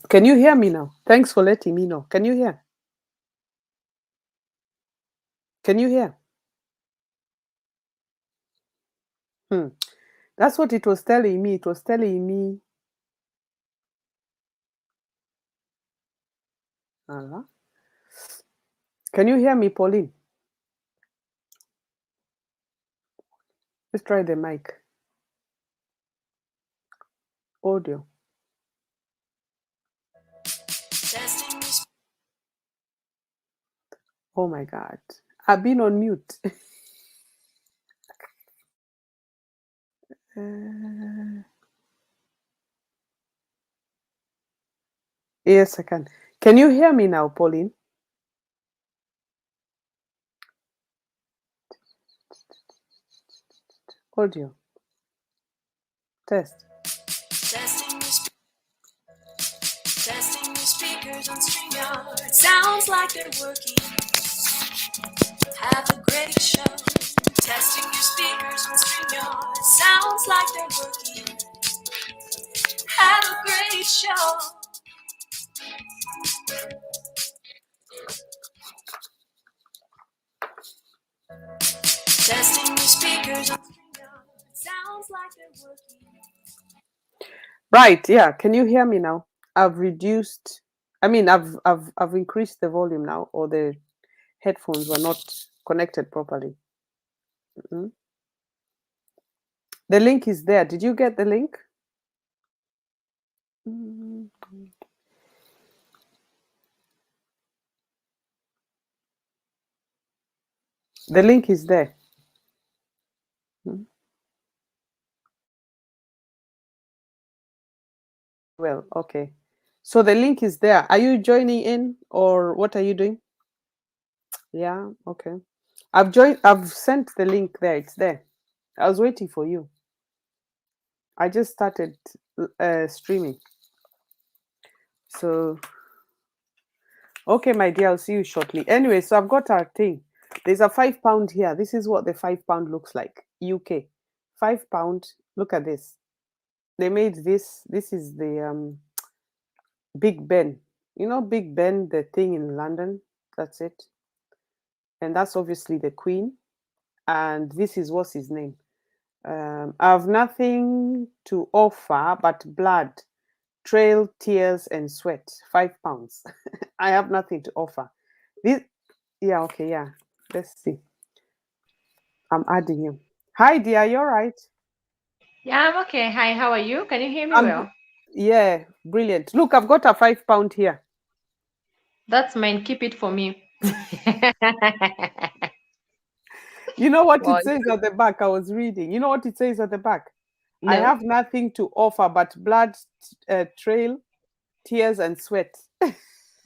Can you hear me now? Thanks for letting me know. Can you hear? Can you hear? Hmm. That's what it was telling me. It was telling me. Uh-huh. Can you hear me, Pauline? Let's try the mic. Audio. Oh my God. I've been on mute. Yes, I can. Can you hear me now, Pauline? Audio. Test. Testing the speakers on StreamYard. Sounds like they're working. Have a great show. Testing your speakers on StreamYard. Sounds like they're working. Have a great show. Testing your speakers on StreamYard. Sounds like they're working. Right, yeah. Can you hear me now? I've reduced. I mean, I've increased the volume now, or the headphones were not connected properly. Mm-hmm. The link is there. Did you get the link? Mm-hmm. The link is there. Mm-hmm. Well, okay. So the link is there. Are you joining in, or what are you doing? Yeah, okay. I've joined. I've sent the link there. It's there. I was waiting for you. I just started streaming. So, okay, my dear, I'll see you shortly. Anyway, so I've got our thing. There's a £5 here. This is what the £5 looks like. UK. £5. Look at this. They made this. This is the Big Ben. You know Big Ben, the thing in London? That's it. And that's obviously the Queen. And this is what's his name? I have nothing to offer but blood, trail, tears, and sweat. £5. I have nothing to offer. This, yeah, okay, yeah. Let's see. I'm adding him. Hi, dear. You're right. Yeah, I'm okay. Hi, how are you? Can you hear me I'm. well? Yeah, brilliant. Look, I've got a £5 here. That's mine. Keep it for me. You know what Well, it says at the back? I was reading. You know what it says at the back? I no. have nothing to offer but blood, trail, tears, and sweat.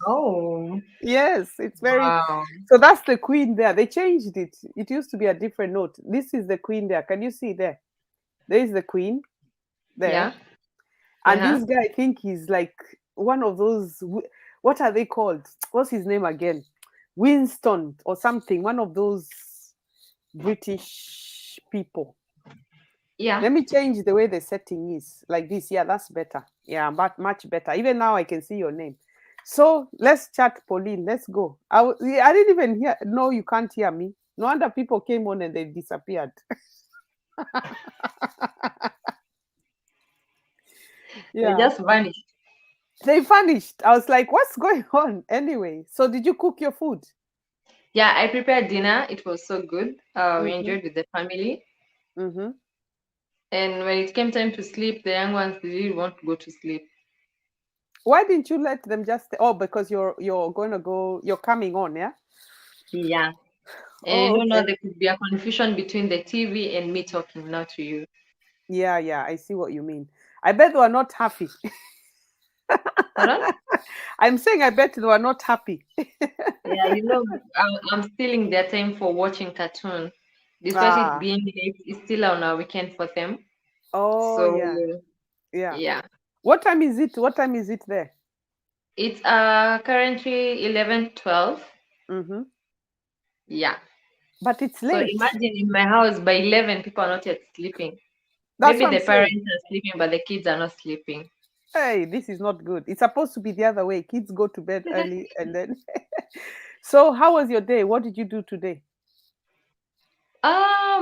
Oh, Yes, it's very. wow. So that's the Queen there. They changed it. It used to be a different note. This is the Queen there. Can you see there? There is the Queen there. Yeah. And Yeah. this guy, I think he's like one of those. What are they called? What's his name again? Winston or something. One of those British people. Yeah. Let me change the way the setting is like this. Yeah, that's better. Yeah, but much better. Even now, I can see your name. So let's chat, Pauline. Let's go. I didn't even hear. No, you can't hear me. No wonder people came on and they disappeared. They Yeah, just vanished. they vanished. I was like, what's going on? Anyway, so did you cook your food? Yeah, I prepared dinner. It was so good. We Mm-hmm. enjoyed with the family. Mm-hmm. And when it came time to sleep, the young ones they didn't want to go to sleep. Why didn't you let them just? Oh, because you're going to go. You're coming on, yeah. Yeah. And Oh, you know, okay. there could be a confusion between the TV and me talking now to you. Yeah, yeah. I see what you mean. I bet they were not happy. Pardon? I'm saying I bet they were not happy. Yeah, you know, I'm stealing their time for watching cartoon. Despite it Ah, being late, it's still on a weekend for them. oh So, yeah, yeah. yeah. What time is it? What time is it there? It's currently 11:12. Mm-hmm. Yeah. But it's So late. imagine in my house by 11, people are not yet sleeping. That's Maybe what I'm the saying. parents are sleeping, but the kids are not sleeping. Hey, this is not good. It's supposed to be the other way. Kids go to bed early and then. So, how was your day? What did you do today?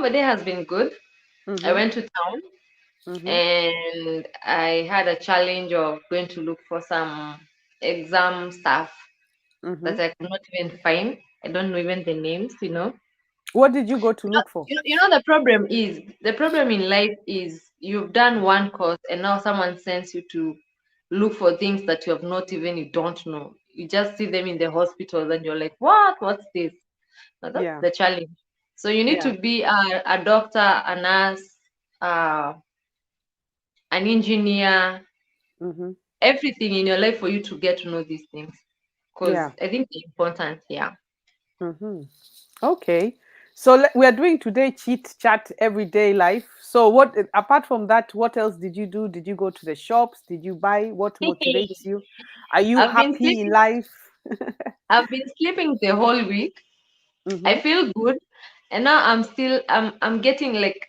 My day has been good. I Mm-hmm. went to town Mm-hmm. and I had a challenge of going to look for some exam stuff Mm-hmm. that I could not even find. I don't know even the names. What did you go to look for? You know the problem in life is you've done one course and now someone sends you to look for things that you don't know. You just see them in the hospitals and you're like, what's this? Now that's Yeah. the challenge. So you need Yeah. to be a doctor, a nurse, uh, an engineer, Mm-hmm. everything in your life for you to get to know these things. Because Yeah. I think they're important. Yeah. Mm-hmm. Okay. So we are doing today chit chat everyday life. So what apart from that, what else did you do? Did you go to the shops? Did you buy? What motivates you? Are you I've been happy in sleeping. life? I've been sleeping the whole week. I Mm-hmm. feel good, and now I'm getting like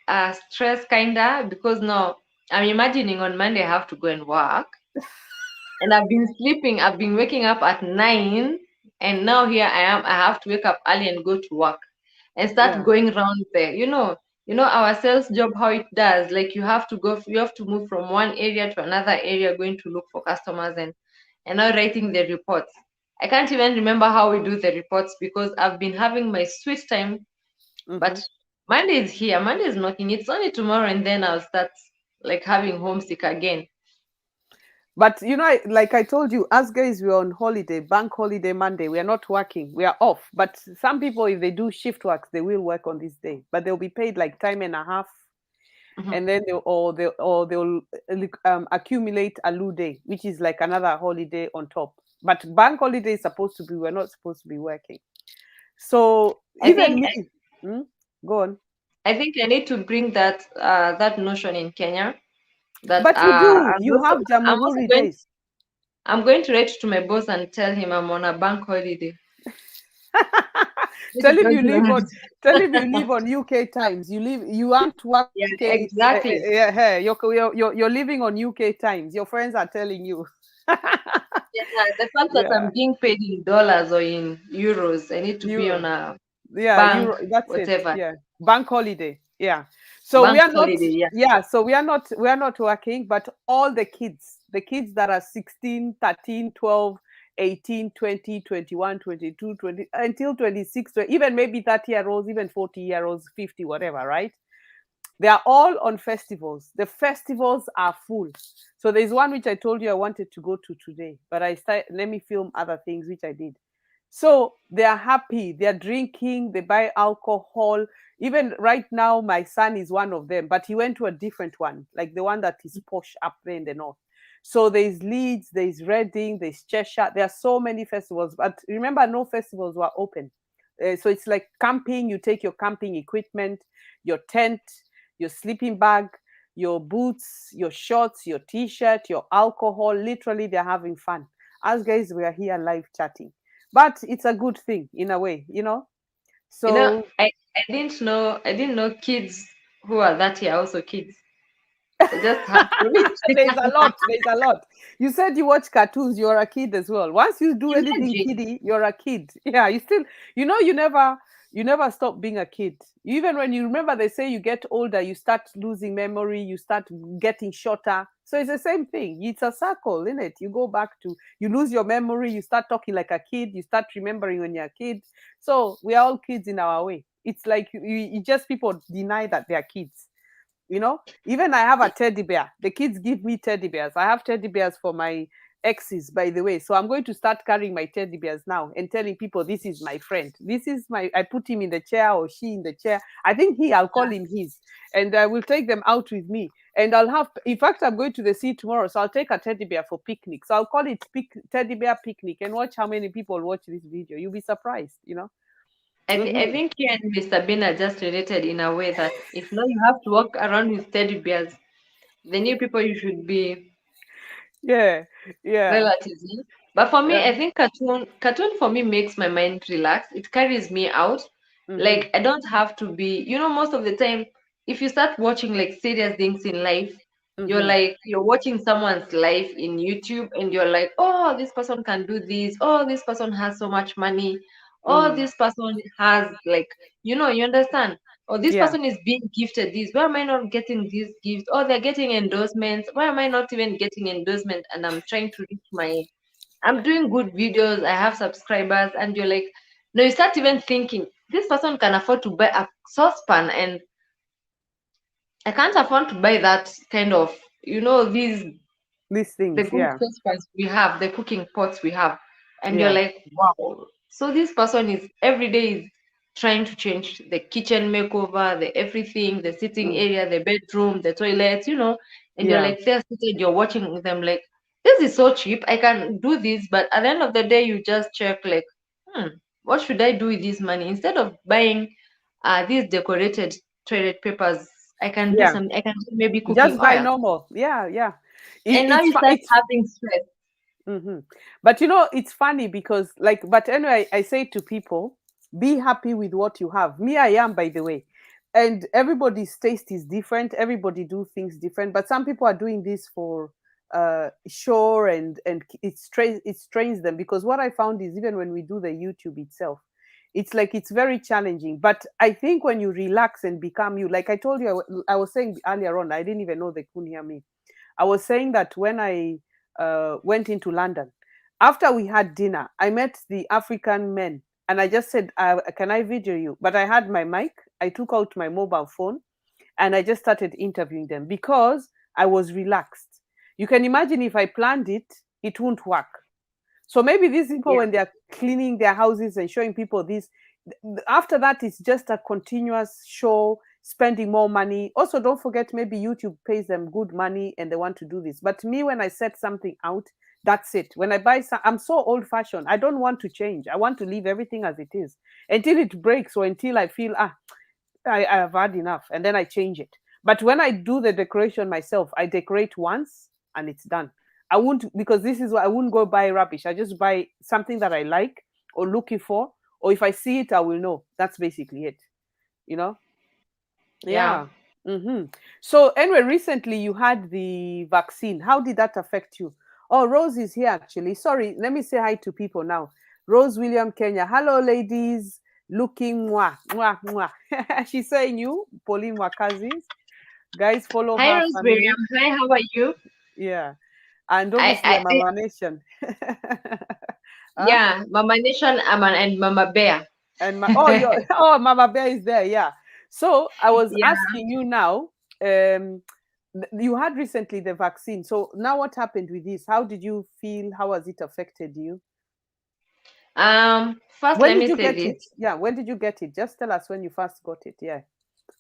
stress kinda because now I'm imagining on Monday I have to go and work, and I've been sleeping. I've been waking up at 9, and now here I am. I have to wake up early and go to work and start Yeah. going around there. You know our sales job how it does. Like you have to move from one area to another area, going to look for customers and now writing the reports. I can't even remember how we do the reports because I've been having my sweet time. Mm-hmm. But Monday is here. Monday is knocking. It's only tomorrow, and then I'll start like having homesick again. But like I told you, us guys, we're on holiday, bank holiday Monday. We are not working. We are off. But some people, if they do shift work, they will work on this day. But they'll be paid like time and a half, Mhm. and then they'll accumulate a loo day, which is like another holiday on top. But bank holiday is supposed to be. We're not supposed to be working. So I even think me, hmm? Go on. I think I need to bring that notion in Kenya that But you do. You have I'm also Jamahuri going days. I'm going to write to my boss and tell him I'm on a bank holiday. Maybe tell him you don't live on. know. Tell him you live on UK times. You live. You want to work Yeah, UK. exactly. Yeah, hey, you're living on UK times. Your friends are telling you. Yeah, the fact that Yeah, I'm being paid in dollars or in euros, I need to be on euro. a Yeah, bank, euro. That's it. whatever, Yeah, bank holiday. Yeah. So we bank are not. holiday. Yeah. Yeah. So we are not working. But all the kids that are 16, 13, 12, 18, 20, 21, 22, 20 until 26, even maybe 30-year olds, even 40-year olds, 50, whatever. Right? They are all on festivals. The festivals are full. So there's one which I told you I wanted to go to today, but let me film other things which I did. So they are happy, they are drinking, they buy alcohol. Even right now, my son is one of them, but he went to a different one, like the one that is posh up there in the north. So there's Leeds, there's Reading, there's Cheshire. There are so many festivals, but remember, no festivals were open. So it's like camping. You take your camping equipment, your tent, your sleeping bag, your boots, your shorts, your t-shirt, your alcohol. Literally, they're having fun. Us guys, we are here live chatting, but it's a good thing in a way. You know, So I didn't know kids who are that year also kids. I just have to there's a lot. There's a lot. You said you watch cartoons. You're a kid as well. Once you do anything imagine. kiddie, you're a kid. Yeah, you still. You never stop being a kid. Even when you remember, they say you get older, you start losing memory. You start getting shorter. So it's the same thing. It's a circle, isn't it? You go back to you lose your memory. You start talking like a kid. You start remembering when you're a kid. So we are all kids in our way. It's like you just people deny that they are kids. Even I have a teddy bear. The kids give me teddy bears. I have teddy bears for my exes, by the way. So I'm going to start carrying my teddy bears now and telling people this is my friend. This is I put him in the chair or she in the chair. I think I'll call him his. And I will take them out with me. And in fact, I'm going to the sea tomorrow. So I'll take a teddy bear for picnic. So I'll call it teddy bear picnic and watch how many people watch this video. You'll be surprised. I Hmm. think you and Mr. Bean are just related in a way that if now you have to walk around with teddy bears, the new people you should be Yeah. Yeah. relatives. Eh? But for me, Yeah. I think cartoon for me makes my mind relax. It carries me out. Hmm. Like I don't have to be, most of the time, if you start watching like serious things in life, You're Mm-hmm. like you're watching someone's life in YouTube and you're like, oh, this person can do this. Oh, this person has so much money. Oh, Mm. this person has like, you understand. Or this Yeah. person is being gifted this. Why am I not getting these gifts? Oh, they're getting endorsements. Why am I not even getting endorsement? And I'm trying to reach I'm doing good videos. I have subscribers, and you're like, no, you start even thinking this person can afford to buy a saucepan, and I can't afford to buy that kind of, these These the things. good Yeah. saucepans we have, the cooking pots we have, and you're Yeah. like, wow. So this person is every day is trying to change the kitchen makeover, the everything, the sitting Mm. area, the bedroom, the toilet, and you're Yeah. like there seated, you're watching them like, this is so cheap, I can do this, but at the end of the day, you just check like, what should I do with this money instead of buying these decorated toilet papers? Yeah. I can do maybe cooking Just buy oil, normal. Yeah. Yeah. and now you start It's having stress. But it's funny because, like, but anyway, I say to people, be happy with what you have. Me, I am, by the way. And everybody's taste is different. Everybody do things different. But some people are doing this for show, and it strains them, because what I found is, even when we do the YouTube itself, it's like it's very challenging. But I think when you relax and become you, like I told you, I was saying earlier on, I didn't even know they couldn't hear me. I was saying that when I went into London, after we had dinner, I met the African men, and I just said, "Can I video you?" But I had my mic. I took out my mobile phone, and I just started interviewing them because I was relaxed. You can imagine, if I planned it, it won't work. So maybe these people, Yeah. when they're cleaning their houses and showing people this, after that, it's just a continuous show, spending more money. Also, don't forget, maybe YouTube pays them good money and they want to do this. But me, when I set something out, that's it. When I buy some, I'm so old fashioned. I don't want to change. I want to leave everything as it is until it breaks, or until I feel, I have had enough, and then I change it. But when I do the decoration myself, I decorate once and it's done. I won't, because this is what I wouldn't go buy rubbish. I just buy something that I like or looking for, or if I see it, I will know. That's basically it. You know? Yeah. Yeah. So anyway, recently you had the vaccine. How did that affect you? Oh, Rose is here actually. Sorry, let me say hi to people now. Rose William Kenya. Hello, ladies. Looking mwah, mwah, mwah. She's saying you, Pauline Wakazi. Guys, follow Hi, her Rose family. Miriam. Hi, how are you? Yeah. And obviously, I I'm a nation. Huh? yeah, Mama Nation, and Mama Bear. And oh, Mama Bear is there. Yeah. So I was Yeah. asking you now. Um, you had recently the vaccine. So now, what happened with this? How did you feel? How has it affected you? First, When let did me you say get this. it? Yeah. When did you get it? Just tell us when you first got it. Yeah.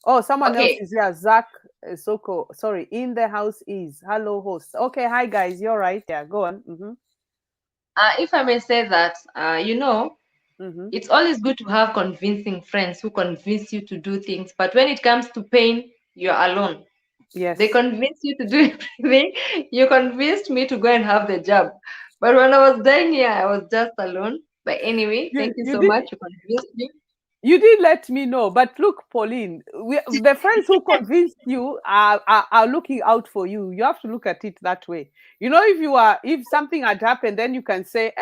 Oh, someone else Okay. is here. Zach Soko. Sorry. In the house is. Hello, host. Okay. Hi, guys. You're right. Yeah. Go on. If I may say that, Mm-hmm. it's always good to have convincing friends who convince you to do things. But when it comes to pain, you're alone. They Yes. convince you to do everything. You convinced me to go and have the job. But when I was dying here, I was just alone. But anyway, You thank you you so did much. You convinced me. You did let me know, but look, Pauline, the friends who convinced you are looking out for you. You have to look at it that way. If something had happened, then you can say,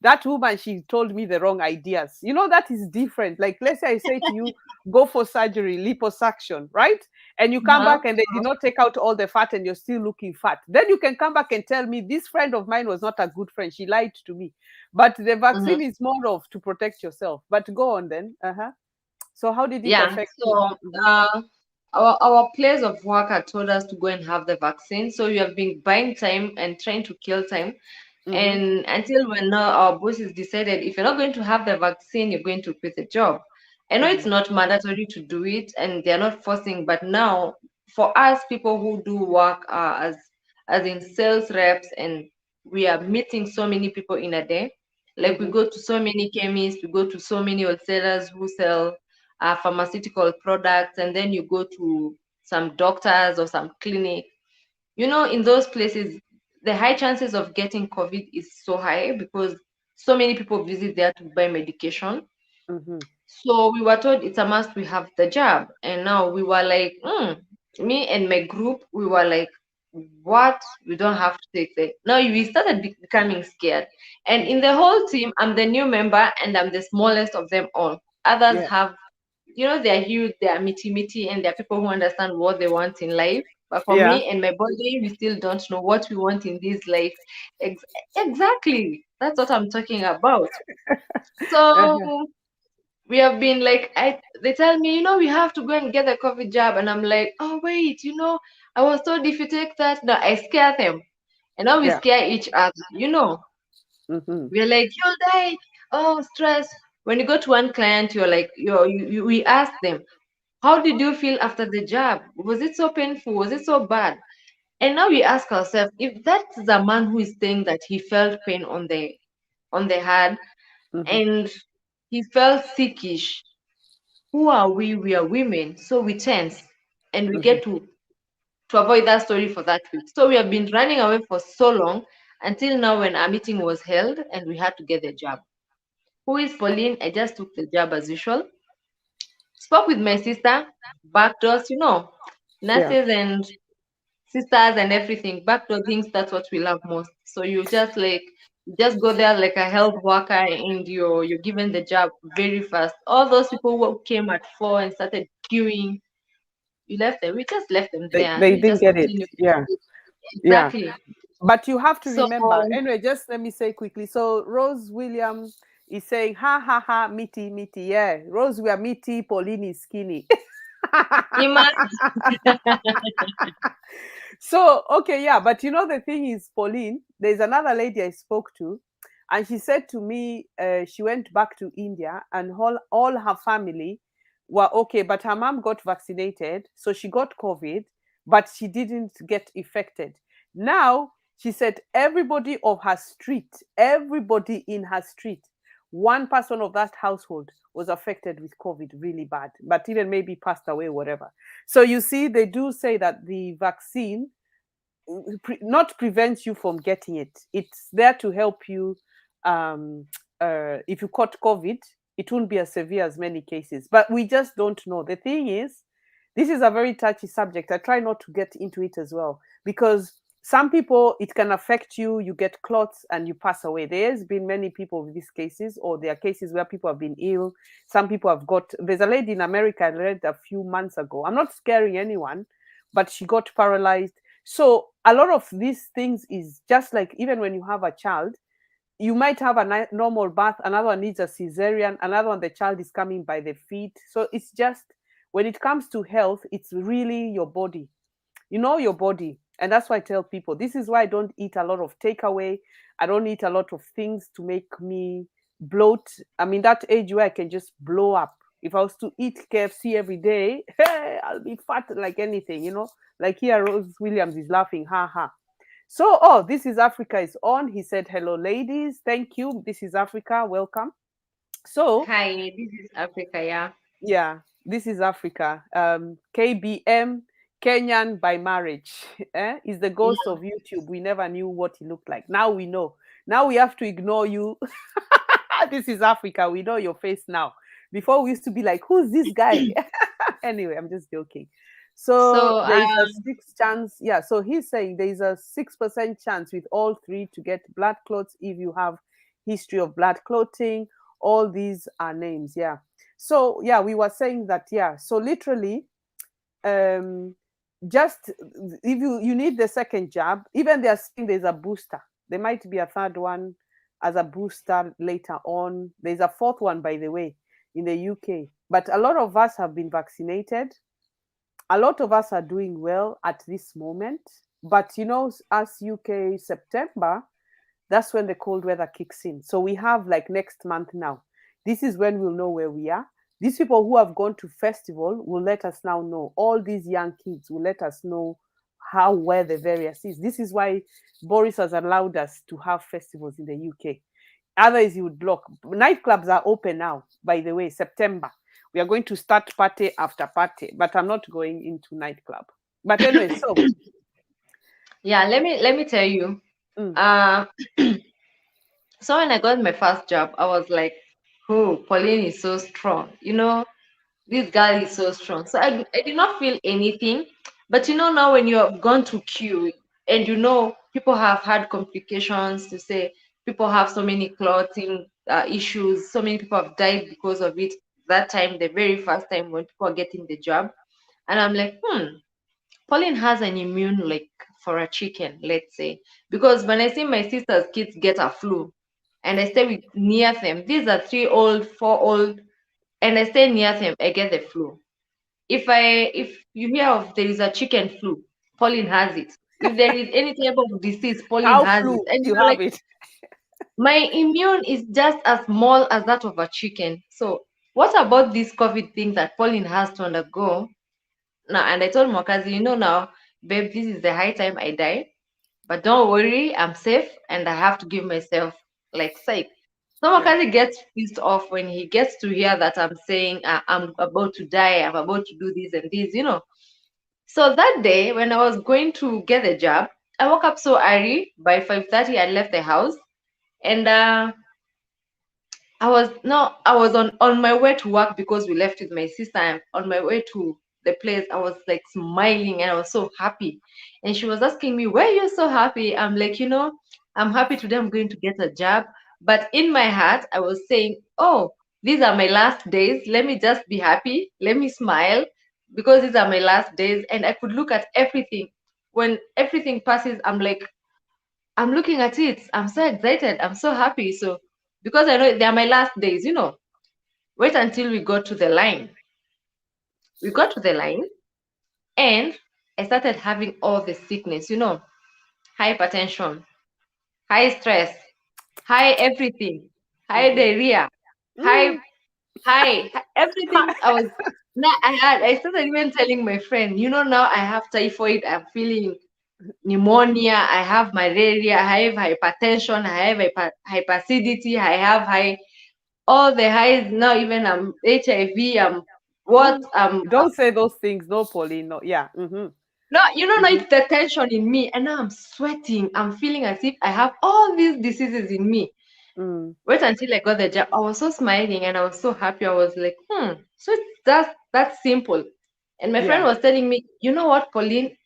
that woman, she told me the wrong ideas. That is different. Like, let's say I say to you, go for surgery, liposuction, right? And you come Uh-huh. back and they did not take out all the fat and you're still looking fat. Then you can come back and tell me, this friend of mine was not a good friend. She lied to me. But the Mhm. vaccine is more of to protect yourself. But go on then. So how did it Yeah. affect you? So our place of work had told us to go and have the vaccine. So we have been buying time and trying to kill time. Mm-hmm. And until when now our bosses decided if you're not going to have the vaccine, you're going to quit the job. I know it's Mm-hmm. not mandatory to do it and they're not forcing, but now for us people who do work as in sales reps and we are meeting so many people in a day. Like we Mm-hmm. go to so many chemists, we go to so many wholesalers who sell pharmaceutical products, and then you go to some doctors or some clinic. In those places, the high chances of getting COVID is so high because so many people visit there to buy medication. Mm-hmm. So we were told it's a must we have the jab. And now we were like, me and my group, we were like, what? We don't have to take the. Now we started becoming scared. And in the whole team, I'm the new member and I'm the smallest of them all. Others Yeah. have, they're huge, they're meaty, and they're people who understand what they want in life. But for Yeah. me and my body, we still don't know what we want in this life. Ex- exactly. That's what I'm talking about. Uh-huh. So we have been like, they tell me, we have to go and get the COVID jab. And I'm like, oh, wait, I was told if you take that, no, I scare them. And now we Yeah. scare each other. Mm-hmm. We're like, you'll die. Oh, stress. When you go to one client, you're like, we ask them, how did you feel after the jab? Was it so painful? Was it so bad? And now we ask ourselves, if that's a man who is saying that he felt pain on the head Mm-hmm. and he felt sickish, who are we? We are women, so we tense and we Mm-hmm. get to avoid that story for that week. So we have been running away for so long until now when our meeting was held and we had to get the jab. Who is Pauline? I just took the jab as usual. Spoke with my sister, backdoors, Yeah. nurses and sisters and everything. Backdoor things, that's what we love most. So you just go there like a health worker and you're given the job very fast. All those people who came at 4 and started queuing, you left them. We just left them They there and they we didn't just get it. continued. Yeah. Yeah. Exactly. But you have to So remember, anyway, just let me say quickly. So Rose Williams is saying, ha ha ha, meaty, meaty. Yeah. Rose, we are meaty, Pauline is skinny. imagine. So, okay, yeah, but the thing is, Pauline, there's another lady I spoke to, and she said to me, she went back to India, and all her family were okay, but her mom got vaccinated, so she got COVID, but she didn't get affected. Now, she said everybody of her street, everybody in her street, one person of that household was affected with COVID really bad, but even maybe passed away, whatever. So you see, they do say that the vaccine not prevents you from getting it. It's there to help you. Um, if you caught COVID, it won't be as severe as many cases. But we just don't know. The thing is, this is a very touchy subject. I try not to get into it as well because some people it can affect you. You get clots and you pass away. There's been many people with these cases, or there are cases where people have been ill. Some people have got. There's a lady in America I read a few months ago. I'm not scaring anyone, but she got paralyzed. So a lot of these things is just like even when you have a child, you might have a normal birth, another one needs a cesarean, another one the child is coming by the feet. So it's just when it comes to health, it's really your body. You know your body. And that's why I tell people this is why I don't eat a lot of takeaway. I don't eat a lot of things to make me bloat. I'm in that age where I can just blow up. If I was to eat KFC every day, hey, I'll be fat like anything. Like here, Rose Williams is laughing, ha ha. So, oh, This is Africa is on. He said, hello, ladies. Thank you. This is Africa. Welcome. So, Hi, this is Africa, yeah. yeah, this is Africa. KBM, Kenyan by marriage. Is the ghost of YouTube. We never knew what he looked like. Now we know. Now we have to ignore you. This is Africa. We know your face now. Before we used to be like, who's this guy? Anyway, I'm just joking. So So there is a six chance. Yeah. So he's saying there is a 6% chance with all three to get blood clots if you have history of blood clotting. All these are names. Yeah. So yeah, we were saying that. Yeah. So literally, um, just if you need the second jab, even they are saying there's a booster. There might be a third one as a booster later on. There's a fourth one, by the way, in the UK. But a lot of us have been vaccinated. A lot of us are doing well at this moment. But as UK September, that's when the cold weather kicks in. So we have like next month now. This is when we'll know where we are. These people who have gone to festival will let us now know. All these young kids will let us know how where the various is. This is why Boris has allowed us to have festivals in the UK. Otherwise, he would block. Nightclubs are open now, by the way, September. We are going to start party after party, but I'm not going into nightclub. But anyway, so yeah, let me tell you. mm, Uh so when I got my first job, I was like, oh, Pauline is so strong. This girl is so strong. So I did not feel anything. But now when you have gone to queue, And people have had complications to say, people have so many clothing issues, so many people have died because of it. That time, the very first time when people are getting the job, and I'm like, Pauline has an immune like for a chicken, let's say. Because when I see my sister's kids get a flu and I stay near them, these are 3 old, 4 old, and I stay near them, I get the flu. If you hear of there is a chicken flu, Pauline has it. If there is any type of disease, Pauline Cow has it. flu, And you you're have like, it. my immune is just as small as that of a chicken. So what about this COVID thing that Pauline has to undergo? Now, and I told Mwakazi, now, babe, this is the high time I die. But don't worry, I'm safe and I have to give myself like psych. So Yeah. Mwakazi gets pissed off when he gets to hear that I'm saying I'm about to die, I'm about to do this and this. So that day when I was going to get the job, I woke up so early. By 5:30, I left the house, and I was on my way to work because we left with my sister. I'm on my way to the place. I was like smiling and I was so happy. And she was asking me, "Why are you so happy?" I'm like, I'm happy today. I'm going to get a job. But in my heart, I was saying, "Oh, these are my last days. Let me just be happy. Let me smile because these are my last days." And I could look at everything. When everything passes, I'm looking at it. I'm so excited. I'm so happy. So because I know they are my last days. Wait until we got to the line. We got to the line and I started having all the sickness, hypertension, high stress, high everything, high Mm-hmm. diarrhea, Mm. everything. I started even telling my friend, now I have typhoid, I'm feeling pneumonia, I have malaria, I have hypertension, I have hyperacidity, I have all the highs now, even I'm HIV, I'm what Mm. Don't say those things, no, Pauline. No, yeah. Mm-hmm. no, now Mm-hmm. it's the tension in me, and now I'm sweating. I'm feeling as if I have all these diseases in me. Mm. Wait until I got the job. I was so smiling and I was so happy. I was like, so it's that's simple. And my friend Yeah. was telling me, you know what, Pauline?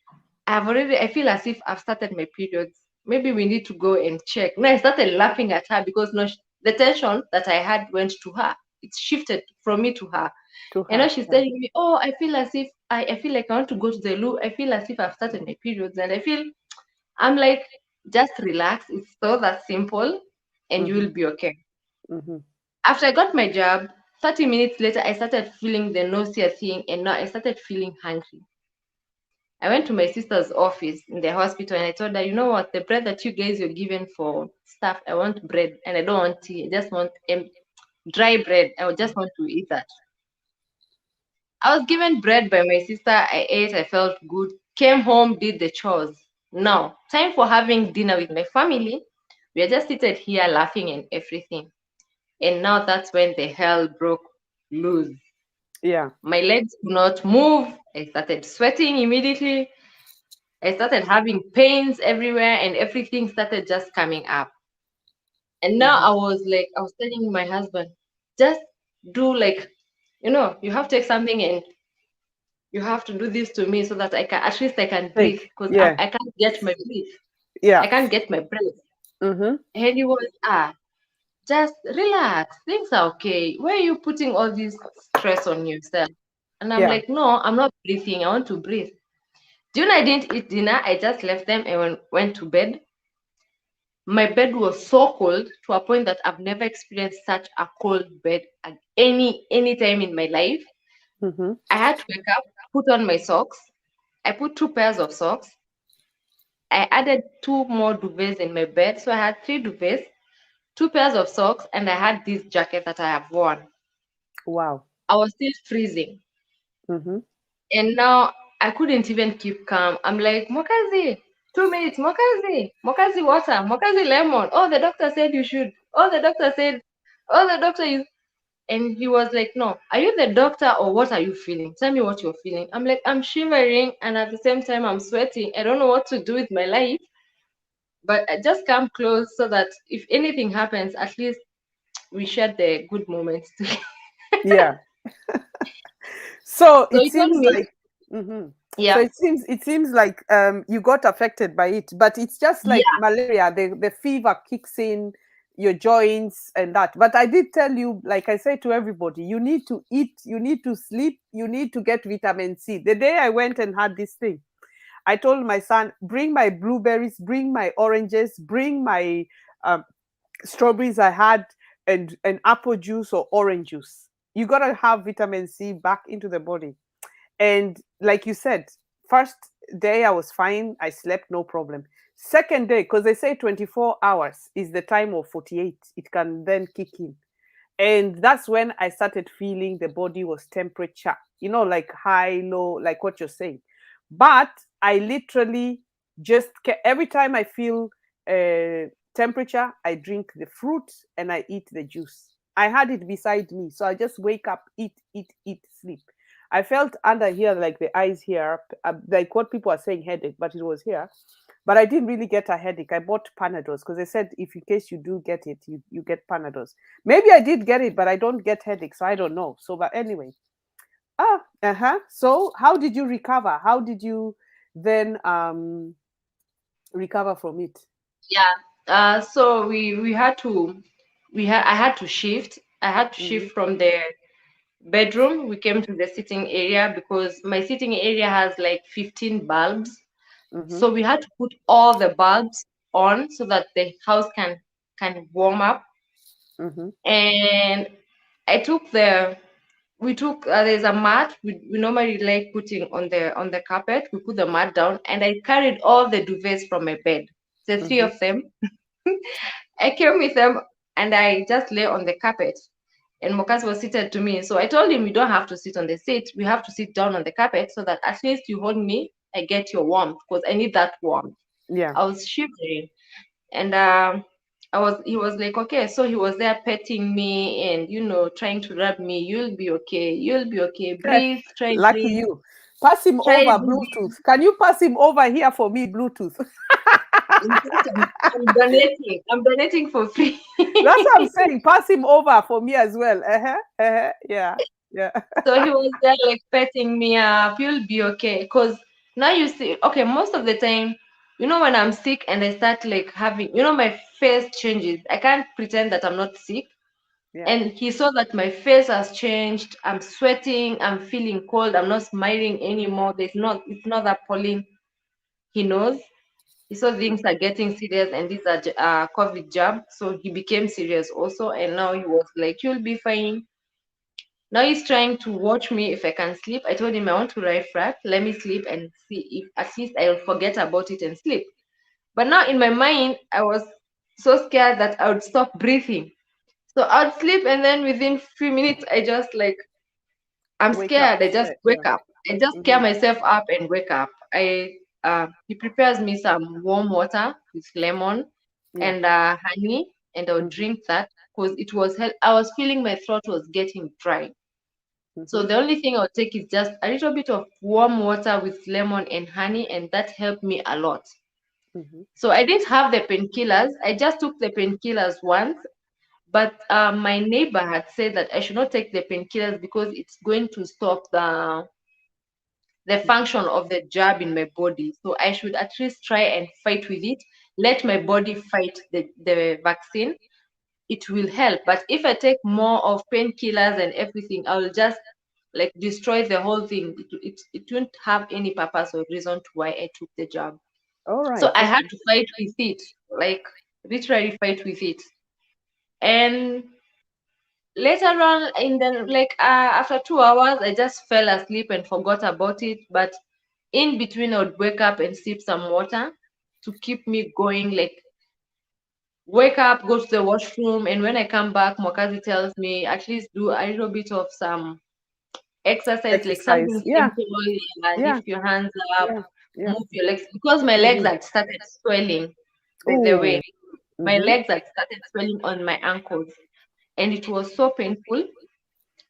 I feel as if I've started my periods. Maybe we need to go and check. No, I started laughing at her because no, the tension that I had went to her. It shifted from me to her. To And now her. she's Yeah. telling me, oh, I feel as if I feel like I want to go to the loo. I feel as if I've started my periods. And I'm like, just relax. It's so that simple and you Mm-hmm. will be okay. Mm-hmm. After I got my job, 30 minutes later, I started feeling the nausea thing and now I started feeling hungry. I went to my sister's office in the hospital and I told her, you know what, the bread that you guys are given for staff, I want bread and I don't want tea. I just want dry bread. I would just want to eat that. I was given bread by my sister. I ate. I felt good. Came home, did the chores. Now, time for having dinner with my family. We are just seated here laughing and everything. And now that's when the hell broke loose. Yeah. My legs could not move. I started sweating immediately. I started having pains everywhere and everything started just coming up. And now Mm-hmm. I was telling my husband, just do like, you have to take something and you have to do this to me so that at least I can breathe Take. because Yeah. I can't get my breath. Yeah. I can't get my breath. Mm-hmm. And he was, just relax. Things are okay. Why are you putting all this stress on yourself? And I'm Yeah. like, no, I'm not breathing. I want to breathe. Do you know I didn't eat dinner? I just left them and went to bed. My bed was so cold to a point that I've never experienced such a cold bed at any time in my life. Mm-hmm. I had to wake up, put on my socks. I put 2 pairs of socks. I added 2 more duvets in my bed. So I had 3 duvets, 2 pairs of socks, and I had this jacket that I have worn. Wow. I was still freezing. Mm-hmm. And now I couldn't even keep calm. I'm like, Mokazi, 2 minutes, Mokazi water, Mokazi lemon. Oh, the doctor said you should. Oh, the doctor said, oh, the doctor is. And he was like, no, are you the doctor or what are you feeling? Tell me what you're feeling. I'm like, I'm shivering and at the same time I'm sweating. I don't know what to do with my life. But I just come close so that if anything happens, at least we share the good moments together. Yeah. So So it he told seems me, like. Mm-hmm. So Yeah. it seems like you got affected by it, but it's just like Yeah. malaria. The fever kicks in your joints and that. But I did tell you, like I say to everybody, you need to eat, you need to sleep, you need to get vitamin C. The day I went and had this thing, I told my son, bring my blueberries, bring my oranges, bring my um, strawberries I had, and apple juice or orange juice. You gotta have vitamin C back into the body. And like you said, first day I was fine. I slept no problem. Second day, because they say 24 hours is the time of 48, it can then kick in. And that's when I started feeling the body was temperature, like high, low, like what you're saying. But I literally just every time I feel temperature, I drink the fruit and I eat the juice. I had it beside me, so I just wake up, eat, sleep. I felt under here, like the eyes here, like what people are saying headache, but it was here. But I didn't really get a headache. I bought Panados because they said if in case you do get it, you get Panados. Maybe I did get it, but I don't get headaches, so I don't know. So, but anyway, So, how did you recover? How did you then recover from it? Yeah. So we had to I had to shift. I had to Mm-hmm, shift from the bedroom. We came to the sitting area because my sitting area has like 15 bulbs. mm-hmm, So we had to put all the bulbs on so that the house can warm up. mm-hmm, And I took the we took there's a mat we normally like putting on the carpet. We put the mat down and I carried all the duvets from my bed, the three mm-hmm. of them. I came with them and I just lay on the carpet. And Mokas was seated to me. So I told him, "You don't have to sit on the seat. We have to sit down on the carpet so that at least you hold me. I get your warmth because I need that warmth." Yeah. I was shivering. And he was like, okay. So he was there petting me and, trying to rub me. You'll be okay. You'll be okay. Eh, Breathe. lucky you. Pass him Try over breathe. Bluetooth. Can you pass him over here for me, Bluetooth? In fact, I'm donating. I'm donating for free. That's what I'm saying. Pass him over for me as well. Yeah. Yeah. So he was there like petting me up. You'll be okay. Because now you see, okay, most of the time, when I'm sick and I start like having, my face changes. I can't pretend that I'm not sick. Yeah. And he saw that my face has changed. I'm sweating. I'm feeling cold. I'm not smiling anymore. It's not that pollen. He knows. He saw things are getting serious and these are COVID jab. So he became serious also. And now he was like, you'll be fine. Now he's trying to watch me if I can sleep. I told him I want to write frat. Let me sleep and see if at least I'll forget about it and sleep. But now in my mind, I was so scared that I would stop breathing. So I'd sleep and then within few minutes I just like I'm Wake up. scared. I just Yeah. wake up. I just scare Mm-hmm. myself up and wake up. I He prepares me some warm water with lemon Yeah. and honey, and I'll Mm-hmm. drink that because I was feeling my throat was getting dry. So Mm-hmm. the only thing I'll take is just a little bit of warm water with lemon and honey, and that helped me a lot. Mm-hmm. So I didn't have the painkillers. I just took the painkillers once, but my neighbor had said that I should not take the painkillers because it's going to stop the function of the jab in my body. So I should at least try and fight with it, let my Mm-hmm. body fight the vaccine. It will help. But if I take more of painkillers and everything, I will just like destroy the whole thing. It won't have any purpose or reason to why I took the jab. All So right. I had Okay. to fight with it, like literally fight with it. And later on, in the like after 2 hours, I just fell asleep and forgot about it. But in between, I would wake up and sip some water to keep me going. Like wake up, go to the washroom, and when I come back, Mokazi tells me at least do a little bit of some exercise, like Exercise. something Yeah. simple, Yeah. lift your hands up, Yeah. Yeah. move your legs, because my legs Mm-hmm. had started swelling, by the Oh. way. My Mm-hmm. legs had started swelling on my ankles, and it was so painful.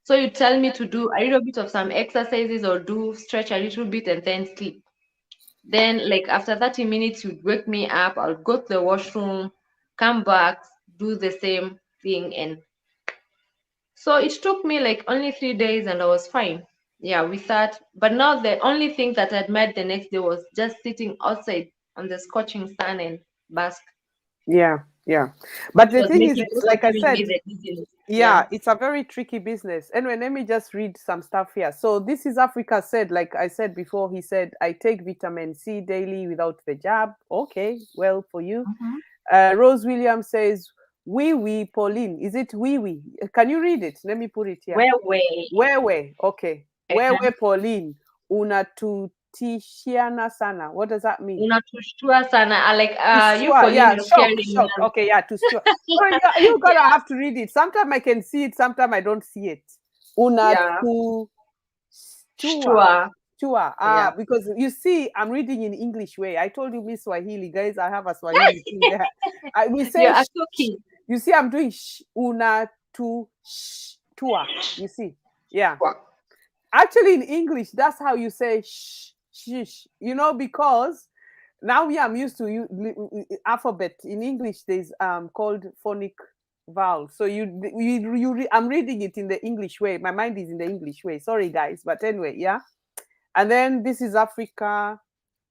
So you tell me to do a little bit of some exercises or do stretch a little bit and then sleep. Then, like after 30 minutes, you'd wake me up. I'll go to the washroom, come back, do the same thing. And so it took me like only 3 days and I was fine. Yeah, we sat. But now the only thing that I admired the next day was just sitting outside on the scorching sun and bask, Yeah, yeah. But which the was thing is, making also like I giving me said, the dizziness. yeah, Yeah. it's a very tricky business. Anyway, let me just read some stuff here. So this is Africa said, like I said before, he said, I take vitamin C daily without the jab. Okay, well for you. Mm-hmm. Rose Williams says, wee, Pauline. Is it wee? Can you read it? Let me put it here. Where way? Wewe, okay. Uh-huh. Wewe Pauline, unatutishiana sana. What does that mean? Unatushtua sana. Like To you sure, Pauline, yeah, you're scaring shock. us. Okay, yeah, to sure. Well, you gotta Yeah. have to read it. Sometimes I can see it, sometimes I don't see it. Yeah. Unatu stua. Shtua. Sure. Yeah. Because you see, I'm reading in English way. I told you Miss Swahili, guys. I have a Swahili thing there. We You're say a sh. cookie. You see, I'm doing sh. Una tu sh tua. You see, yeah. Actually, in English, that's how you say shish. Because now I'm used to alphabet in English. There's called phonic vowel. So I'm reading it in the English way. My mind is in the English way. Sorry, guys, but anyway, yeah. And then this is Africa.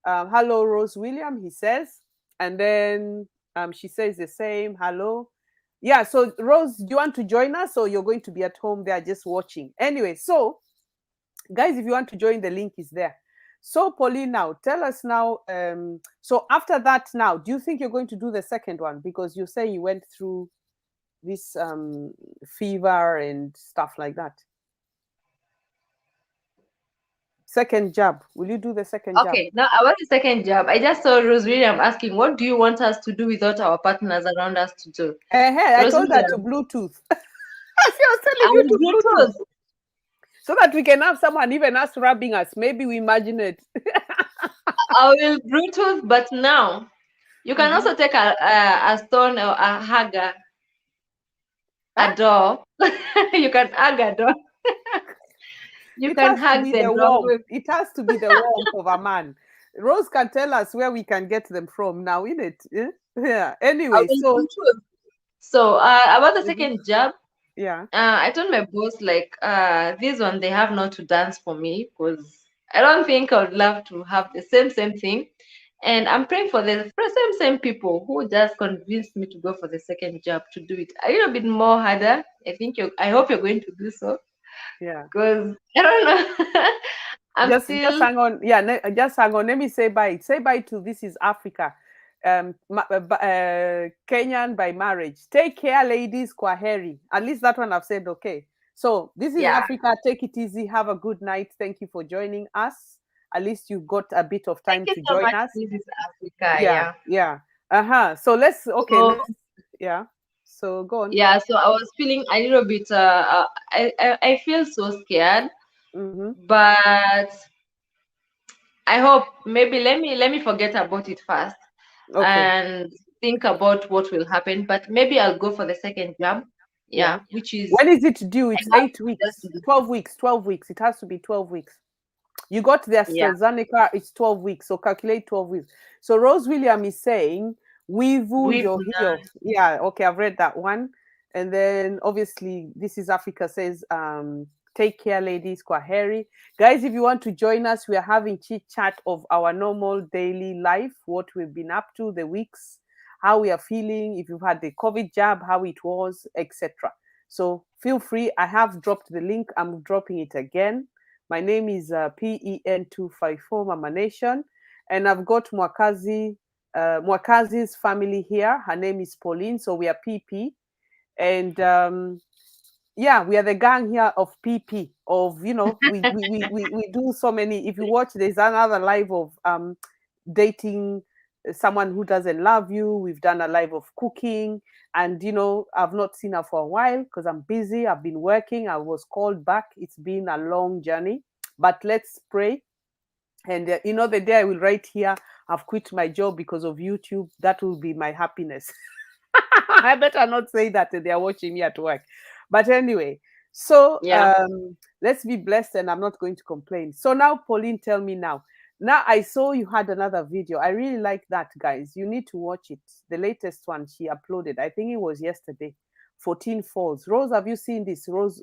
Hello, Rose William. He says, and then she says the same. Hello. Yeah. So Rose, do you want to join us, or you're going to be at home there just watching? Anyway, so guys, if you want to join, the link is there. So Pauline, now tell us now, so after that, now do you think you're going to do the second one, because you say you went through this fever and stuff like that? Second jab, will you do the second jab? Okay, now about the second job, I just saw Rose William asking, "What do you want us to do without our partners around us to do?" Hey, I Rose told her to William, Bluetooth. I was I telling you will to Bluetooth, Bluetooth. so that we can have someone, even us rubbing us, maybe we imagine it. I will Bluetooth, but now you can Mm-hmm. also take a stone or a hugger, a Huh? door. You can hug a door. You It can has to hug be the the door warmth. with. It has to be the warmth of a man. Rose can tell us where we can get them from now, innit? Yeah. I Anyway, will so Bluetooth. So about the mhm, second job, yeah, I told my boss like this one they have not to dance for me because I don't think I would love to have the same thing. And I'm praying for the same people who just convinced me to go for the second job to do it a little bit more harder. I hope you're going to do so yeah. because I don't know. I'm Just still hang on. Yeah, just hang on. Let me say bye. Say bye to This is Africa. Kenyan by marriage. Take care, ladies. Kwaheri. At least that one I've said okay. So this is yeah. Africa. Take it easy. Have a good night. Thank you for joining us. At least you got a bit of Thank time you to so join much. us. This is Africa. Yeah, Yeah. yeah. Uh-huh. So let's okay, So let's yeah. So go on. yeah. So I was feeling a little bit. I feel so scared, Mm-hmm. but I hope maybe let me forget about it first Okay. and think about what will happen. But maybe I'll go for the second job. Yeah. Yeah, which is When is it due? I It's have 8 weeks, just 12 weeks, 12 weeks. It has to be 12 weeks. You got the yeah, AstraZeneca, it's 12 weeks. So calculate 12 weeks. So Rose William is saying, Wivu we've Johio. Yeah, okay, I've read that one. And then obviously, This is Africa says, take care, ladies, Kwaheri. Guys, if you want to join us, we are having chit chat of our normal daily life, what we've been up to, the weeks, how we are feeling, if you've had the COVID jab, how it was, etc. So feel free. I have dropped the link. I'm dropping it again. My name is PEN254 Mama Nation, and I've got Mwakazi's family here. Her name is Pauline, so we are PP, and yeah, we are the gang here of PP. Of we do so many. If you watch, there's another live of dating someone who doesn't love you. We've done a live of cooking, and I've not seen her for a while because I'm busy. I've been working. I was called back. It's been a long journey, but let's pray. And the day I will write here, I've quit my job because of YouTube. That will be my happiness. I better not say that they are watching me at work. But anyway, so yeah. let's be blessed, and I'm not going to complain. So now, Pauline, tell me now. Now I saw you had another video. I really like that, guys. You need to watch it. The latest one she uploaded. I think it was yesterday. 14 Falls. Rose, have you seen this? Rose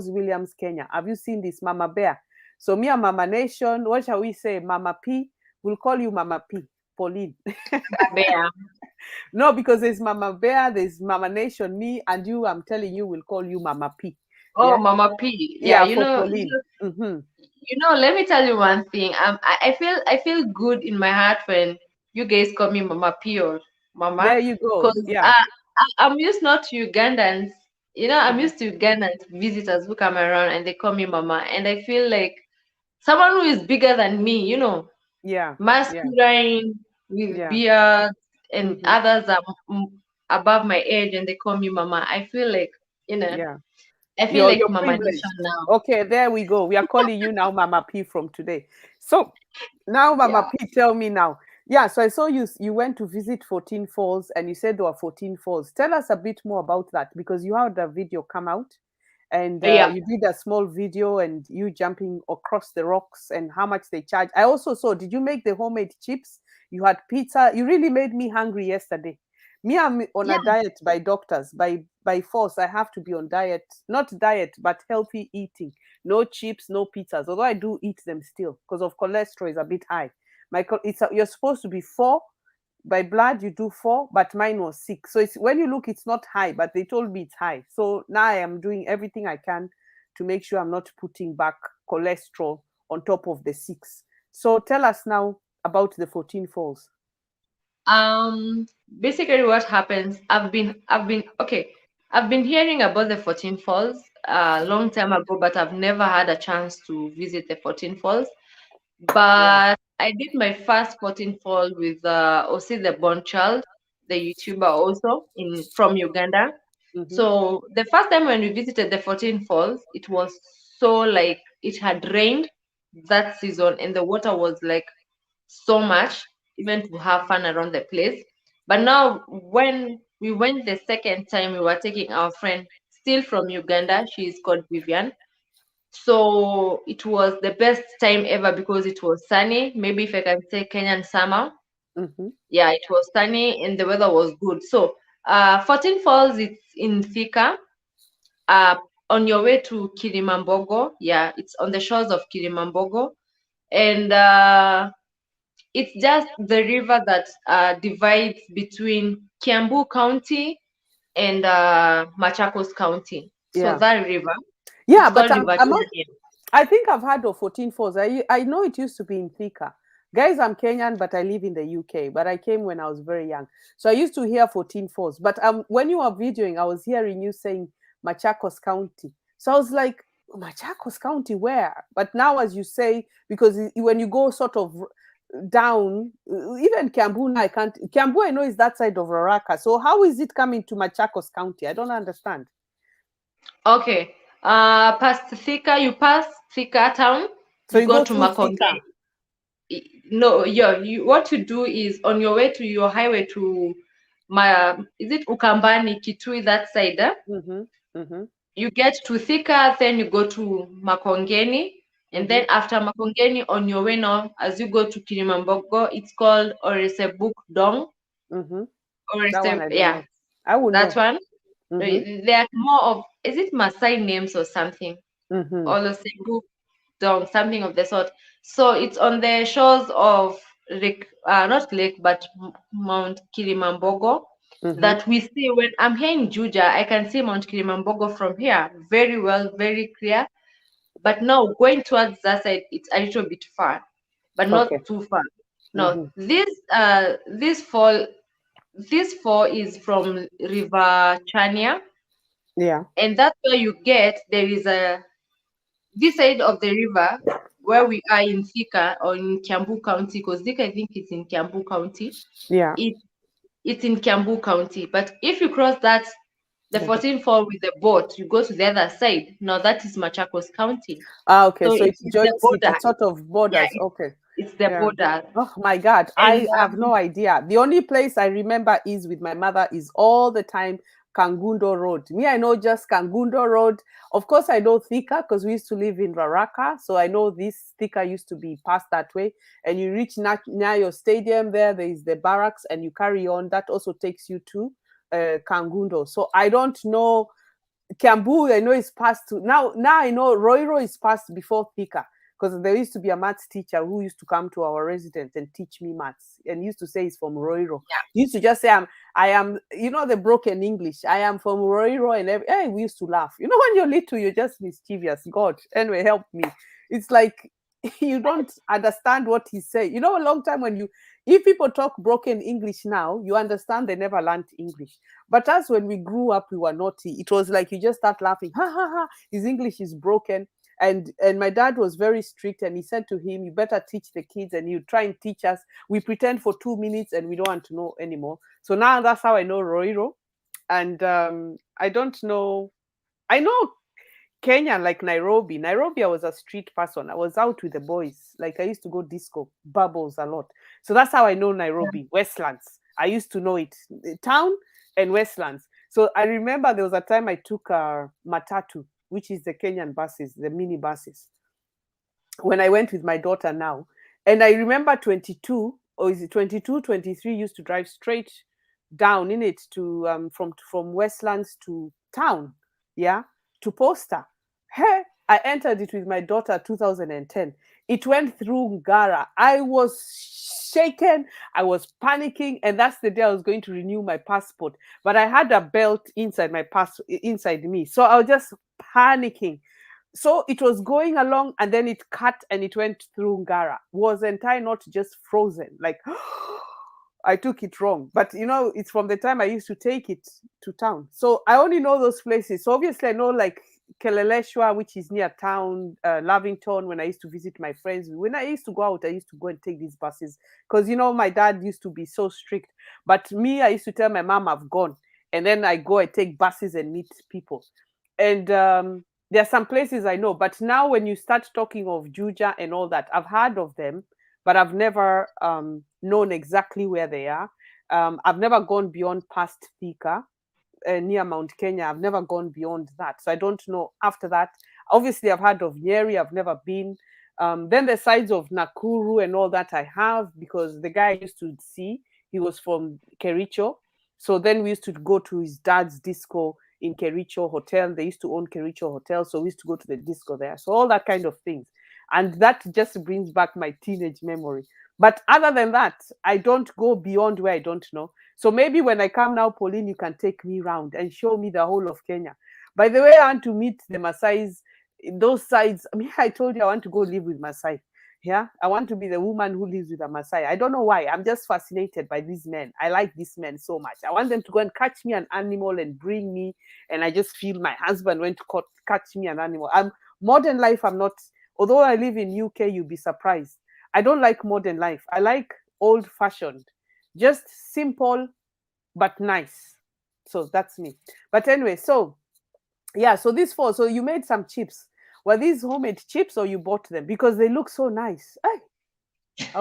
Williams, Kenya. Have you seen this? Mama Bear. So me and Mama Nation, what shall we say? Mama P. We'll call you Mama P. Pauline. Bear. No, because there's Mama Bear, there's Mama Nation, me and you. I'm telling you, we'll call you Mama P. Oh, Yeah, Mama P. Yeah, yeah, for Pauline. let me tell you one thing. I feel good in my heart when you guys call me Mama P or There Mama, you go. because Yeah. I'm used not to Ugandans. I'm Mhm. used to Ugandans visitors who come around and they call me Mama, and I feel like someone who is bigger than me. Yeah. Yeah. Masculine with Yeah. beard, and Hmm. others are above my age and they call me Mama. I feel like you know Yeah. I feel You're like you're Mama Nation privileged. now. Okay, there we go. We are calling you now Mama P from today. So now Mama Yeah. P, tell me now. Yeah, so I saw you went to visit 14 Falls and you said there were 14 Falls. Tell us a bit more about that because you had a video come out and Yeah. you did a small video and you jumping across the rocks and how much they charge. I also saw, did you make the homemade chips? You had pizza. You really made me hungry yesterday. Me, I'm on Yeah. a diet by doctors. By force, I have to be on diet, not diet, but healthy eating. No chips, no pizzas. Although I do eat them still because of cholesterol is a bit high. You're supposed to be 4 by blood. You do 4, but mine was 6. So it's when you look, it's not high, but they told me it's high. So now I am doing everything I can to make sure I'm not putting back cholesterol on top of the 6. So tell us now about the 14 falls. Um, Basically what happens, I've been hearing about the 14 Falls a long time ago, but I've never had a chance to visit the 14 Falls. Yeah. But I did my first 14 Fall with Osi the Born Child, the YouTuber also in from Uganda. Mm-hmm. So the first time when we visited the 14 Falls, it was so like it had rained that season and the water was like so much, even to have fun around the place. But now, when we went the second time, we were taking our friend, still from Uganda. She is called Vivian. So it was the best time ever because it was sunny. Maybe if I can say Kenyan summer. Mm-hmm. Yeah, it was sunny and the weather was good. So, 14 Falls, it's in Thika. Uh, on your way to Kilimambogo. Yeah, it's on the shores of Kilimambogo. And it's just the river that divides between Kiambu County and Machakos County. So Yeah. that river, Yeah, it's but called River I'm not. Chania. I think I've heard of 14 Falls. I know it used to be in Thika. Guys, I'm Kenyan, but I live in the UK. But I came when I was very young. So I used to hear 14 Falls. But when you were videoing, I was hearing you saying Machakos County. So I was like, Machakos County, where? But now, as you say, because when you go sort of down, even Kiambu, I can't. Kiambu, I know, is that side of Raraka. So how is it coming to Machakos County? I don't understand. Okay. Past Thika, you pass Thika town, So you you go go to through Makonge. Thika. No, yeah, what you do is on your way to your highway to is it Ukambani, Kitui, that side? Mm-hmm. Mm-hmm. You get to Thika, then you go to Makongeni, and Mm-hmm. then after Makongeni, on your way now, as you go to Kilimambogo, it's called Oresebuk Dong. Mm-hmm. That one Orese, I don't yeah, know. I will that know. one. Mm-hmm. They are more of, is it Maasai names or something? Mm-hmm. Olosebuk Dong, something of the sort. So it's on the shores of Lake, not lake, but Mount Kilimambogo Mm-hmm. that we see when I'm here in Juja. I can see Mount Kilimambogo from here very well, very clear. But now going towards that side, it's a little bit far, but not Okay. too far. Now Mm-hmm. this fall is from River Chania, Yeah. and that's where you get there is a this side of the river where we are in Thika or in Kiambu County, because Thika I think it's in Kiambu County. Yeah. It it's in Kiambu County. But if you cross that the The- 14 fall with the boat, you go to the other side. Now that is Machakos County. Okay. So So it it's the joins it. border. It's sort of Yeah, borders. Okay. it's the Yeah. border. Oh my God. And I have no idea. The only place I remember is with my mother is all the time Kangundo Road. Me, I know just Kangundo Road. Of course, I know Thika because we used to live in Raraka. So I know this Thika used to be passed that way. And you reach Nyayo Stadium there is the barracks and you carry on. That also takes you to Kangundo. So I don't know Kiambu, I know is past now. Now I know Roiro is past before Thika, because there used to be a maths teacher who used to come to our residence and teach me maths, and used to say he's from Roiro. He used to just say I am, the broken English. I am from Roiro, and hey, we used to laugh. When you're little, you're just mischievous. God, anyway, help me. It's like you don't understand what he's saying. A long time when if people talk broken English now, you understand they never learned English. But us, when we grew up, we were naughty. It was like you just start laughing. Ha ha ha! His English is broken. And my dad was very strict, and he said to him, "You better teach the kids." And you try and teach us. We pretend for 2 minutes, and we don't want to know anymore. So now that's how I know Roiro, and I don't know. I know Kenya, like Nairobi. Nairobi, I was a street person. I was out with the boys. Like I used to go disco, bubbles a lot. So that's how I know Nairobi, Westlands. I used to know it, the town and Westlands. So I remember there was a time I took a matatu, which is the Kenyan buses, the mini buses, when I went with my daughter now. And I remember 22, or is it 22, 23 used to drive straight down in it to from Westlands to town, yeah, to Posta. Hey, I entered it with my daughter 2010. It went through Ngara. I was shaken. I was panicking, and that's the day I was going to renew my passport. But I had a belt inside my inside me, so I was just panicking. So it was going along, and then it cut and it went through Ngara. Wasn't I not just frozen? Like I took it wrong. But it's from the time I used to take it to town. So I only know those places. So obviously I know like Keleleshwa, which is near town, Lavington, when I used to visit my friends. When I used to go out, I used to go and take these buses. Because my dad used to be so strict. But me, I used to tell my mom I've gone. And then I go and take buses and meet people. And there are some places I know. But now when you start talking of Juja and all that, I've heard of them, but I've never known exactly where they are. I've never gone beyond past Thika, near Mount Kenya. I've never gone beyond that. So I don't know after that. Obviously, I've heard of Nyeri. I've never been. Then the sides of Nakuru and all that I have, because the guy I used to see, he was from Kericho. So then we used to go to his dad's disco in Kericho Hotel. They used to own Kericho Hotel. So we used to go to the disco there. So all that kind of things. And that just brings back my teenage memory. But other than that, I don't go beyond where I don't know. So maybe when I come now, Pauline, you can take me round and show me the whole of Kenya. By the way, I want to meet the Maasais, those sides. I mean, I told you I want to go live with Maasai. Yeah, I want to be the woman who lives with a Maasai. I don't know why. I'm just fascinated by these men. I like these men so much. I want them to go and catch me an animal and bring me, and I just feel my husband went to catch me an animal. Modern life. I'm not. Although I live in UK, you'll be surprised. I don't like modern life. I like old fashioned, just simple but nice. So that's me. But anyway, so yeah, so these four. So you made some chips. Were these homemade chips or you bought them? Because they look so nice. I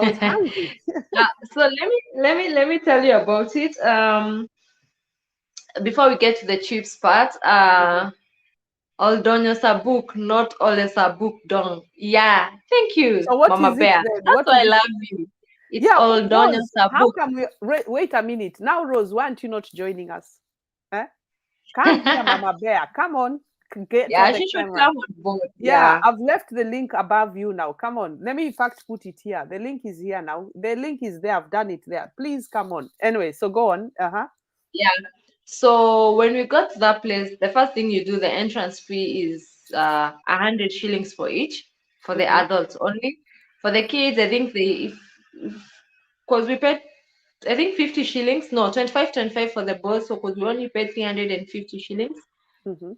was hungry. So let me tell you about it. Before we get to the chips part, Oldonyo Sabuk, not Ole Sabuk Dong. Yeah, thank you, So what Mama is it Bear. then? That's What why is I it? love you. It's Yeah, Oldonyo Rose, how Sabuk. come wait a minute. Now, Rose, why aren't you not joining us? Eh? Come here, Mama Bear. Come on. Get on Yeah, the she should camera. come on board. Yeah, Yeah. I've left the link above you now. Come on. Let me, in fact, put it here. The link is here now. The link is there. I've done it there. Please come on. Anyway, so go on. Uh-huh. Yeah. So when we got to that place, the first thing you do, the entrance fee is 100 shillings for each, for the Mm-hmm. adults only. For the kids, I think because we paid, I think 50 shillings, no, 25 for the boys, so because we only paid 350 shillings. Mm-hmm.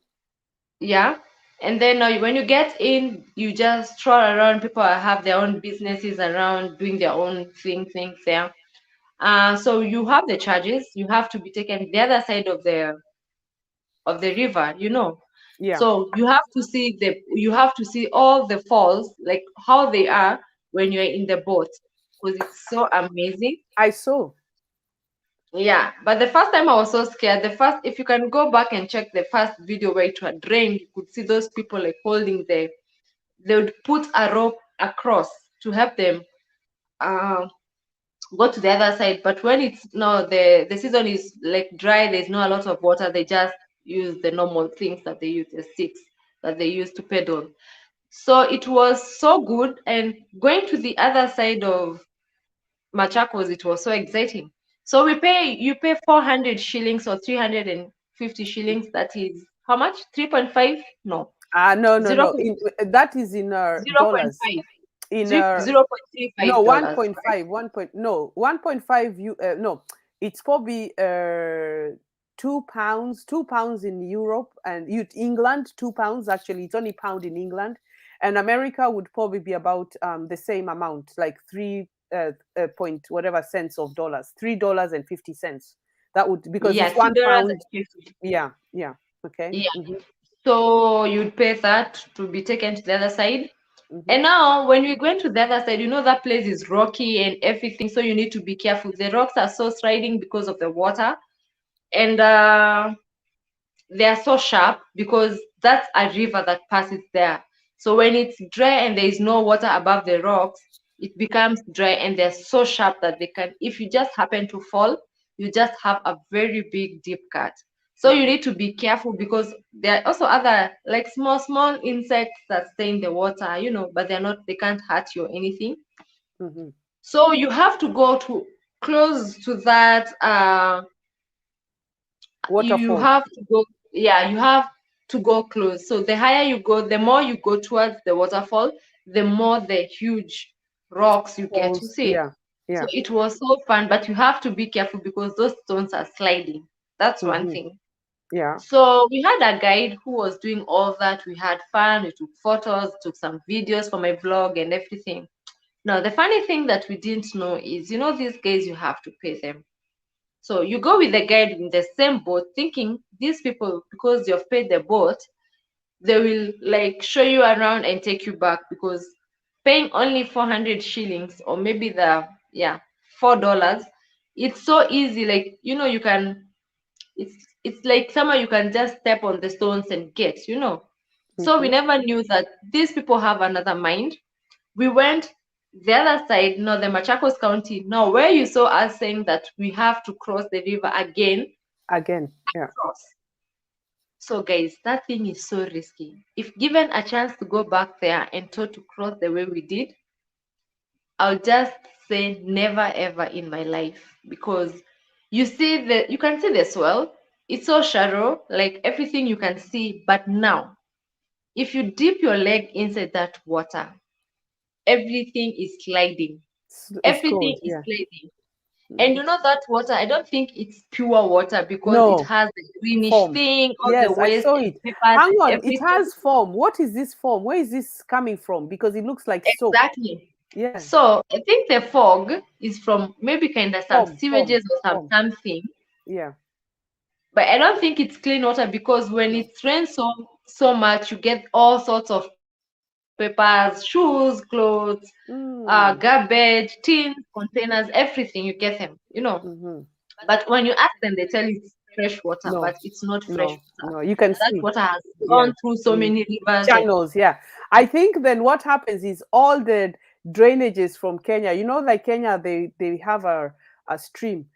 Yeah. And then when you get in, you just stroll around. People have their own businesses around, doing their own things there. So you have the charges. You have to be taken the other side of the river, Yeah. So you have to see all the falls, like how they are when you're in the boat, because it's so amazing. I saw. Yeah, but the first time I was so scared. If you can go back and check the first video where it was drained, you could see those people like holding they would put a rope across to help them uh, go to the other side. But when it's no, the season is like dry, there's not a lot of water, they just use the normal things that they use, the sticks that they use to pedal. So it was so good. And going to the other side of Machakos, it was so exciting. So you pay 400 shillings or 350 shillings. That is how much? 3.5? No, No, no, 0. no. That is in dollars. 0.5. In 0.35 no, dollars, right? 1.5, 1 point, no, 1.5, no, it's probably £2, £2 in Europe and England, £2. Actually, it's only pound in England, and America would probably be about the same amount, like three point whatever cents of dollars, $3.50. That would, because Yeah, it's two dollars £1. and fifty. Yeah, yeah. Okay. Yeah. Mm-hmm, So you'd pay that to be taken to the other side. mm-hmm. And now when we went to the other side, that place is rocky and everything, so you need to be careful. The rocks are so sliding because of the water. And they are so sharp because that's a river that passes there. So when it's dry and there is no water above the rocks, it becomes dry, and they're so sharp that they can, if you just happen to fall, you just have a very big deep cut. So you Mm-hmm. need to be careful because there are also other like small insects that stay in the water, but they can't hurt you or anything. Mm-hmm. So you have to go to close to that you Waterfall. have to go, yeah, you have to go close. So the higher you go, the more you go towards the waterfall, the more the huge rocks you get to Falls. see. Yeah, So yeah. it was so fun, but you have to be careful because those stones are sliding. That's one Mm-hmm. thing. Yeah. So we had a guide who was doing all that. We had fun, we took photos, took some videos for my vlog and everything. Now the funny thing that we didn't know is, these guys, you have to pay them. So you go with the guide in the same boat, thinking these people, because you've paid the boat, they will like show you around and take you back, because paying only 400 shillings, or maybe $4, it's so easy. Like, you can, it's like somewhere you can just step on the stones and get. So we Mm-hmm. never knew that these people have another mind. We went the other side, no, the Machakos County. Now, where you saw us saying that we have to cross the river again, Again. Yeah. cross. So, guys, that thing is so risky. If given a chance to go back there and told to cross the way we did, I'll just say never ever in my life, because you can see the swell. It's so shallow, like everything you can see. But now, if you dip your leg inside that water, everything is sliding. It's Everything cold. is Yeah. sliding. And Hmm. that water, I don't think it's pure water because it No, has the greenish form. thing, all the Yes, I waste saw and it. papers Hang and on, it everything. has form. What is this form? Where is this coming from? Because it looks like soap. Exactly. Yeah, So I think the fog is from maybe kind of some form, sewages or form. something. Yeah. But I don't think it's clean water, because when No. it rains so much, you get all sorts of papers, shoes, clothes, Mm. garbage, tins, containers, everything. You get them. Mm-hmm. But when you ask them, they tell you it's fresh water, but No, it's not fresh no, water. no. You can That see. water has Yeah. gone through so Mm. many rivers and Channels. Yeah. I think then what happens is all the drainages from Kenya, like Kenya, they have a stream.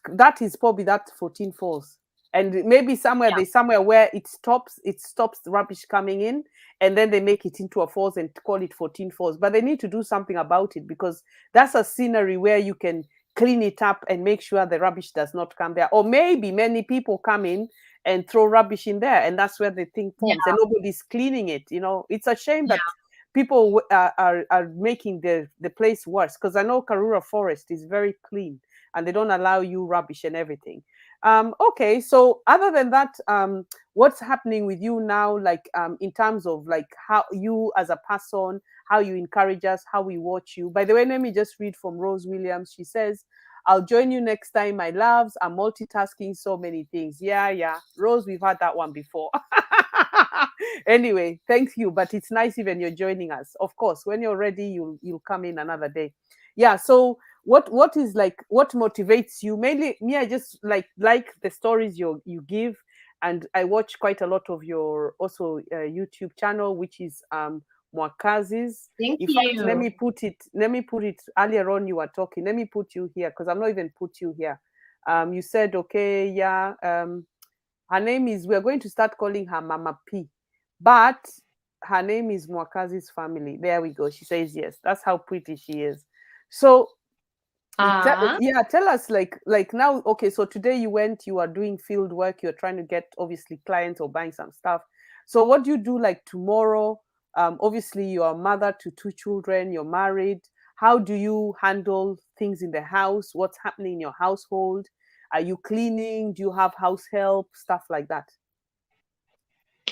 That is probably that 14 falls. And maybe somewhere yeah, there's somewhere where it stops the rubbish coming in, and then they make it into a falls and call it 14 falls. But they need to do something about it, because that's a scenery where you can clean it up and make sure the rubbish does not come there. Or maybe many people come in and throw rubbish in there, and that's where the thing forms, yeah, and nobody's cleaning it. It's a shame yeah, that people are making the place worse, because I know Karura Forest is very clean, and they don't allow you rubbish and everything. Okay, so other than that, what's happening with you now, like in terms of like how you as a person, how you encourage us, how we watch you? By the way, let me just read from Rose Williams. She says, I'll join you next time, my loves. I'm multitasking so many things. Yeah, yeah. Rose, we've had that one before. Anyway, thank you. But it's nice even you're joining us. Of course, when you're ready, you'll come in another day. Yeah. So what is like what motivates you? Mainly me, I just like the stories you give. And I watch quite a lot of your also YouTube channel, which is Mwakazis. Thank In fact, let you. me put it. Let me put it. Earlier on, you were talking. Let me put you here because I'm not even put you here. You said okay, yeah. Her name is. We are going to start calling her Mama P, but her name is Mwakazi's family. There we go. She says yes. That's how pretty she is. So Ah, yeah, tell us like now. Okay, so today you went, you are doing field work, you're trying to get obviously clients or buying some stuff. So what do you do like tomorrow? Obviously you're a mother to two children, you're married. How do you handle things in the house? What's happening in your household? Are you cleaning? Do you have house help? Stuff like that.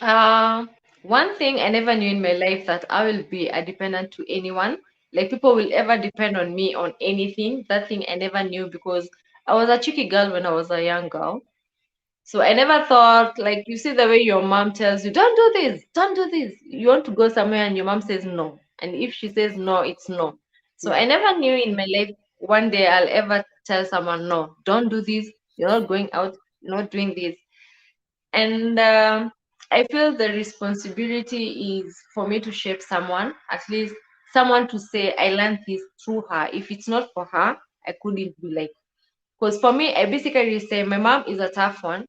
uh, one thing I never knew in my life that I will be a dependent to anyone. Like people will ever depend on me on anything. That thing I never knew because I was a cheeky girl when I was a young girl. So I never thought, like, you see the way your mom tells you, don't do this, don't do this. You want to go somewhere and your mom says no. And if she says no, it's no. So Yeah. I never knew in my life one day I'll ever tell someone, no, don't do this. You're not going out, you're not doing this. And I feel the responsibility is for me to shape someone, at least someone to say, I learned this through her. If it's not for her, I couldn't be like, because for me, I basically say my mom is a tough one.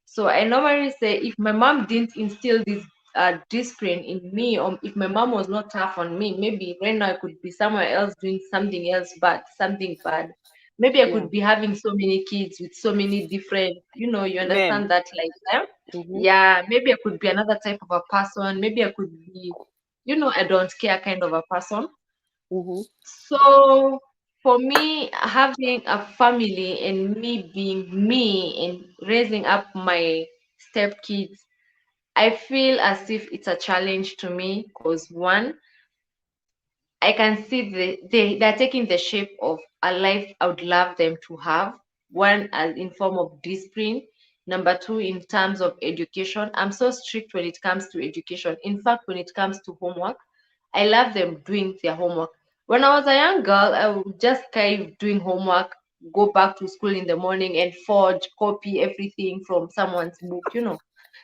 So I normally say if my mom didn't instill this discipline in me, or if my mom was not tough on me, maybe right now I could be somewhere else doing something else bad, something bad. Maybe I Yeah. could be having so many kids with so many different, you Men. understand that like them. Mm-hmm. Yeah, maybe I could be another type of a person. Maybe I could be, I don't care kind of a person. Mm-hmm. So for me, having a family and me being me and raising up my stepkids, I feel as if it's a challenge to me because one, I can see they're taking the shape of a life I would love them to have. One, as in form of discipline. Number two, in terms of education. I'm so strict when it comes to education. In fact, when it comes to homework, I love them doing their homework. When I was a young girl, I would just kind of doing homework, go back to school in the morning and forge, copy everything from someone's book.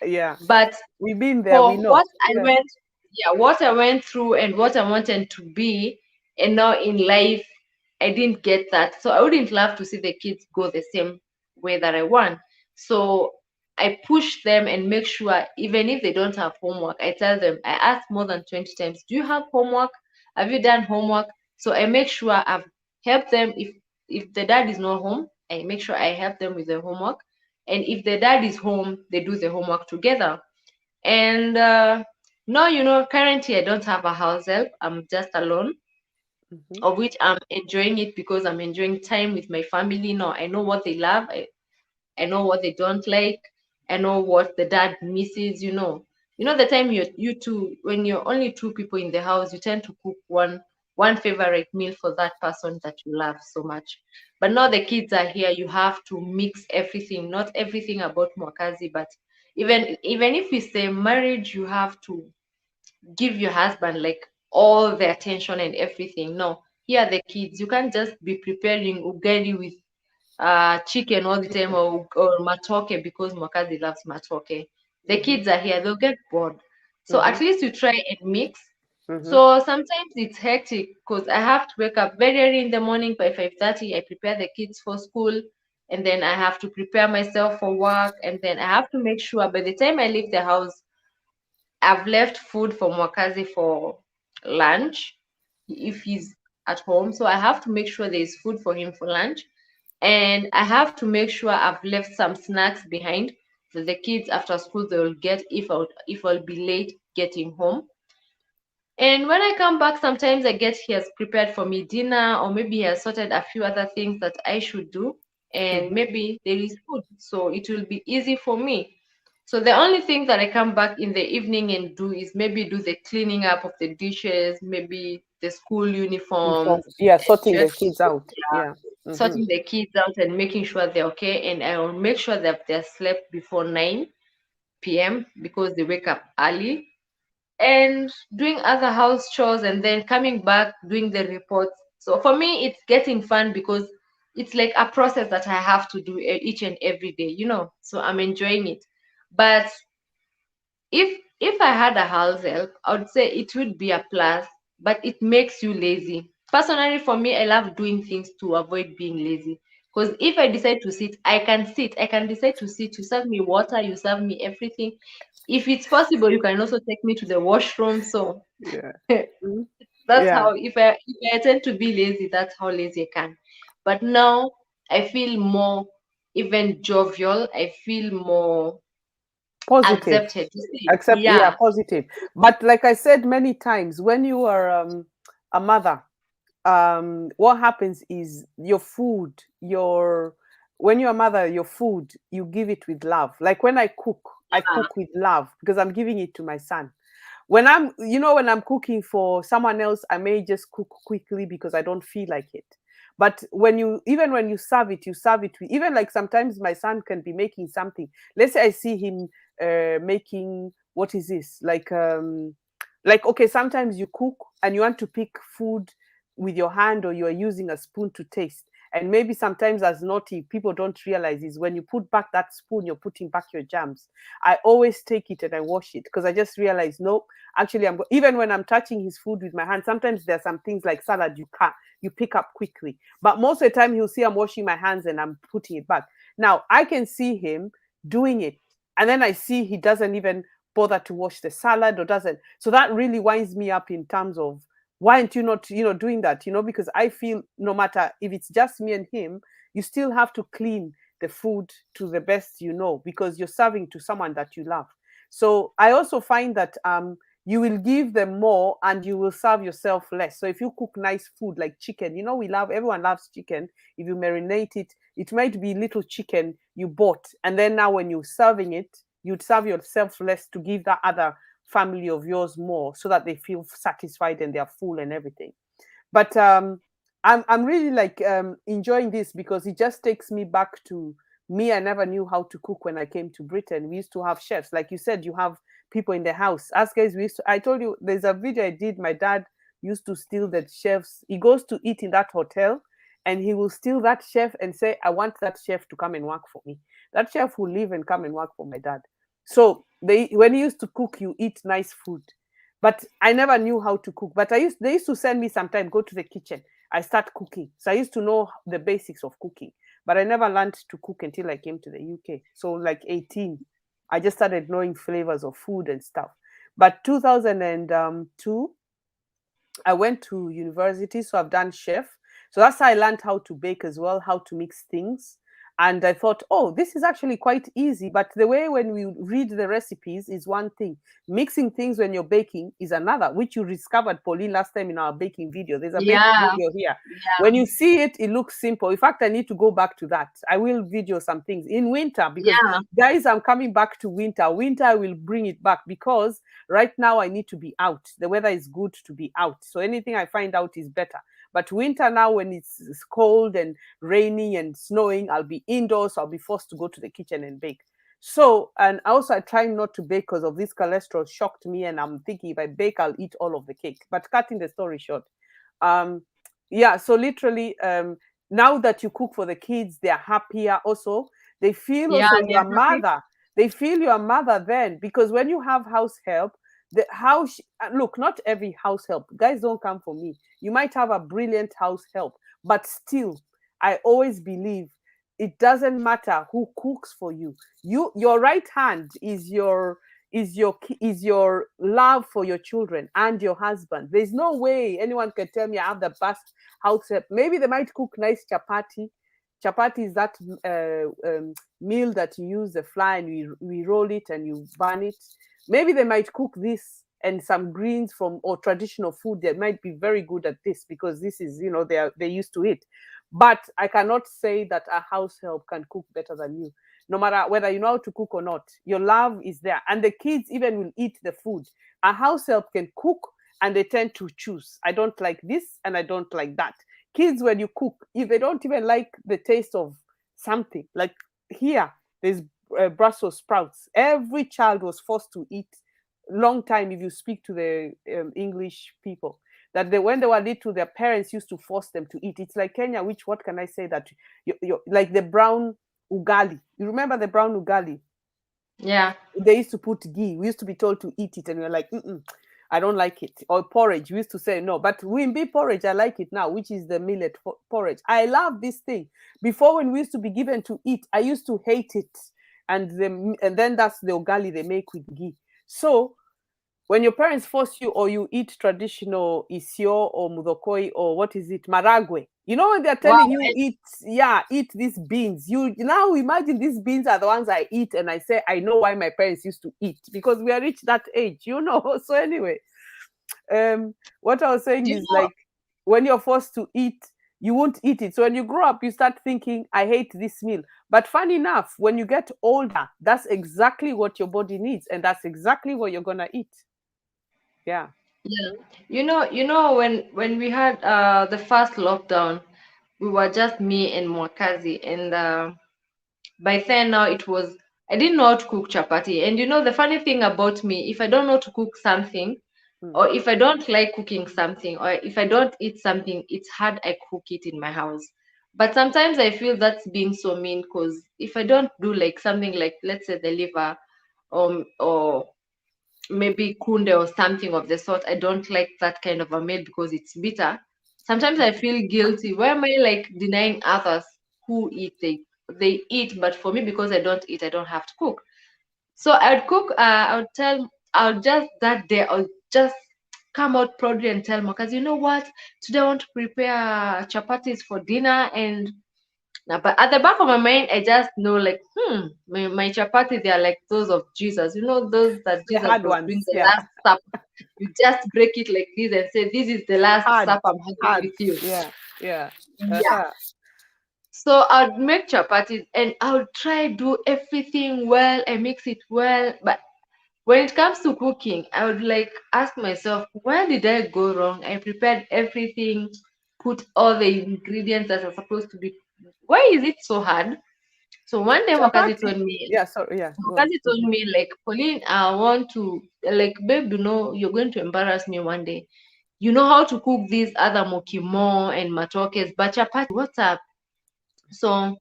Yeah. But We've been there, for we know. what I Yeah. went, yeah, what I went through and what I wanted to be, and now in life, I didn't get that. So I wouldn't love to see the kids go the same way that I want. So I push them and make sure, even if they don't have homework, I tell them, I ask more than 20 times, do you have homework? Have you done homework? So I make sure I've helped them. If the dad is not home, I make sure I help them with the homework. And if the dad is home, they do the homework together. And no, currently I don't have a house help. I'm just alone, Mm-hmm. of which I'm enjoying it because I'm enjoying time with my family. No, I know what they love. I know what they don't like. I know what the dad misses. The time you two, when you're only two people in the house, you tend to cook one favorite meal for that person that you love so much. But now the kids are here, you have to mix everything. Not everything about Mwakazi, but even if we say marriage, you have to give your husband like all the attention and everything. No, here are the kids. You can't just be preparing ugali with chicken all the time or matoke because Mwakazi loves matoke. The Mm-hmm. kids are here, they'll get bored. So Mm-hmm. at least you try and mix. Mm-hmm. So sometimes it's hectic because I have to wake up very early in the morning by 5:30. I prepare the kids for school and then I have to prepare myself for work and then I have to make sure by the time I leave the house I've left food for Mwakazi for lunch if he's at home. So I have to make sure there's food for him for lunch. And I have to make sure I've left some snacks behind for the kids after school they will get if I'll be late getting home. And when I come back, sometimes I get he has prepared for me dinner, or maybe he has sorted a few other things that I should do, and Mm-hmm. maybe there is food, so it will be easy for me. So the only thing that I come back in the evening and do is maybe do the cleaning up of the dishes, maybe the school uniforms, Yeah, and sorting the just kids out. yeah, Yeah. Mm-hmm. sorting the kids out and making sure they're okay. And I will make sure that they're slept before 9 p.m. because they wake up early and doing other house chores and then coming back doing the reports. So for me, it's getting fun because it's like a process that I have to do each and every day. So I'm enjoying it. But if If I had a house help, I would say it would be a plus, but it makes you lazy. Personally, for me, I love doing things to avoid being lazy. Because if I decide to sit, I can sit. I can decide to sit. You serve me water, you serve me everything. If it's possible, you can also take me to the washroom. So Yeah. Mhm. that's Yeah. how, if I tend to be lazy, that's how lazy I can. But now I feel more even jovial. I feel more Positive. accepted. You see, Accept, yeah, yeah, positive. But like I said many times, when you are a mother, what happens is your food, your when you're a mother, your food, you give it with love. Like when I yeah, cook with love because I'm giving it to my son. When I'm cooking for someone else, I may just cook quickly because I don't feel like it. But even when you serve it, you serve it with, even like sometimes my son can be making something. Let's say I see him making, what is this, like, okay, sometimes you cook and you want to pick food with your hand, or you are using a spoon to taste. And maybe sometimes, as naughty people don't realize, is when you put back that spoon, you're putting back your jams. I always take it and I wash it because I just realize, no, actually, even when I'm touching his food with my hand, sometimes there are some things like salad you pick up quickly. But most of the time, he'll see I'm washing my hands and I'm putting it back. Now I can see him doing it, and then I see he doesn't even bother to wash the salad or doesn't. So that really winds me up in terms of, why aren't you not, doing that? Because I feel no matter if it's just me and him, you still have to clean the food to the best, because you're serving to someone that you love. So I also find that you will give them more and you will serve yourself less. So if you cook nice food like chicken, everyone loves chicken. If you marinate it, it might be little chicken you bought, and then now when you're serving it, you'd serve yourself less to give that other family of yours more, so that they feel satisfied and they're full and everything. But I'm really like enjoying this because it just takes me back to me. I never knew how to cook when I came to Britain. We used to have chefs, like you said, you have people in the house. As guys, we used to. I told you there's a video I did. My dad used to steal the chefs. He goes to eat in that hotel, and he will steal that chef and say, "I want that chef to come and work for me." That chef will leave and come and work for my dad. So when he used to cook, you eat nice food. But I never knew how to cook. But they used to send me sometime, go to the kitchen. I start cooking. So I used to know the basics of cooking. But I never learned to cook until I came to the UK. So like 18, I just started knowing flavors of food and stuff. But 2002, I went to university, so I've done chef. So that's how I learned how to bake as well, how to mix things. And I thought, oh, this is actually quite easy. But the way when we read the recipes is one thing. Mixing things when you're baking is another, which you discovered, Pauline, last time in our baking video. There's a baking yeah, video here. When yeah, you see it, it looks simple. In fact, I need to go back to that. I will video some things in winter because, yeah, guys, I'm coming back to winter. Winter, I will bring it back because right now I need to be out. The weather is good to be out. So anything I find out is better. But winter now, when it's cold and raining and snowing, I'll be indoors. So I'll be forced to go to the kitchen and bake. So, and also I try not to bake because of this cholesterol shocked me. And I'm thinking if I bake, I'll eat all of the cake. But cutting the story short, um, yeah, so literally, now that you cook for the kids, they're happier also. They feel yeah, also they're your happy. mother. They feel your mother then, because when you have house help, the house, look, not every house help, guys, don't come for me. You might have a brilliant house help, but still, I always believe it doesn't matter who cooks for you. Your right hand is your love for your children and your husband. There's no way anyone can tell me I have the best house help. Maybe they might cook nice chapati. Chapati is that meal that you use the flour and we roll it and you burn it. Maybe they might cook this and some greens from or traditional food. They might be very good at this because this is, they're used to it. But I cannot say that a house help can cook better than you. No matter whether you know how to cook or not, your love is there. And the kids even will eat the food. A house help can cook and they tend to choose. I don't like this and I don't like that. Kids, when you cook, if they don't even like the taste of something, like here, there's Brussels sprouts. Every child was forced to eat. Long time, if you speak to the English people, that when they were little, their parents used to force them to eat. It's like Kenya, which what can I say that you like the brown ugali. You remember the brown ugali? Yeah. They used to put ghee. We used to be told to eat it, and we are like, mm-mm, I don't like it. Or porridge. We used to say no, but wimbi porridge, I like it now, which is the millet porridge. I love this thing. Before, when we used to be given to eat, I used to hate it, and then that's the ugali they make with ghee. So when your parents force you or you eat traditional isio or mudokoi or what is it, maragwe, you know, when they're Wow. telling you eat, yeah, eat these beans, you now imagine these beans are the ones I eat, and I say I know why my parents used to eat, because we are reached that age, you know. So anyway, what I was saying Do you is know? like, when you're forced to eat, you won't eat it. So when you grow up, you start thinking, I hate this meal. But fun enough, when you get older, that's exactly what your body needs, and that's exactly what you're gonna eat. Yeah. Yeah. When we had the first lockdown, we were just me and Mwakazi, and by then now it was I didn't know how to cook chapati. And the funny thing about me, if I don't know to cook something, Mm. or if I don't like cooking something, or if I don't eat something, it's hard I cook it in my house. But sometimes I feel that's being so mean, because if I don't do like something like, let's say, the liver, or maybe kunde or something of the sort, I don't like that kind of a meal because it's bitter. Sometimes I feel guilty. Why am I like denying others who eat? They eat, but for me, because I don't eat, I don't have to cook. So I'd cook. I'll just that day. I'll just come out proudly and tell Makazi, you know what? Today I want to prepare chapatis for dinner, and but at the back of my mind, I just know like, my chapati, they are like those of Jesus. Those that The Jesus hard was doing ones, the yeah. last supper. You just break it like this and say, "This is the last Hard, supper I'm having hard, with you." yeah, yeah. Yeah. Uh-huh. So I'd make chapatis and I'll try do everything well. I mix it well, but when it comes to cooking, I would like ask myself, where did I go wrong? I prepared everything, put all the ingredients that are supposed to be. Why is it so hard? So one day Chapati, yeah, sorry, yeah, go on. Wakazi told Mhm. me like, Pauline, I want to like, babe, you're going to embarrass me one day. You know how to cook these other mokimo and matokes, but chapati, what's up? So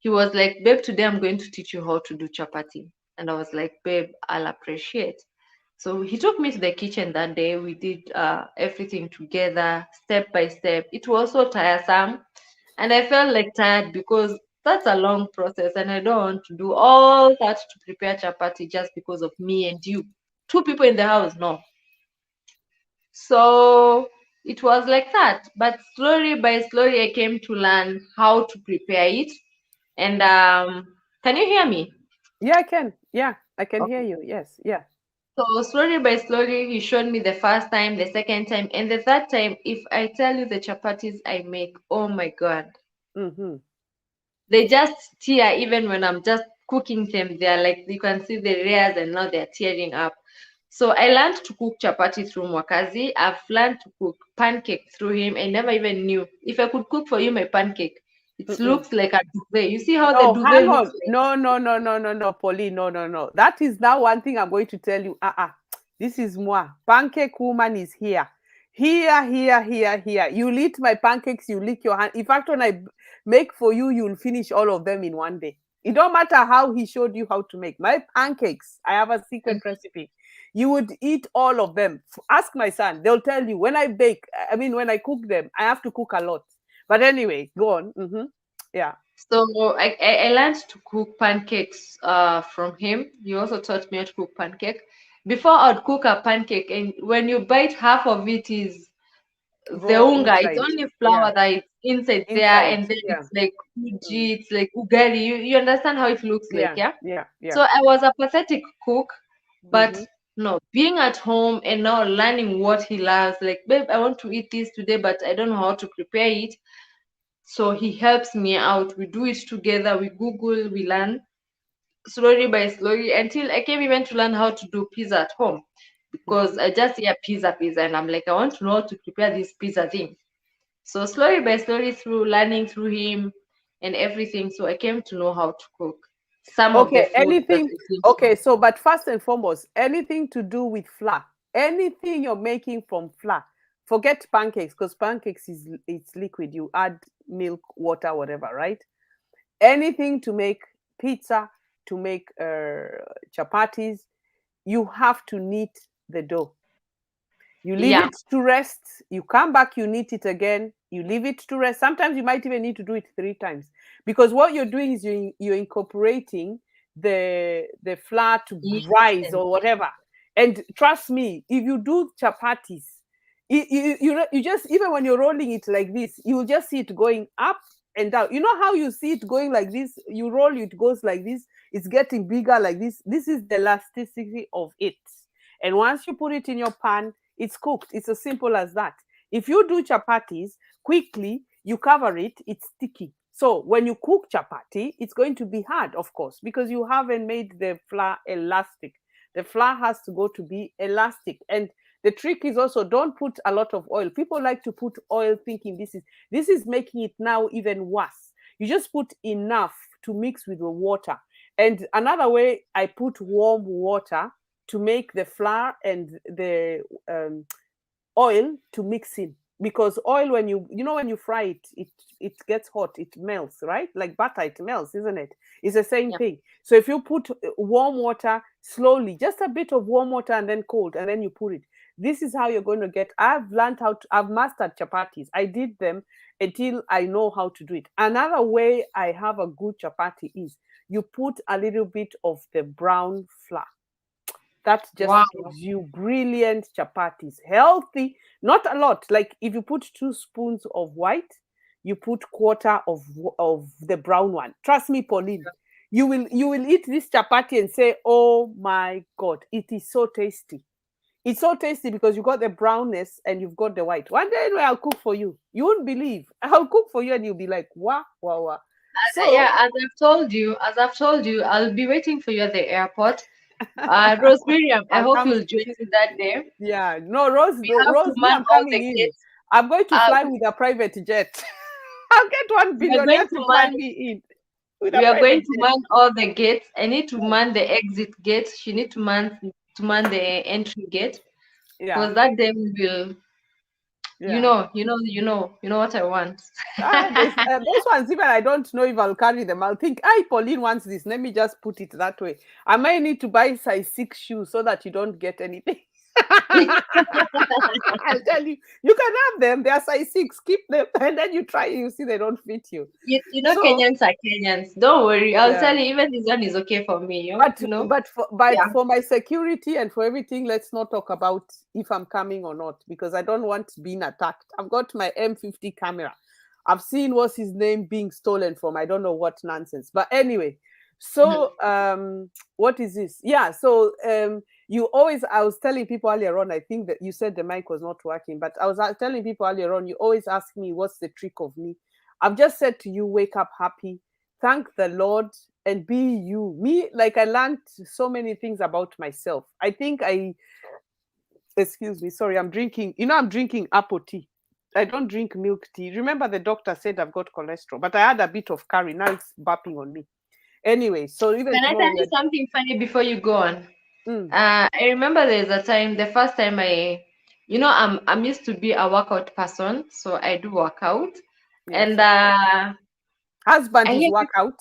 he was like, babe, today I'm going to teach you how to do chapati. And I was like, babe, I'll appreciate. So he took me to the kitchen that day. We did everything together, step by step. It was so tiresome. And I felt like tired because that's a long process. And I don't want to do all that to prepare chapati just because of me and you. Two people in the house, no. So it was like that. But slowly by slowly, I came to learn how to prepare it. And can you hear me? Yeah, I can. Yeah, I can hear Okay. you. Yes, yeah. So slowly by slowly, he showed me the first time, the second time, and the third time. If I tell you the chapatis I make, oh my God, Mm-hmm. they just tear even when I'm just cooking them. They're like, you can see the layers and now they're tearing up. So I learned to cook chapati through Mwakazi. I've learned to cook pancake through him. I never even knew. If I could cook for you my pancake, it Mm-mm. looks like a duvet. You see how the No, duvet hang looks on. like? No, no, no, no, no, no, Pauline. No, no, no. That is now one thing I'm going to tell you. This is moi. Pancake woman is here. Here, here, here, here. You'll eat my pancakes, you lick your hand. In fact, when I make for you, you'll finish all of them in one day. It don't matter how he showed you how to make. My pancakes, I have a secret recipe. You would eat all of them. Ask my son. They'll tell you when I bake, I mean, when I cook them, I have to cook a lot. But anyway, go on. Yeah. So I learned to cook pancakes from him. He also taught me how to cook pancake. Before I'd cook a pancake, and when you bite half of it is the Raw unga. It's inside. only flour Yeah. that is inside there, Inside. and then Yeah. it's like Mm. uji, it's like ugari. You understand how it looks like, Yeah. yeah? Yeah. Yeah. So I was a pathetic cook, but Mm-hmm. no, being at home and now learning what he loves, like, babe, I want to eat this today, but I don't know how to prepare it. So he helps me out. We do it together. We Google, we learn slowly by slowly until I came even to learn how to do pizza at home because Mm-hmm. I just hear pizza, pizza, and I'm like, I want to know how to prepare this pizza thing. So slowly by slowly, through learning through him and everything, so I came to know how to cook some of the Okay. food that Anything. I didn't Okay. know. So, but first and foremost, anything to do with flour, anything you're making from flour, forget pancakes because pancakes is it's liquid. You add milk, water, whatever, right? Anything to make pizza, to make chapatis, you have to knead the dough. You leave Yeah. it to rest. You come back, you knead it again. You leave it to rest. Sometimes you might even need to do it 3 times, because what you're doing is you're incorporating the flour to Yeast rise and or whatever. And trust me, if you do chapatis, you just, even when you're rolling it like this, you'll just see it going up and down. You know how you see it going like this? You roll, it goes like this. It's getting bigger like this. This is the elasticity of it. And once you put it in your pan, it's cooked. It's as simple as that. If you do chapatis quickly, you cover it, it's sticky. So when you cook chapati, it's going to be hard, of course, because you haven't made the flour elastic. The flour has to go to be elastic. And the trick is also, don't put a lot of oil. People like to put oil thinking this is making it now even worse. You just put enough to mix with the water. And another way, I put warm water to make the flour and the oil to mix in, because oil, when when you fry it, it gets hot, it melts, right? Like butter, it melts, isn't it? It's the same yeah. thing. So if you put warm water slowly, just a bit of warm water and then cold, and then you put it, this is how you're going to get. I've mastered chapatis. I did them until I know how to do it. Another way I have a good chapati is you put a little bit of the brown flour. That just Wow. gives you brilliant chapatis. Healthy, not a lot. Like if you put 2 spoons of white, you put quarter of the brown one. Trust me, Pauline, you will eat this chapati and say, "Oh my God, it is so tasty." It's so tasty because you got the brownness and you've got the white. One day anyway, I'll cook for you. You won't believe. I'll cook for you and you'll be like, "Wow, wow, wow." So Yeah, as I've told you, I'll be waiting for you at the airport. Rosemary, I I'll hope come you'll to join you. me that day. Yeah, no, Rose, We have to Rose, me, man I'm all coming the in. gates. I'm going to Uh, fly with a private jet. I'll get one we are billionaire going to to fly man. me in with a We are going private to jet. man all the gates. I need to Yeah, man the exit gate. She need to man the entry gate. yeah, Because that day we will, yeah. you know what I want. There's those ones. Even I don't know if I'll carry them. I'll think, "I Pauline wants this. Let me just put it that way." I might need to buy size 6 shoes so that you don't get anything. I'll tell you, you can have them. They are size 6. Keep them, and then you try. You see, they don't fit you. You know, So Kenyans are Kenyans. Don't worry. I'll yeah. tell you, even this one is okay for me. But You know? but Yeah. for my security and for everything, let's not talk about if I'm coming or not, because I don't want being attacked. I've got my M50 camera. I've seen what's his name being stolen from. I don't know what nonsense. But anyway, Mhm. so what is this? Yeah, so you always, I was telling people earlier on, I think that you said the mic was not working, but I was telling people earlier on, you always ask me what's the trick of me. I've just said to you, wake up happy, thank the Lord, and be you. Me, like I learned so many things about myself. I think excuse me, sorry, I'm drinking, I'm drinking apple tea. I don't drink milk tea. Remember, the doctor said I've got cholesterol, but I had a bit of curry. Now it's burping on me. Anyway, so even Can I tell tomorrow you something funny before you go on? mm, I remember there's a time, the first time I'm used to be a workout person, so I do workout, yes, and of course. Husband I is hear people, workout.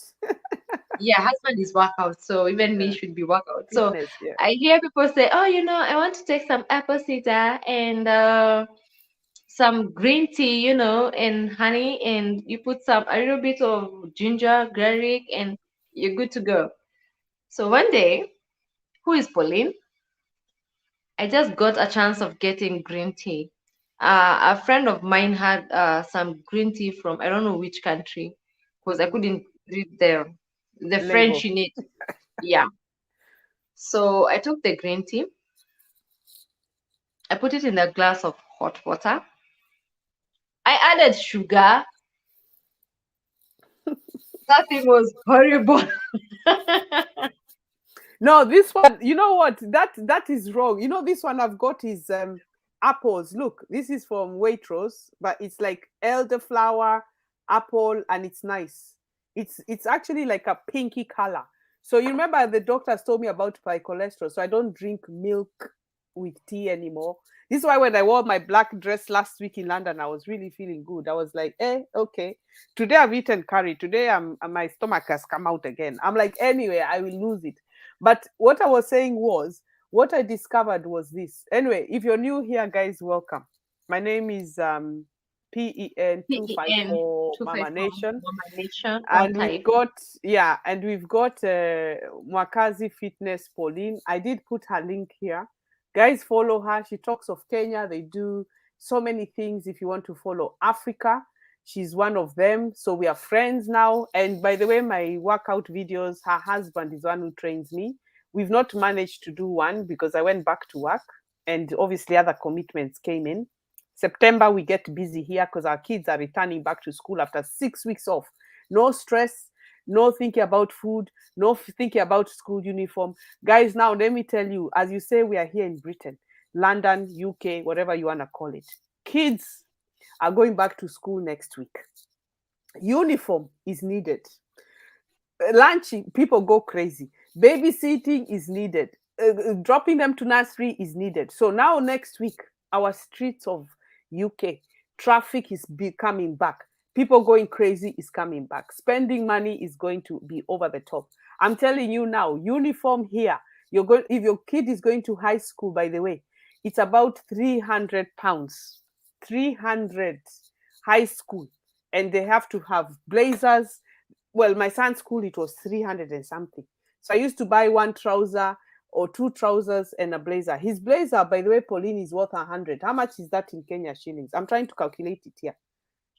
yeah, husband is workout, so even me Yeah, should be workout. So fitness. Yeah. I hear people say, oh, I want to take some apple cider and some green tea, and honey, and you put a little bit of ginger, garlic, and you're good to go. So one day, who is Pauline? I just got a chance of getting green tea. A friend of mine had some green tea from I don't know which country because I Hmm. couldn't read the French Label. in it. Yeah. So I took the green tea. I put it in a glass of hot water. I added sugar. That thing was horrible. No, this one, you know what? That is wrong. This one I've got is apples. Look, this is from Waitrose, but it's like elderflower, apple, and it's nice. It's actually like a pinky color. So you remember the doctors told me about my cholesterol, so I don't drink milk with tea anymore. This is why when I wore my black dress last week in London, I was really feeling good. I was like, okay. Today I've eaten curry. Today my stomach has come out again. I'm like, anyway, I will lose it. But what I was saying was, what I discovered was this. Anyway, if you're new here, guys, welcome. My name is PEN PEN 254 Mama 254 Nation, Mama Nation. One and we've type. got yeah, and we've got Mwakazi Fitness Pauline. I did put her link here. Guys, follow her. She talks of Kenya. They do so many things. If you want to follow Africa, she's one of them. So we are friends now. And by the way, my workout videos, her husband is one who trains me. We've not managed to do one because I went back to work, and obviously other commitments came in. September, we get busy here because our kids are returning back to school after 6 weeks off. No stress, no thinking about food, no thinking about school uniform. Guys, now let me tell you, as you say, we are here in Britain, London, UK, whatever you want to call it. Kids are going back to school next week. Uniform is needed. Lunching, people go crazy. Babysitting is needed. Dropping them to nursery is needed. So now next week, our streets of UK, traffic is coming back. People going crazy is coming back. Spending money is going to be over the top. I'm telling you now, uniform here. You're going if your kid is going to high school, by the way, it's about £300. 300 high school. And they have to have blazers. Well, my son's school, it was 300 and something. So I used to buy one trouser or two trousers and a blazer. His blazer, by the way, Pauline, is worth 100. How much is that in Kenya shillings? I'm trying to calculate it here.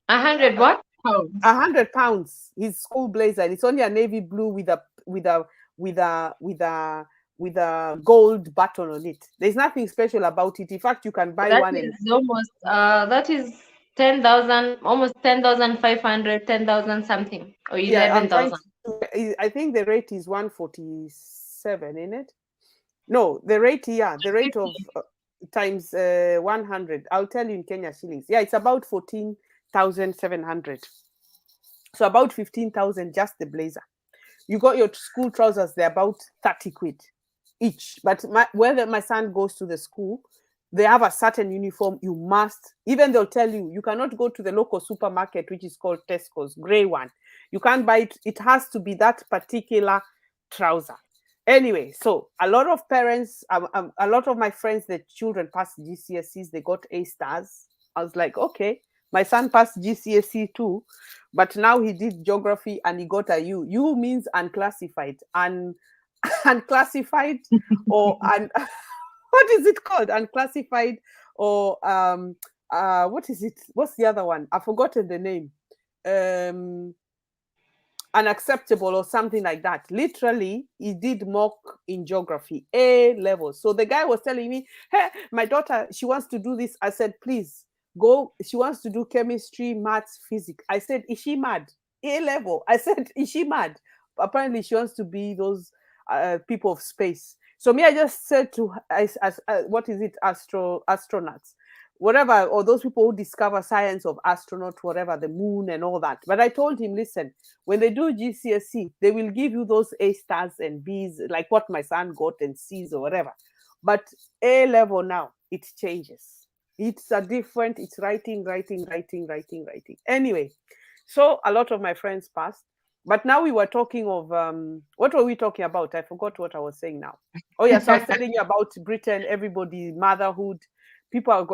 100 what? Pounds. £100. His school blazer. And it's only a navy blue with a with a with a with a with a gold button on it. There's nothing special about it. In fact, you can buy That one and is almost that is 10,000, almost 10,500, 10,000 something, or yeah, I'm trying 11,000. to. I think the rate is 147 in it. No, the rate, yeah, the rate of times 100. I'll tell you in Kenya shillings. Yeah, it's about 14,700. So about 15,000 just the blazer. You got your school trousers, they're about 30 quid each. But whether my son goes to the school, they have a certain uniform you must, even they'll tell you, you cannot go to the local supermarket, which is called Tesco's, gray one. You can't buy it. It has to be that particular trouser. Anyway, so a lot of parents, a lot of my friends, the children passed GCSEs, they got A stars. I was like, okay, my son passed GCSE too, but now he did geography and he got a U. U means unclassified, unclassified, or what is it called? Unclassified, or what is it? What's the other one? I've forgotten the name. Unacceptable or something like that. Literally, he did mock in geography, A level. So the guy was telling me, hey, my daughter, she wants to do this. I said, please go. She wants to do chemistry, maths, physics. I said, is she mad? A level. I said, is she mad? Apparently, she wants to be those people of space. So me, I just said to what is it, astronauts, whatever, or those people who discover science of astronaut, whatever, the moon and all that. But I told him, listen, when they do GCSE, they will give you those A stars and Bs, like what my son got, and Cs or whatever. But A level now, it changes. It's a different, it's writing, writing, writing, writing, writing. Anyway, so a lot of my friends passed. But now we were talking of what were we talking about? I forgot what I was saying now. Oh yes, I was telling you about Britain, everybody, motherhood. People are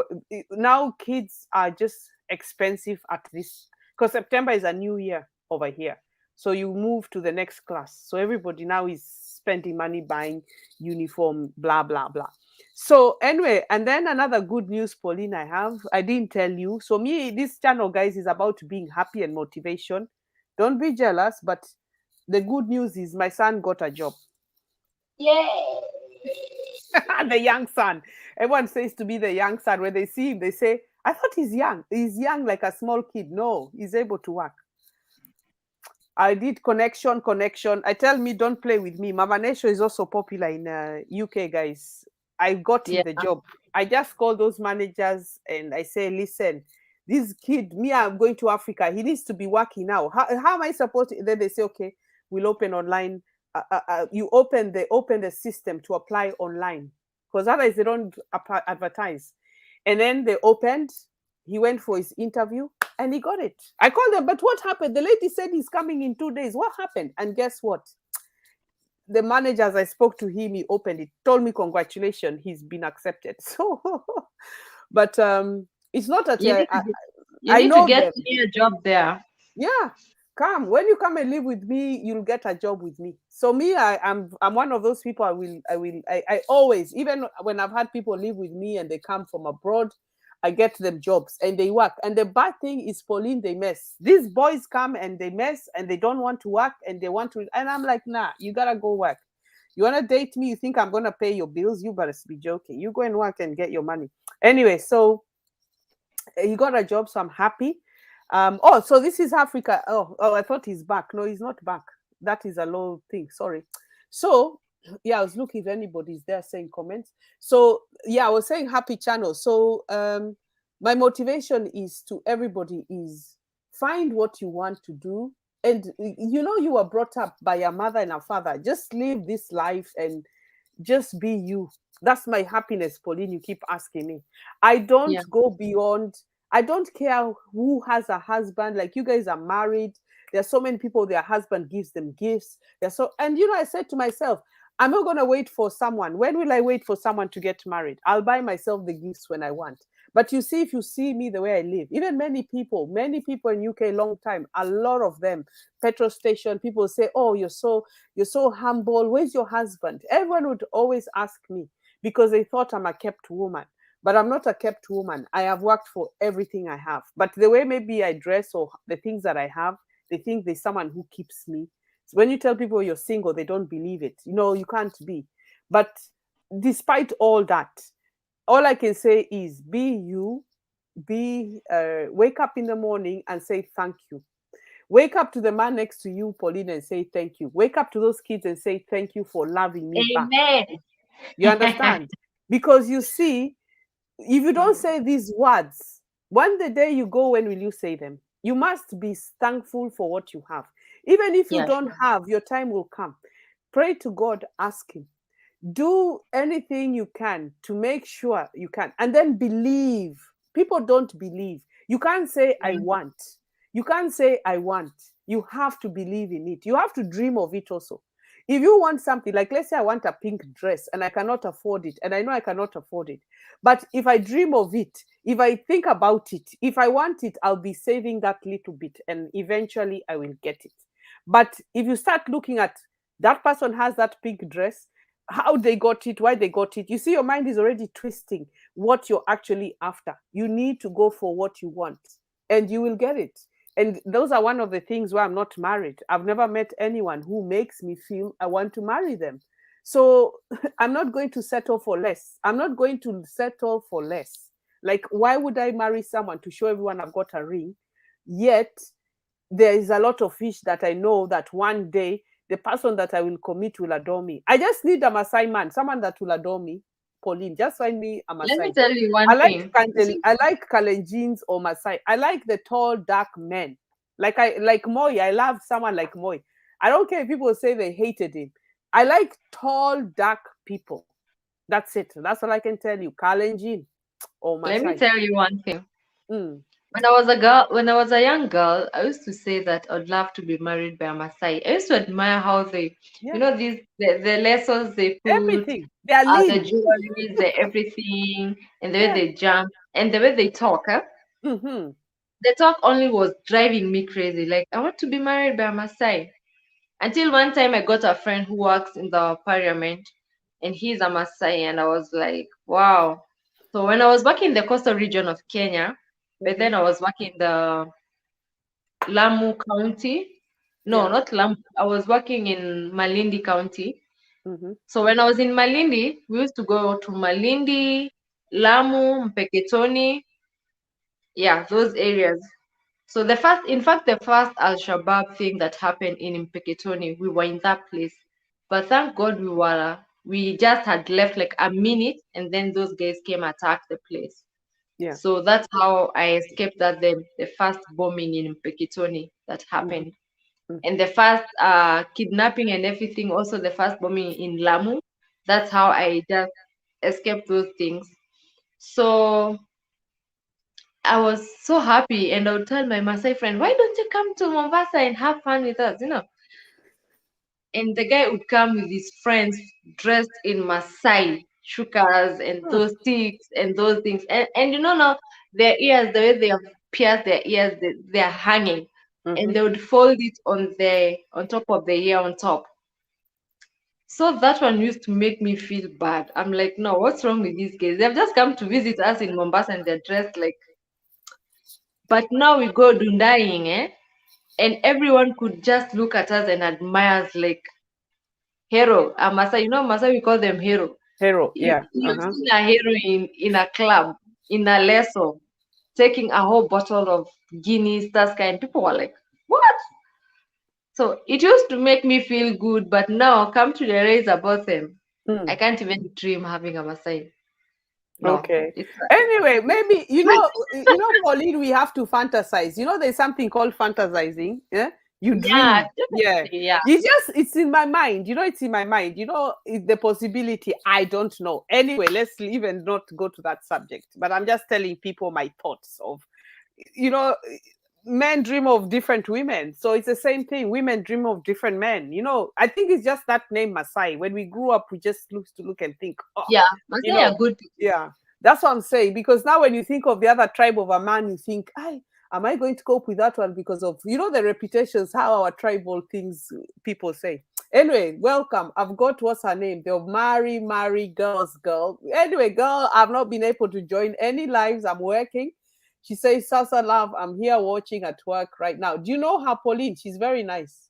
now kids are just expensive at this because September is a new year over here. So you move to the next class. So everybody now is spending money buying uniform, blah blah blah. So anyway, and then another good news, Pauline, I didn't tell you. So me, this channel, guys, is about being happy and motivation. Don't be jealous, but the good news is my son got a job. Yay! The young son. Everyone says to be the young son. When they see him, they say, I thought he's young. He's young like a small kid. No, he's able to work. I did connection. I tell me, don't play with me. Mama Nation is also popular in UK, guys. I got him Yeah. the job. I just call those managers and I say, listen, this kid, me, I'm going to Africa. He needs to be working now. How am I supposed to? Then they say, okay, we'll open online. You open the system to apply online because otherwise they don't advertise. And then they opened. He went for his interview and he got it. I called them, but what happened? The lady said he's coming in 2 days. What happened? And guess what? The manager, as I spoke to him, he opened it, told me, congratulations, he's been accepted. So, but it's not that You need to you I need to know get them. me a job there. Yeah, come when you come and live with me, you'll get a job with me. So me, I'm one of those people. I always, even when I've had people live with me and they come from abroad, I get them jobs and they work. And the bad thing is, Pauline, they mess. These boys come and they mess and they don't want to work and they want to, and I'm like, nah, you gotta go work. You wanna date me? You think I'm gonna pay your bills? You better be joking. You go and work and get your money. Anyway, so he got a job, so I'm happy. Oh, so this is Africa. Oh, I thought he's back. No, he's not back. That is a low thing. Sorry. So yeah, I was looking if anybody's there saying comments. So yeah, I was saying happy channel. So my motivation is to everybody is find what you want to do. And you know, you were brought up by your mother and a father. Just live this life and just be you. That's my happiness, Pauline. You keep asking me. I don't Yeah. go beyond. I don't care who has a husband. Like you guys are married. There are so many people. Their husband gives them gifts. They're so, and you know, I said to myself, I'm not gonna wait for someone. When will I wait for someone to get married? I'll buy myself the gifts when I want. But you see, if you see me the way I live, even many people in UK, long time, a lot of them, petrol station, people say, "Oh, you're so humble. Where's your husband?" Everyone would always ask me because they thought I'm a kept woman. But I'm not a kept woman. I have worked for everything I have. But the way maybe I dress or the things that I have, they think there's someone who keeps me. So when you tell people you're single, they don't believe it. You know, you can't be. But despite all that, all I can say is be you, be wake up in the morning and say thank you. Wake up to the man next to you, Pauline, and say thank you. Wake up to those kids and say thank you for loving me back. Amen. You understand? Because you see, if you don't Mm, say these words, one the day you go, when will you say them? You must be thankful for what you have. Even if you yeah, don't sure. have, your time will come. Pray to God, ask Him. Do anything you can to make sure you can. And then believe. People don't believe. You can't say, I Mm. want. You can't say, I want. You have to believe in it. You have to dream of it also. If you want something, like let's say I want a pink dress and I cannot afford it, and I know I cannot afford it. But if I dream of it, if I think about it, if I want it, I'll be saving that little bit and eventually I will get it. But if you start looking at that person has that pink dress, how they got it, why they got it, you see, your mind is already twisting what you're actually after. You need to go for what you want and you will get it. And those are one of the things why I'm not married. I've never met anyone who makes me feel I want to marry them. So I'm not going to settle for less. I'm not going to settle for less. Like, why would I marry someone to show everyone I've got a ring? Yet there is a lot of fish that I know that one day the person that I will commit will adore me. I just need a Maasai man, someone that will adore me. Pauline, just find me a Let me Maasai. tell you one thing. See, I like Kalenjins or Maasai. I like the tall, dark men. Like Moi. I love someone like Moi. I don't care if people say they hated him. I like tall, dark people. That's it. That's all I can tell you. Kalenjin or let me Maasai. tell you one thing. Mm, When I was a young girl, I used to say that I'd love to be married by a Maasai. I used to admire how they, yeah. the lessons they put, Everything. They are the lean. jewelry, the everything, and the way Yeah. they jump and the way they talk. Huh? Mm-hmm. The talk only was driving me crazy. Like I want to be married by a Maasai. Until one time I got a friend who works in the parliament, and he's a Maasai, and I was like, wow. So when I was working in the coastal region of Kenya, but Mm-hmm. then I was working in the Lamu County. No, Yeah. not Lamu. I was working in Malindi County. Mm-hmm. So when I was in Malindi, we used to go to Malindi, Lamu, Mpeketoni, yeah, those areas. So in fact, the first Al Shabaab thing that happened in Mpeketoni, we were in that place. But thank God we just had left like a minute, and then those guys came attack the place. Yeah. So that's how I escaped the first bombing in Mpeketoni that Mm-hmm. happened. Mm-hmm. And the first kidnapping and everything, also the first bombing in Lamu. That's how I just escaped those things. So I was so happy, and I would tell my Maasai friend, "Why don't you come to Mombasa and have fun with us?" And the guy would come with his friends dressed in Maasai shukas and Mm, those sticks and those things. And now their ears, the way they have pierced their ears, they are hanging. And mhm. they would fold it on top of the ear on top. So that one used to make me feel bad. I'm like, no, what's wrong with these guys? They've just come to visit us in Mombasa and they're dressed like. But now we go dundaing, eh? And everyone could just look at us and admire us like hero. A Masai, Masai, we call them hero. Hero, You yeah. you've Uh-huh. seen a hero in a club, in a lesson, taking a whole bottle of Guinness, that kind. People were like, what? So it used to make me feel good, but now come to the raise about them. I Mm. can't even dream having a Masai. No, Okay. it's Anyway, maybe Pauline, we have to fantasize. There's something called fantasizing. Yeah, you yeah, dream. Yeah, definitely, yeah, it's in my mind. It's in my mind. The possibility. I don't know. Anyway, let's even not go to that subject. But I'm just telling people my thoughts of, you know, men dream of different women. So it's the same thing. Women dream of different men. I think it's just that name Masai. When we grew up, we just look to look and think, oh, yeah. you Masai know, are good people. yeah. That's what I'm saying. Because now when you think of the other tribe of a man, you think, am I going to cope with that one? Because of, the reputations, how our tribal things people say. Anyway, welcome. I've got what's her name? The Mary Girls Girl. Anyway, girl, I've not been able to join any lives. I'm working. She says, Salsa Love, I'm here watching at work right now. Do you know her, Pauline? She's very nice.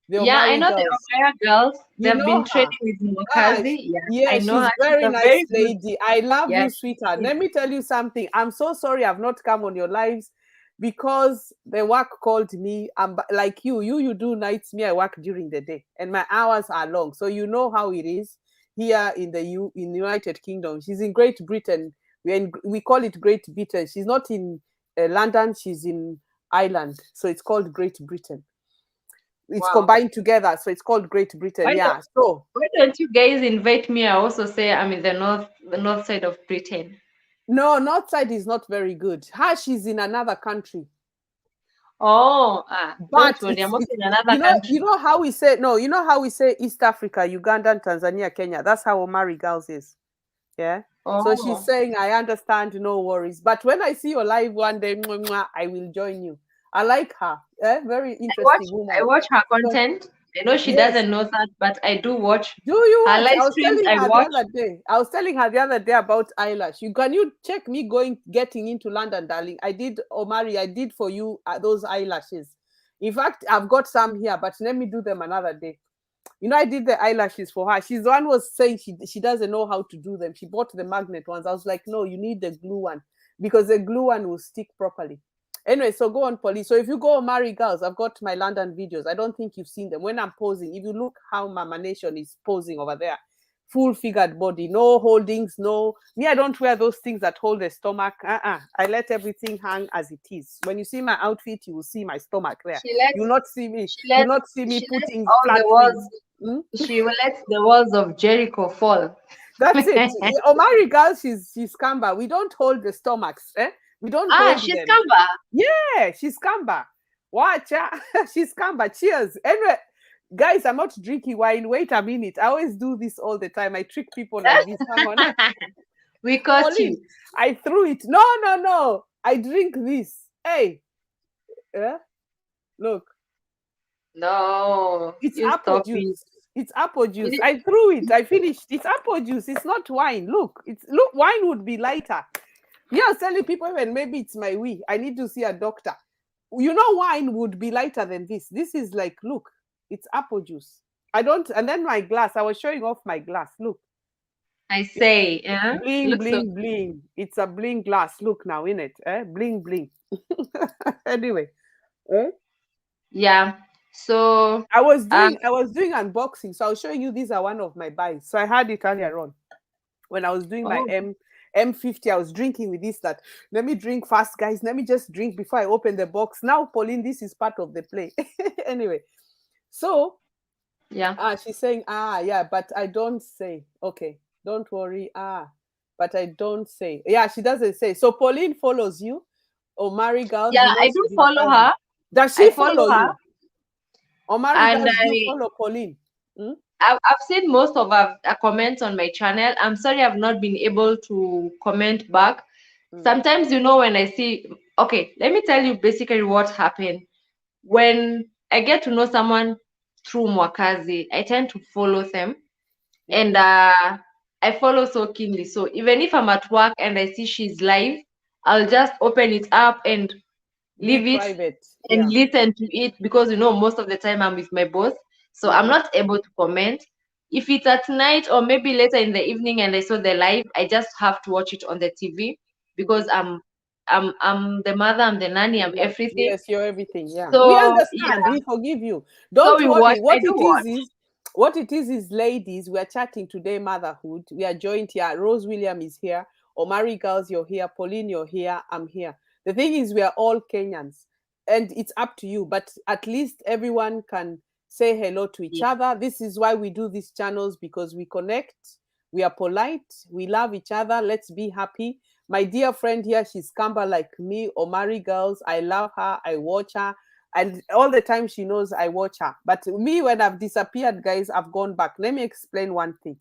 The Yeah, I Omari know the girls. Omaya girls. You They've know been her. training with Ah, Mokazi. Yeah, I yeah, know her. she's She's very a nice very good. lady. I love Yeah, you, sweetheart. Let me tell you something. I'm so sorry I've not come on your lives because the work called me. I'm like you do nights. Me, I work during the day, and my hours are long. So you know how it is here in the United Kingdom. She's in Great Britain. We call it Great Britain. She's not in London. She's in Ireland, so it's called Great Britain. It's wow. combined together, so it's called Great Britain. Why don't Yeah. So why don't you guys invite me? I also say I'm in the north side of Britain. no, north side is not very good. Hash is in another country, Oh, don't but worry, I'm it's also it, in another you know country. you know how we say no. You know how we say East Africa, Uganda, Tanzania, Kenya. That's how Omari girls is. Yeah. So she's Oh, saying, I understand, no worries. But when I see your live one day, mwah, mwah, I will join you. I like her. Very I watch interesting I woman. watch her So content. I know she yes, doesn't know that, but I do watch do you her watch? live I was streams. telling I her the watch. other day. I was telling her the other day about eyelash. Can you check me getting into London, darling? I did, Omari. I did for you those eyelashes. In fact, I've got some here, but let me do them another day. I did the eyelashes for her. She's the one was saying she doesn't know how to do them. She bought the magnet ones. I was like, no, you need the glue one because the glue one will stick properly. Anyway, so go on, Polly. So if you go marry girls, I've got my London videos. I don't think you've seen them. When I'm posing, if you look how Mama Nation is posing over there, full figured body, no holdings, no. Me, I don't wear those things that hold the stomach. I let everything hang as it is. When you see my outfit, you will see my stomach there. She lets You will not see me. she You will lets not see me she lets putting all flat the walls. things. Hmm? She will let the walls of Jericho fall. That's it. Omari girl, she's Kamba. We don't hold the stomachs. We don't hold She's them. Kamba. Yeah, she's Kamba. Watch, she's Kamba. Cheers. Anyway, guys, I'm not drinking wine. Wait a minute. I always do this all the time. I trick people like this. Hang on. We caught Pauline, you. I threw it. No, no, no. I drink this. Hey, look, No, it's you apple stop it. juice. It's apple You juice. need- I threw it. I finished. It's apple juice. It's not wine. Look. Wine would be lighter. Yeah, I was telling people even maybe it's my wee. I need to see a doctor. Wine would be lighter than this. This is like, look, it's apple juice. I don't, and then my glass. I was showing off my glass. Look, I say, bling, looks so. bling, bling. It's a bling glass. Look now in it. Bling, bling. Anyway, eh? Yeah. So, I was um, doing, I was doing unboxing, so I'll show you. These are one of my buys. So I had it earlier on when I was doing my oh, M50. I was drinking with this. That let me drink fast, guys. Let me just drink before I open the box. Now, Pauline, this is part of the play. Anyway, so yeah. she's saying, yeah, but I don't say. Okay, don't worry. But I don't say. Yeah, she doesn't say. So Pauline follows you. Omari girls, Yeah, I do she's my follow cousin. her. Does I she follow follow her, you? Omari and girls, do you follow Pauline? Hmm? I've seen most of her comments on my channel. I'm sorry I've not been able to comment back. Hmm. Sometimes, when I see, okay, let me tell you basically what happened. When I get to know someone through Mwakazi, I tend to follow them, Yeah. and I follow so keenly. So even if I'm at work and I see she's live, I'll just open it up and Be leave it private. and Yeah. listen to it, because most of the time I'm with my boss, so I'm Mm-hmm. not able to comment. If it's at night or maybe later in the evening and I saw the live, I just have to watch it on the TV, because Mm-hmm. I'm the mother, I'm the nanny, I'm Yes, everything. yes, you're everything. Yeah. We So understand. yeah, We forgive you. so Don't we watch. worry. I do watch. What it is, ladies, we are chatting today, motherhood. We are joined here. Rose William is here. Omari girls, you're here. Pauline, you're here. I'm here. The thing is, we are all Kenyans. And it's up to you. But at least everyone can say hello to each Yeah. other. This is why we do these channels, because we connect. We are polite. We love each other. Let's be happy. My dear friend here, she's Kamba like me, Omari girls. I love her. I watch her. And all the time she knows I watch her. But me, when I've disappeared, guys, I've gone back. Let me explain one thing.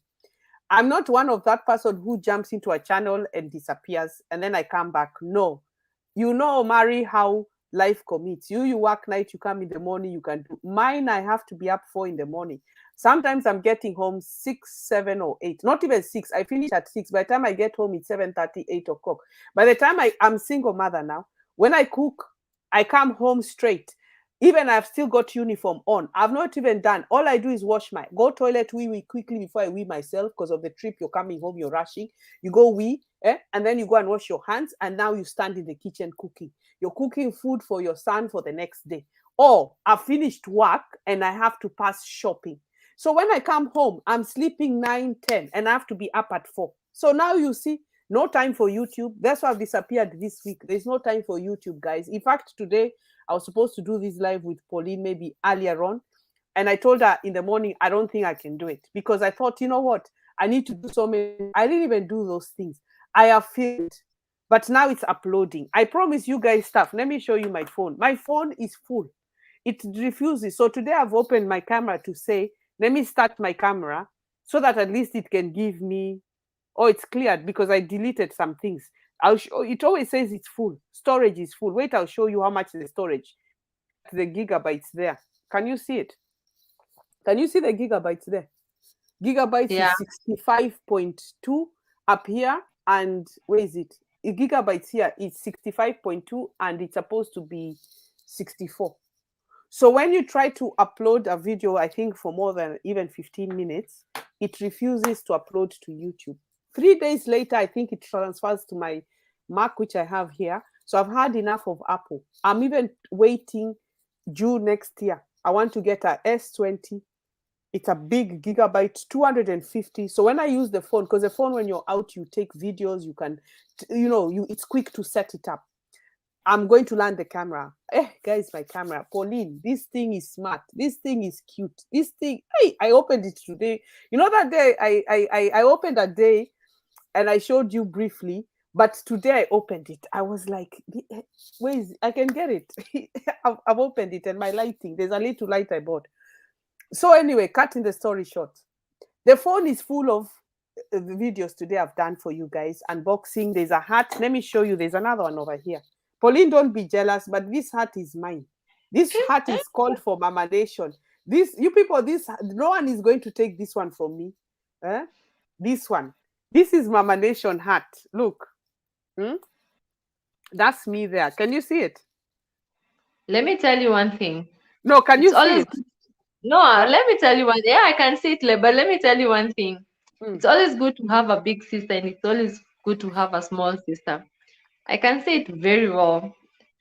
I'm not one of that person who jumps into a channel and disappears and then I come back. No. You know, Mary, how life commits. You work night, you come in the morning, you can do. Mine, I have to be up 4 in the morning. Sometimes I'm getting home 6, 7 or 8. Not even 6. I finish at 6. By the time I get home, it's 7:30, 8 o'clock. By the time I'm single mother now, when I cook, I come home straight. Even I've still got uniform on. I've not even done. All I do is wash my go toilet wee quickly before I wee myself because of the trip. You're coming home, you're rushing. You go wee, and then you go and wash your hands, and now you stand in the kitchen cooking. You're cooking food for your son for the next day. Or I've finished work and I have to pass shopping. So when I come home, I'm sleeping 9, 10, and I have to be up at 4. So now you see, no time for YouTube. That's why I've disappeared this week. There's no time for YouTube, guys. In fact, today I was supposed to do this live with Pauline maybe earlier on. And I told her in the morning, I don't think I can do it because I thought, you know what? I need to do so many. I didn't even do those things. I have filmed, but now it's uploading. I promise you guys stuff. Let me show you my phone. My phone is full. It refuses. So today I've opened my camera to say, let me start my camera so that at least it can give me, oh, it's cleared because I deleted some things. I'll show, it always says it's full. Storage is full. Wait, I'll show you how much the storage. Look at the gigabytes there. Can you see it? Can you see the gigabytes there? Gigabytes Yeah. is 65.2 up here. And where is it? Gigabytes here is 65.2 and it's supposed to be 64. So when you try to upload a video, I think for more than even 15 minutes, it refuses to upload to YouTube. 3 days later, I think it transfers to my Mac, which I have here. So I've had enough of Apple. I'm even waiting June next year. I want to get a S20. It's a big gigabyte, 250. So when I use the phone, because the phone, when you're out, you take videos, you can, it's quick to set it up. I'm going to land the camera. Guys, my camera. Pauline, this thing is smart. This thing is cute. This thing, hey, I opened it today. You know that day I opened a day and I showed you briefly, but today I opened it. I was like, where is it? I can get it. I've opened it and my lighting. There's a little light I bought. So anyway, cutting the story short, the phone is full of the videos today I've done for you guys. Unboxing. There's a hat. Let me show you. There's another one over here. Pauline, don't be jealous, but this hat is mine. This hat is called for Mama Nation. This, you people, this, no one is going to take this one from me. Eh? This one. This is Mama Nation hat. Look. Hmm? That's me there. Can you see it? Let me tell you one thing. No, can It's you see always it? no. Huh? Let me tell you one. Yeah, I can see it, but let me tell you one thing. Hmm. It's always good to have a big sister, and it's always good to have a small sister. I can see it very well.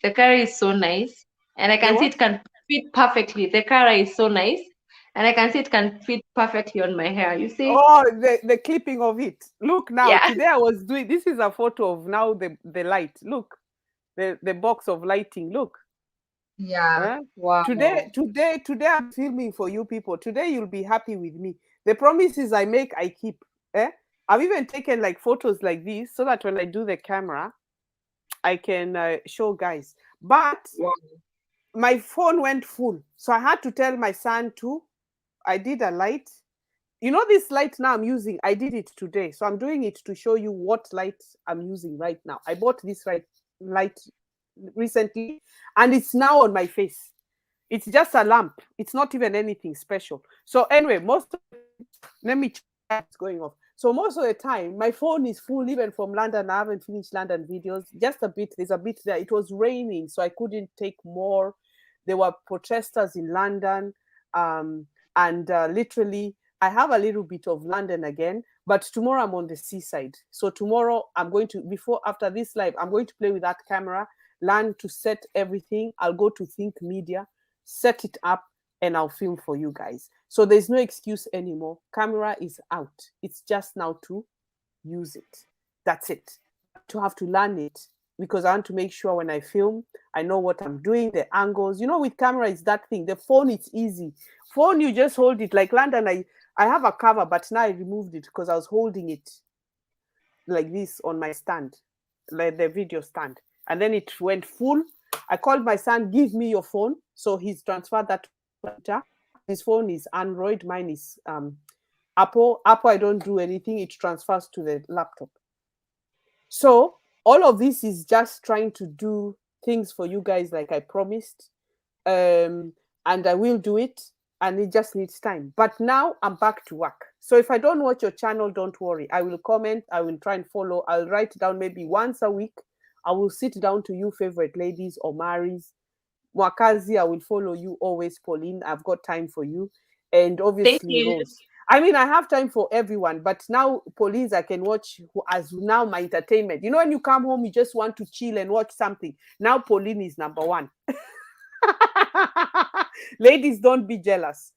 The color is so nice, and I The can see what? it can fit perfectly. The color is so nice, and I can see it can fit perfectly on my hair. You see? Oh, the clipping of it. Look now. Yeah. Today I was doing. This is a photo of now the light. Look, the box of lighting. Look. Yeah. Huh? Wow. Today I'm filming for you people. Today you'll be happy with me. The promises I make, I keep. Eh? I've even taken like photos like this so that when I do the camera, I can show guys. But Wow. my phone went full, so I had to tell my son to. I did a light. You know this light now I'm using. I did it today, so I'm doing it to show you what light I'm using right now. I bought this light recently, and it's now on my face. It's just a lamp. It's not even anything special. So anyway, most of the time, let me check it's going off. So most of the time, my phone is full, even from London. I haven't finished London videos. Just a bit. There's a bit there. It was raining, so I couldn't take more. There were protesters in London, um, and literally, I have a little bit of London again. But tomorrow I'm on the seaside. So tomorrow I'm going to, before after this live, I'm going to play with that camera, learn to set everything. I'll go to Think Media, set it up, and I'll film for you guys. So there's no excuse anymore. Camera is out. It's just now to use it. That's it. To have to learn it, because I want to make sure when I film, I know what I'm doing, the angles. You know, with camera, it's that thing. The phone, it's easy. Phone, you just hold it. Like London, I have a cover, but now I removed it because I was holding it like this on my stand, like the video stand. And then it went full. I called my son, give me your phone. So he's transferred that to my computer. His phone is Android, mine is Apple. Apple, I don't do anything, it transfers to the laptop. So all of this is just trying to do things for you guys like I promised. And I will do it, and it just needs time. But now I'm back to work. So if I don't watch your channel, don't worry. I will comment, I will try and follow. I'll write down maybe once a week. I will sit down to you, favorite ladies or Maris. Mwakazi, I will follow you always, Pauline. I've got time for you. And Thank obviously, you. Rose. I mean, I have time for everyone, but now Pauline's I can watch as now my entertainment. You know, when you come home, you just want to chill and watch something. Now Pauline is number one. Ladies, don't be jealous.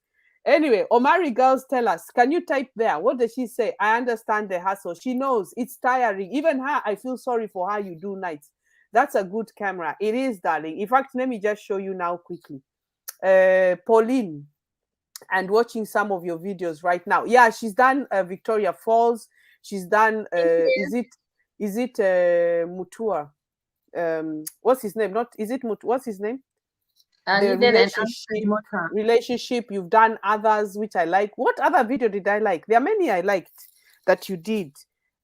Anyway, Omari girls, tell us, can you type there? What does she say? I understand the hustle. She knows it's tiring. Even her, I feel sorry for her. You do nights. That's a good camera. It is, darling. In fact, let me just show you now quickly. Pauline, and watching some of your videos right now. Yeah, she's done Victoria Falls. She's done, Thank you. is it Mutua? What's his name? Not, is it Mutua? What's his name? The Needed an answered motor. relationship. You've done others which I like. What other video did I like? There are many I liked that you did.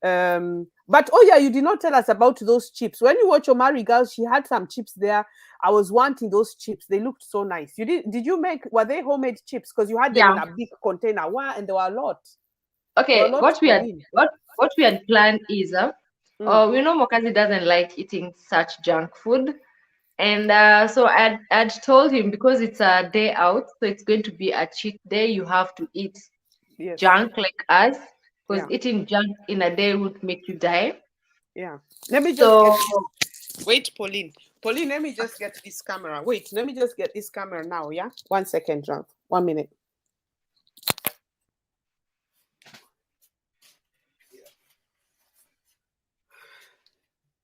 But oh yeah, you did not tell us about those chips. When you watch Omari girls, she had some chips there. I was wanting those chips. They looked so nice. Did you make, were they homemade chips? Because you had them in Yeah. a big container. Wow, and there were a lot. There were a Okay. lot, Pauline. What we had planned is Mm, we know Mokazi doesn't like eating such junk food. And so I'd told him, because it's a day out, so it's going to be a cheat day. You have to eat yes. junk like us, because Yeah. eating junk in a day would make you die. Yeah. Let me just get So this. Wait, Pauline. Pauline, let me just get this camera. Wait, let me just get this camera now. Yeah. 1 second, John. 1 minute.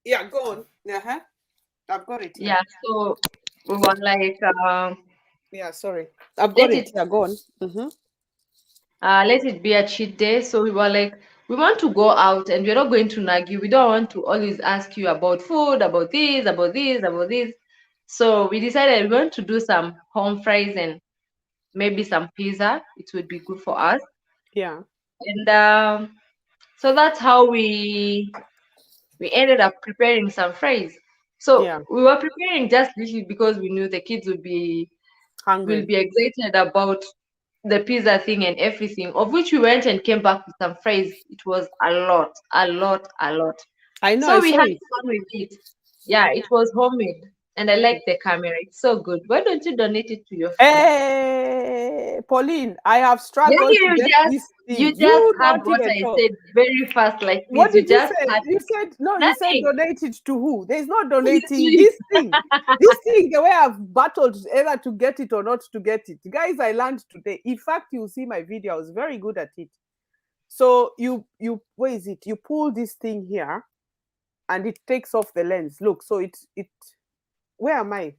Yeah, go on. Uh-huh. I've got it here. yeah, so we were like, Yeah, sorry. I've got let it it here. Go on. Mm-hmm. let it be a cheat day. So we were like, we want to go out, and we're not going to nag you. We don't want to always ask you about food, about this, about this, about this. So we decided we want to do some home fries and maybe some pizza. It would be good for us. Yeah. And so that's how we ended up preparing some fries. So Yeah. we were preparing just little because we knew the kids will Hungry. be excited about the pizza thing and everything, of which we went and came back with some fries. It was a lot, a lot, a lot. I know. I So we saw had it. fun with it. Yeah, it was homemade. And I like the camera. It's so good. Why don't you donate it to your friends? Hey, Pauline, I have Maybe struggled to get this you thing. just You heard not what even I talk. said very fast like What this. You did you just say? had You said no. You said nothing. donate it to who? There's not donating Honestly. this thing. This thing, the way I've battled either to get it or not to get it. Guys, I learned today. In fact, you see my video. I was very good at it. So you where is it? You pull this thing here, and it takes off the lens. Look, so it. Where am I?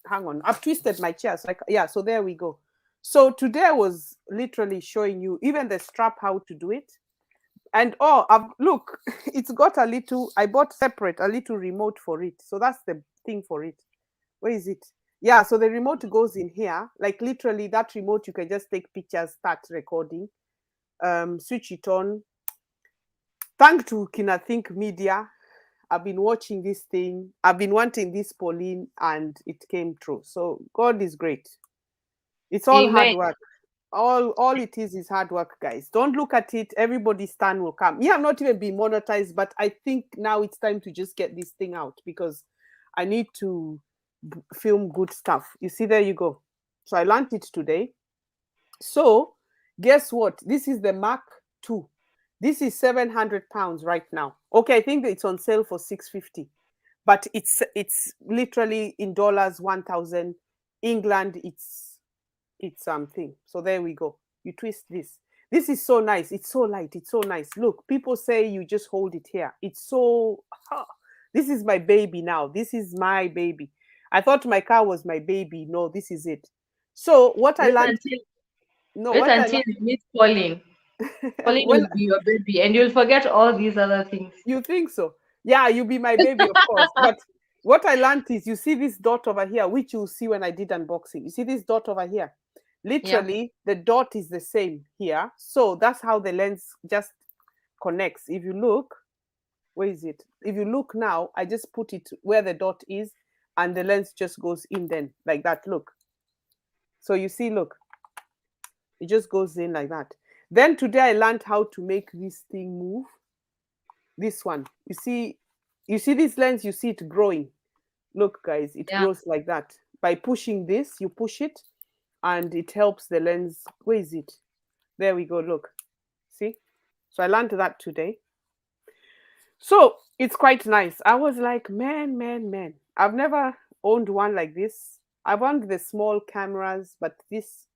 Hang on. I've twisted my chair. So yeah. So there we go. So today I was literally showing you even the strap how to do it. And oh, look, it's got a little. I bought separate a little remote for it. So that's the thing for it. Where is it? Yeah, so the remote goes in here. Like literally, that remote you can just take pictures, start recording, switch it on. Thank to Kina Think Media. I've been watching this thing. I've been wanting this Pauline, and it came true. So God is great. It's all hard Amen. work. All it is hard work, guys. Don't look at it. Everybody's stand will come. Yeah, I'm not even being monetized, but I think now it's time to just get this thing out because I need to film good stuff. You see, there you go. So I learned it today. So guess what? This is the Mark II. This is 700 pounds right now. Okay, I think it's on sale for 650, but it's literally in dollars 1,000. England, it's something. So there we go. You twist this. This is so nice. It's so light. It's so nice. Look, people say you just hold it here. It's so. This is my baby now. This is my baby. I thought my car was my baby. No, this is it. So what I Wait learned. until No, wait what I until you meet Pauline. learned. Pauline When will be your baby, and you'll forget all these other things. you think so, yeah, you be my baby, of course. But what I learned is, you see this dot over here, which you'll see when I did unboxing. You see this dot over here. Yeah. Literally, the dot is the same here. So that's how the lens just connects. If you look, where is it? If you look now, I just put it where the dot is, and the lens just goes in then, like that. Look. So you see, look, it just goes in like that. Then today I learned how to make this thing move. This one. You see this lens, you see it growing. Look, guys, it Yeah. grows like that. By pushing this, you push it, and it helps the lens. Where is it? There we go. Look. See? So I learned that today. So it's quite nice. I was like, man, man, man. I've never owned one like this. I've owned the small cameras, but this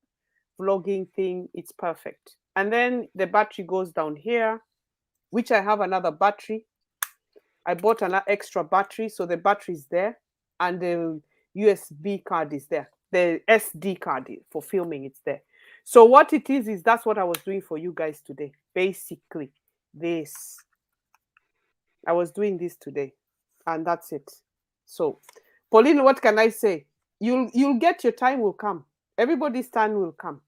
vlogging thing, it's perfect. And then the battery goes down here, which I have another battery. I bought an extra battery, so the battery is there, and the USB card is there. The SD card for filming, it's there. So what it is that's what I was doing for you guys today. Basically, this. I was doing this today, and that's it. So, Pauline, what can I say? You'll get your time will come. Everybody's time will come.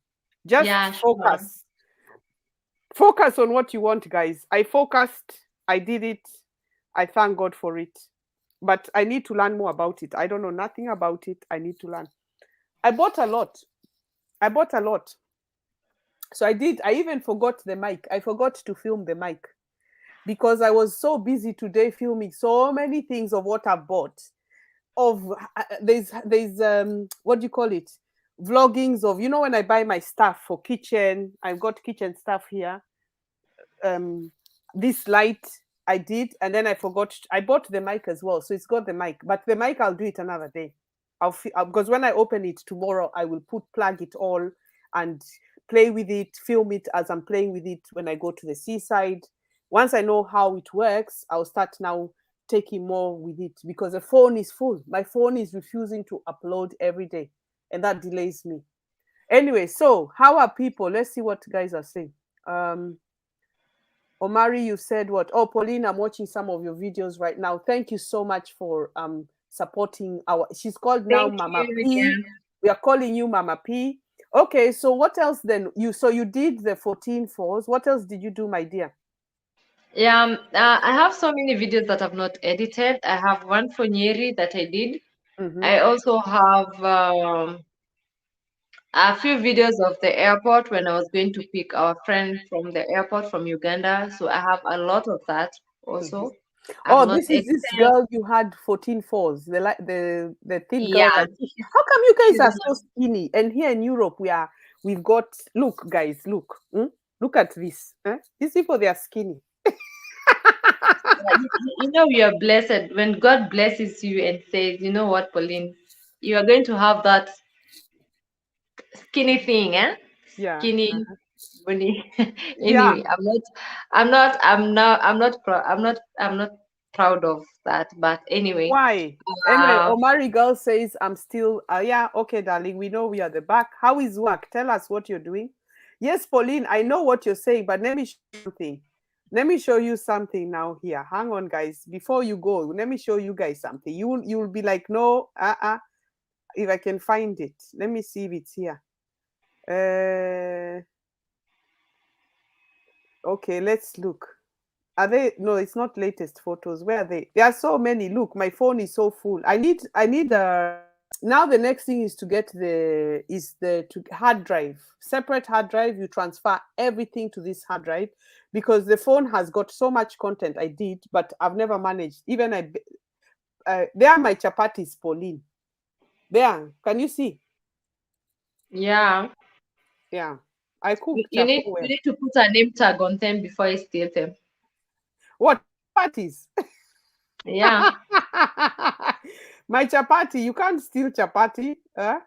Just Yeah, sure. focus on what you want, guys. I focused. I did it. I thank God for it. But I need to learn more about it. I don't know nothing about it. I need to learn. I bought a lot. I bought a lot. So I did. I even forgot the mic. I forgot to film the mic because I was so busy today filming so many things of what I've bought. Of there's what do you call it? Vloggings of, when I buy my stuff for kitchen. I've got kitchen stuff here. um this light I did, and then I forgot. I bought the mic as well, so it's got the mic. But the mic, I'll do it another day. Because when I open it tomorrow, I will plug it all and play with it, film it as I'm playing with it when I go to the seaside. Once I know how it works, I'll start now taking more with it, because the phone is full. My phone is refusing to upload every day, and that delays me. Anyway, so how are people? Let's see what guys are saying. um Omari, you said what? Oh, Pauline, I'm watching some of your videos right now. Thank you so much for supporting our. She's called now Thank Mama you P. again. We are calling you Mama P. Okay, so what else then? You did the 14 fours. What else did you do, my dear? Yeah, I have so many videos that I've not edited. I have one for Nyeri that I did. Mm-hmm. I also have a few videos of the airport when I was going to pick our friend from the airport from Uganda. So I have a lot of that Mm-hmm. also. I've Oh, not this is this edited. girl you had 14 fours. The thin girl Yeah, that. How come you guys she's the are so skinny? And here in Europe, we've got. Look, guys, look. Look at this. These people, they are skinny. You know, you are blessed when God blesses you and says, you know what, Pauline, you are going to have that skinny thing, eh? Yeah. Skinny bunny. Yeah. Anyway, I'm not proud of that. But anyway, Why? Anyway, uh, Omari girl says, I'm still, yeah, okay, darling. We know we are the back. How is work? Tell us what you're doing. Yes, Pauline, I know what you're saying, but let me show you something. Let me show you something now here. Hang on, guys. Before you go, let me show you guys something. You'll be like, no, if I can find it. Let me see if it's here. Uh okay, let's look. Are they? No, it's not latest photos. Where are they? There are so many. Look, my phone is so full. I need now the next thing is to get the hard drive, separate hard drive. You transfer everything to this hard drive because the phone has got so much content. I did, but I've never managed. Even there are my chapatis, Pauline. There, can you see? Yeah. Yeah, I You, cook you chapo need you well. need to put a name tag on them before you steal them. What chapatis? Yeah. My chapati, you can't steal chapati. Huh?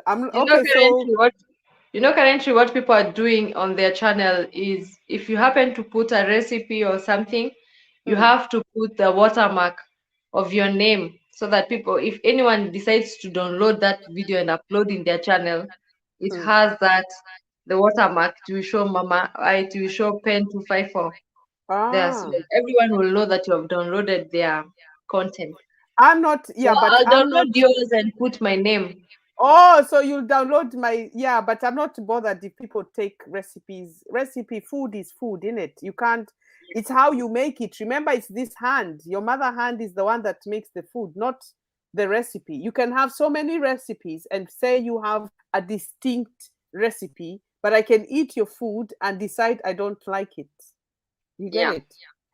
I'm You know okay. So, currently what currently what people are doing on their channel is if you happen to put a recipe or something, you mm, have to put the watermark of your name so that people, if anyone decides to download that video and upload in their channel, it mm. has that the watermark to show mama, it will show pen 254 there, so Ah, that everyone will know that you have downloaded their content. I'm not. So Yeah, but I'll I'm not. download yours and put my name. Oh, so you'll download my, yeah, but I'm not bothered if people take recipes. Recipe food is food, isn't it? You can't. It's how you make it. Remember, it's this hand. Your mother hand is the one that makes the food, not the recipe. You can have so many recipes and say you have a distinct recipe, but I can eat your food and decide I don't like it. You get Yeah. it?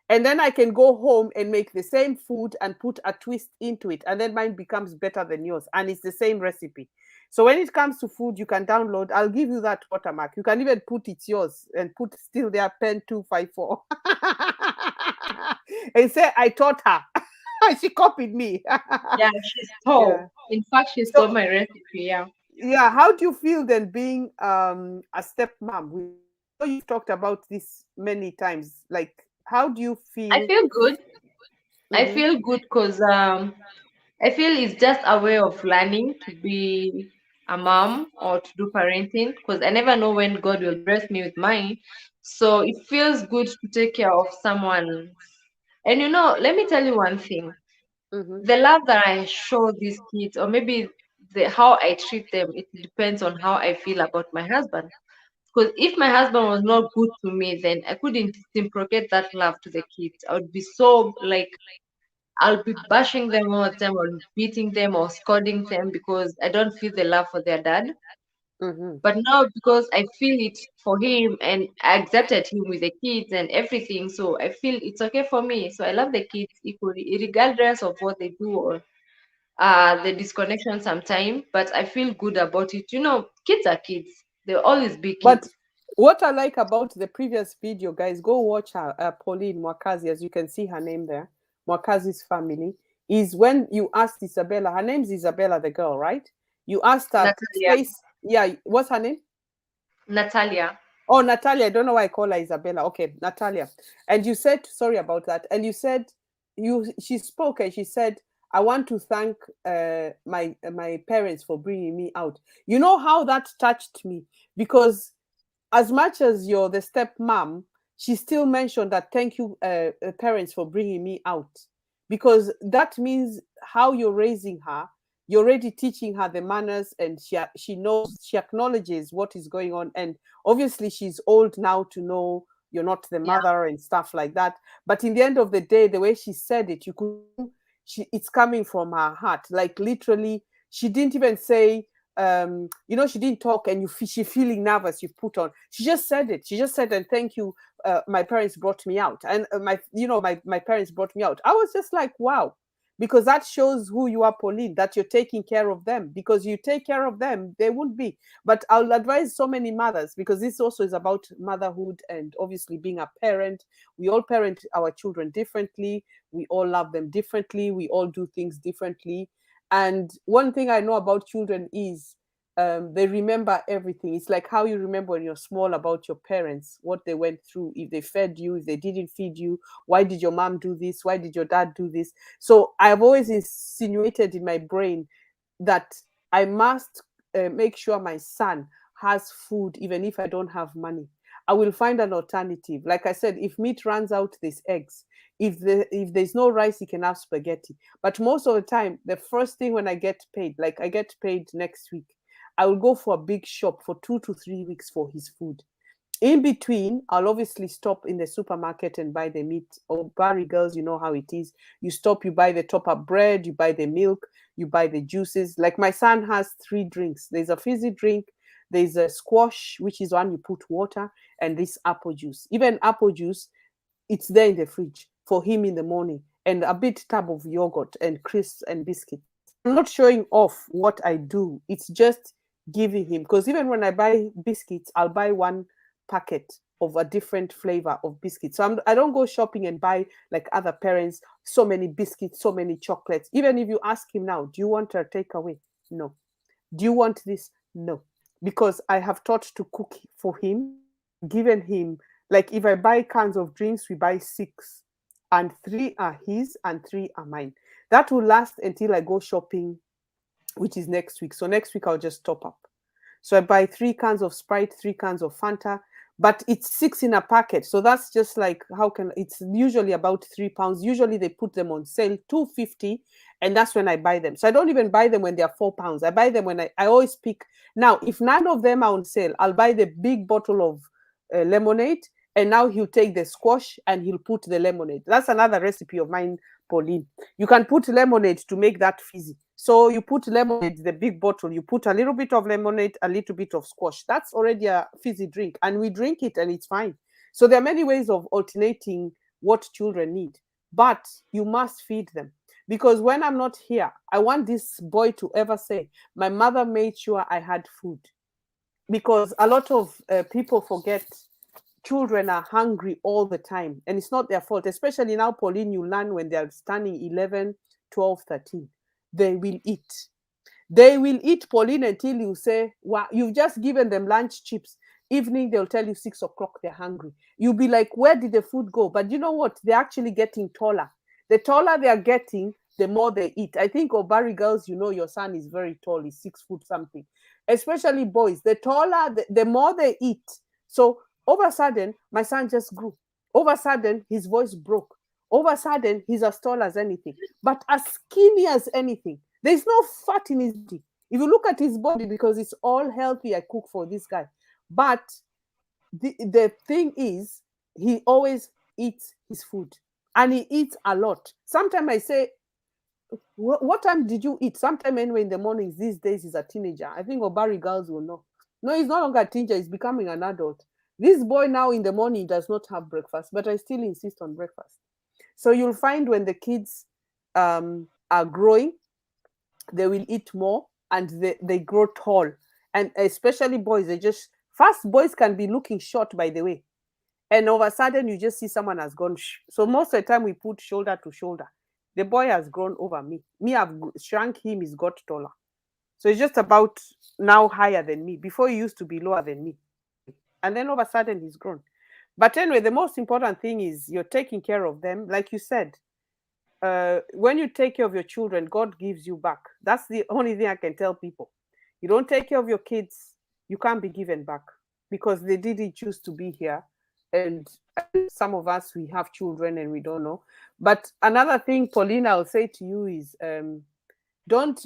And then I can go home and make the same food and put a twist into it. And then mine becomes better than yours. And it's the same recipe. So when it comes to food, you can download. I'll give you that watermark. You can even put it's yours and put still there pen 254 and say, I taught her. She copied me. Yeah, she stole. Yeah. In fact, she So stole my recipe. Yeah. yeah, how do you feel then being a stepmom? I know you've talked about this many times. Like, how do you I feel? feel good. I Mm-hmm, feel good because I feel it's just a way of learning to be a mom or to do parenting because I never know when God will bless me with mine. So it feels good to take care of someone. And let me tell you one thing. mm-hmm, The love that I show these kids, or maybe how I treat them, it depends on how I feel about my husband. Because if my husband was not good to me, then I couldn't reciprocate that love to the kids. I would be so like I'll be bashing them all the time, or beating them, or scolding them because I don't feel the love for their dad. mm-hmm. But now because I feel it for him and I accepted him with the kids and everything, so I feel it's okay for me. So I love the kids equally, regardless of what they do or the disconnection sometime. But I feel good about it. Kids are kids. They'll always be But kids. what I like about the previous video, guys, go watch her, Pauline Mwakazi, as you can see her name there, Mwakazi's family, is when you asked Isabella, her name's Isabella, the girl, right? You asked her, Natalia. space, yeah, what's her name? Natalia. Oh, Natalia. I don't know why I call her Isabella. Okay, Natalia. And you said, sorry about that. And you said, she spoke and she said, I want to thank my parents for bringing me out. You know how that touched me because as much as you're the stepmom, she still mentioned that thank you, parents, for bringing me out, because that means how you're raising her. You're already teaching her the manners, and she knows, she acknowledges what is going on, and obviously she's old now to know you're not the Yeah. mother and stuff like that. But in the end of the day, the way she said it, you could it's coming from her heart, like literally. She didn't even say she didn't talk and she feeling nervous, you put on, she just said it, she just said, and thank you, my parents brought me out, and my parents brought me out. I was just like, wow, because that shows who you are, Pauline, that you're taking care of them, because you take care of them, they won't be. But I'll advise so many mothers, because this also is about motherhood and obviously being a parent. We all parent our children differently, we all love them differently, we all do things differently. And one thing I know about children is they remember everything. It's like how you remember when you're small about your parents, what they went through, if they fed you, if they didn't feed you, why did your mom do this? Why did your dad do this? So I've always insinuated in my brain that I must make sure my son has food, even if I don't have money. I will find an alternative. Like I said, if meat runs out, there's eggs. If there's no rice, he can have spaghetti. But most of the time, the first thing when I get paid, like I get paid next week, I will go for a big shop for 2 to 3 weeks for his food. In between, I'll obviously stop in the supermarket and buy the meat. Or Barry girls, you know how it is. You stop, you buy the top up bread, you buy the milk, you buy the juices. Like my son has three drinks. There's a fizzy drink, there's a squash, which is one you put water, and this apple juice. Even apple juice, it's there in the fridge for him in the morning, and a bit tub of yogurt and crisps and biscuits. I'm not showing off what I do. It's just giving him, because even when I buy biscuits, I'll buy one packet of a different flavor of biscuits. So I don't go shopping and buy like other parents so many biscuits, so many chocolates. Even if you ask him now, do you want a takeaway? No. Do you want this? No. Because I have taught to cook for him, given him, like if I buy cans of drinks, we buy six, and three are his and three are mine. That will last until I go shopping, which is next week. So next week I'll just top up. So I buy 3 cans of Sprite, 3 cans of Fanta, but it's six in a packet. So that's just like, how can, it's usually about £3. Usually they put them on sale, 250, and that's when I buy them. So I don't even buy them when they're £4. I buy them when I always pick. Now, if none of them are on sale, I'll buy the big bottle of lemonade, and now he'll take the squash and he'll put the lemonade. That's another recipe of mine, Pauline. You can put lemonade to make that fizzy. So you put lemonade, the big bottle, you put a little bit of lemonade, a little bit of squash. That's already a fizzy drink, and we drink it and it's fine. So there are many ways of alternating what children need, but you must feed them. Because when I'm not here, I want this boy to ever say, my mother made sure I had food. Because a lot of people forget children are hungry all the time, and it's not their fault. Especially now, Pauline, you learn when they're standing 11, 12, 13, they will eat. They will eat, Pauline, until you say, wow, you've just given them lunch chips. Evening, they'll tell you 6 o'clock they're hungry. You'll be like, where did the food go? But you know what? They're actually getting taller. The taller they are getting, the more they eat. I think Obari girls, you know, your son is very tall. He's 6 foot something. Especially boys, the taller, the more they eat. So all of a sudden, my son just grew. All of a sudden, his voice broke. All of a sudden, he's as tall as anything, but as skinny as anything. There's no fat in his body. If you look at his body, because it's all healthy, I cook for this guy. But the thing is, he always eats his food, and he eats a lot. Sometimes I say, what time did you eat? Sometime anyway in the mornings these days, he's a teenager. I think Obari girls will know. No, he's no longer a teenager, he's becoming an adult. This boy now in the morning does not have breakfast, but I still insist on breakfast. So you'll find when the kids are growing, they will eat more, and they grow tall. And especially boys, they just, first, boys can be looking short, by the way. And all of a sudden, you just see someone has gone. So most of the time, we put shoulder to shoulder. The boy has grown over me. Me, I've shrunk him, he's got taller. So it's just about now higher than me. Before, he used to be lower than me. And then all of a sudden, he's grown. But anyway, the most important thing is you're taking care of them. Like you said, when you take care of your children, God gives you back. That's the only thing I can tell people. You don't take care of your kids, you can't be given back, because they didn't choose to be here. And some of us, we have children and we don't know. But another thing, Paulina, I'll say to you is, don't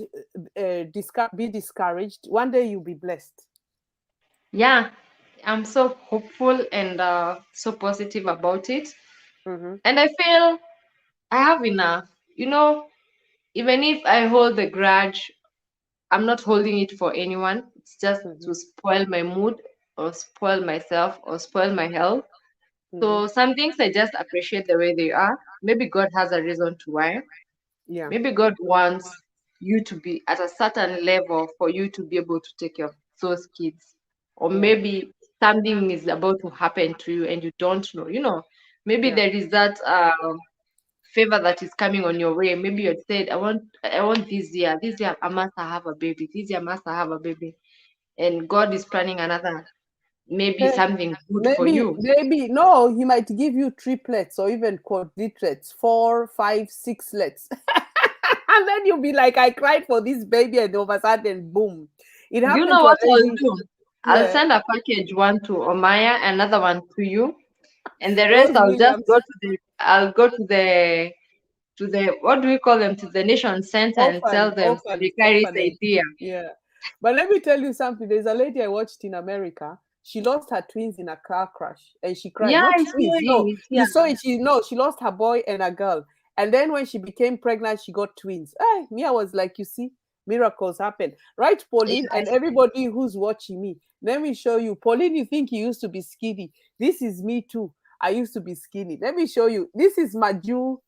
be discouraged. One day you'll be blessed. Yeah, I'm so hopeful and so positive about it. Mm-hmm. And I feel I have enough. You know, even if I hold the grudge, I'm not holding it for anyone. It's just Mm-hmm. to spoil my mood or spoil myself or spoil my health. Mm-hmm. So some things I just appreciate the way they are. Maybe God has a reason to why. Yeah. Maybe God wants you to be at a certain level for you to be able to take care of those kids. Or Yeah. maybe something is about to happen to you and you don't know. You know, maybe Yeah. there is that favor that is coming on your way. Maybe you had said, I want this year I must have a baby. This year I must have a baby. And God is planning another, maybe Hey, something good for maybe, you. maybe no, he might give you triplets or even quadruplets, 4, 5, 6lets. And then you'll be like, I cried for this baby, and all of a sudden, boom. It Do you happened know to a what I'll lady. do? I'll Yeah. send a package one to Omaya, another one to you, and the rest Rose I'll just Williams. go to the I'll go to the what do we call them, to the nation center and tell them so they carry Orphanage. idea. Yeah. But let me tell you something. There's a lady I watched in America. She lost her twins in a car crash and she cried. Yeah, Not I saw twins. No, it. you Yeah. saw it. She lost her boy and a girl. And then when she became pregnant, she got twins. Hey, me, I was like, you see, miracles happen. Right, Yeah, Pauline, I and saw. everybody who's watching me. Let me show you. Pauline, you think you used to be skinny. This is me too. I used to be skinny. Let me show you. This is Maju.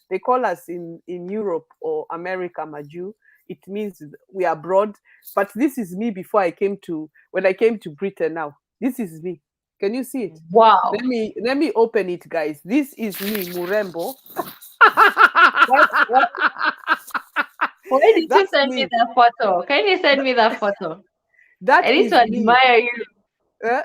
They call us in Europe or America Maju. It means we are broad. But this is me before I came to when I came to Britain now. This is me. Can you see it? Wow. Let me open it, guys. This is me, Murembo. What why did you That's send me me. that photo? Can you send me that photo? That I need to is me. admire you.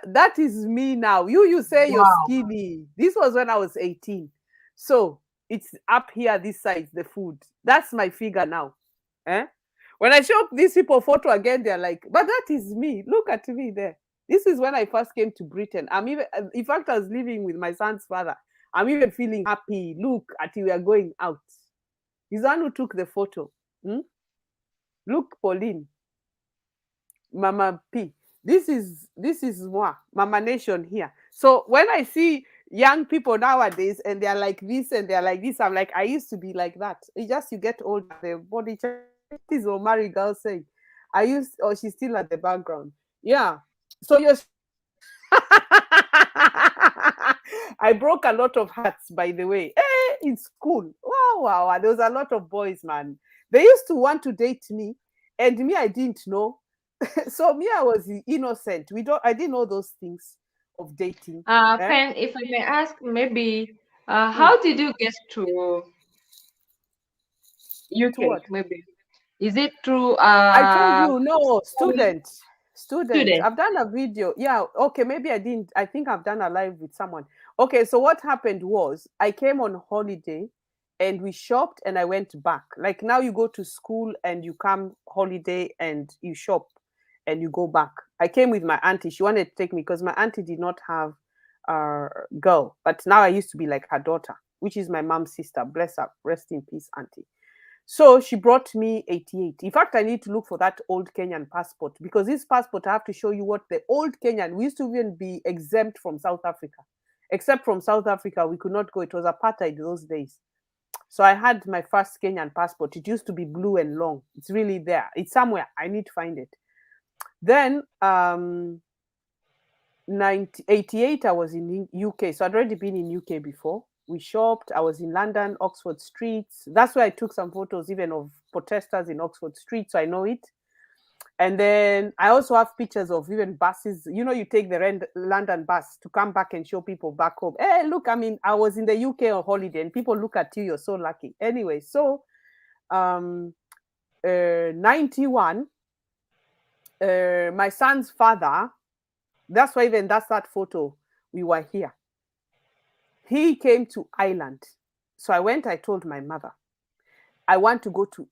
That is me now. You say you're Wow. skinny. This was when I was 18. So it's up here, this side, the food. That's my figure now. Eh? When I show these people photo again, they're like, but that is me. Look at me there. This is when I first came to Britain. I'm even, in fact, I was living with my son's father. I'm even feeling happy. Look at we are going out. He's the one who took the photo. Hmm? Look, Pauline. Mama P. This is moi, Mama Nation here. So when I see young people nowadays and they're like this and they're like this, I'm like, I used to be like that. It's just you get older, the body changes. Or Mary girl saying, she's still at the background. Yeah. So you're I broke a lot of hearts, by the way. In school. Wow, wow, wow. There was a lot of boys, man. They used to want to date me, and me, I didn't know. So me, I was innocent. I didn't know those things of dating. Eh? Pen, if I may ask, maybe, Mm. how did you get to To UK? what? Maybe is it through I told you, no, school student. Student. student? I've done a video. Yeah, okay, maybe I didn't. I think I've done a live with someone. Okay, so what happened was I came on holiday and we shopped and I went back. Like now you go to school and you come holiday and you shop and you go back. I came with my auntie. She wanted to take me because my auntie did not have a girl, but now I used to be like her daughter, which is my mom's sister. Bless her. Rest in peace, auntie. So she brought me 88. In fact, I need to look for that old Kenyan passport because this passport, I have to show you what the old Kenyan, we used to even be exempt from South Africa. Except from South Africa, we could not go. It was apartheid those days. So I had my first Kenyan passport. It used to be blue and long. It's really there. It's somewhere. I need to find it. Then 88, I was in UK. So I'd already been in UK before. We shopped. I was in London, Oxford streets. That's where I took some photos even of protesters in Oxford Street. So I know it. And then I also have pictures of even buses. You take the London bus to come back and show people back home. Hey, look, I mean, I was in the UK on holiday and people look at you, you're so lucky. Anyway, so um, 91, my son's father, that's why even that's that photo, we were here. He came to Ireland. So I told my mother, I want to go to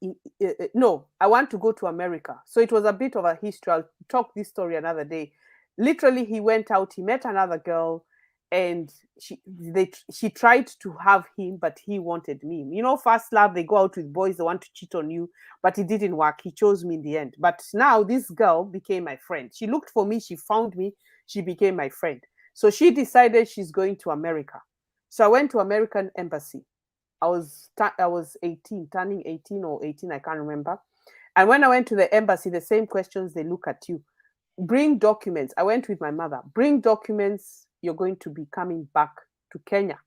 no, I want to go to America. So it was a bit of a history. I'll talk this story another day. Literally, he went out, he met another girl, and she tried to have him, but he wanted me. First love, they go out with boys, they want to cheat on you, but it didn't work. He chose me in the end. But now this girl became my friend. She looked for me, she found me, she became my friend. So she decided she's going to America. So I went to American embassy. I was 18, turning 18 or 18, I can't remember. And when I went to the embassy, the same questions they look at you. Bring documents. I went with my mother. Bring documents. You're going to be coming back to Kenya.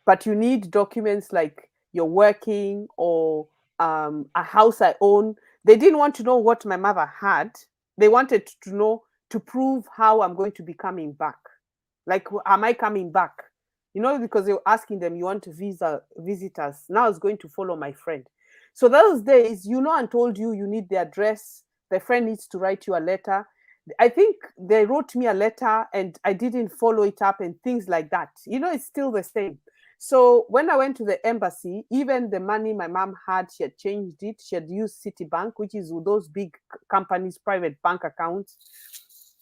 But you need documents like you're working or a house I own. They didn't want to know what my mother had. They wanted to know to prove how I'm going to be coming back. Like, am I coming back? Because they were asking them, you want to visit us? Now I was going to follow my friend. So those days, and told you need the address. The friend needs to write you a letter. I think they wrote me a letter and I didn't follow it up and things like that. It's still the same. So when I went to the embassy, even the money my mom had, she had changed it. She had used Citibank, which is those big companies' private bank accounts.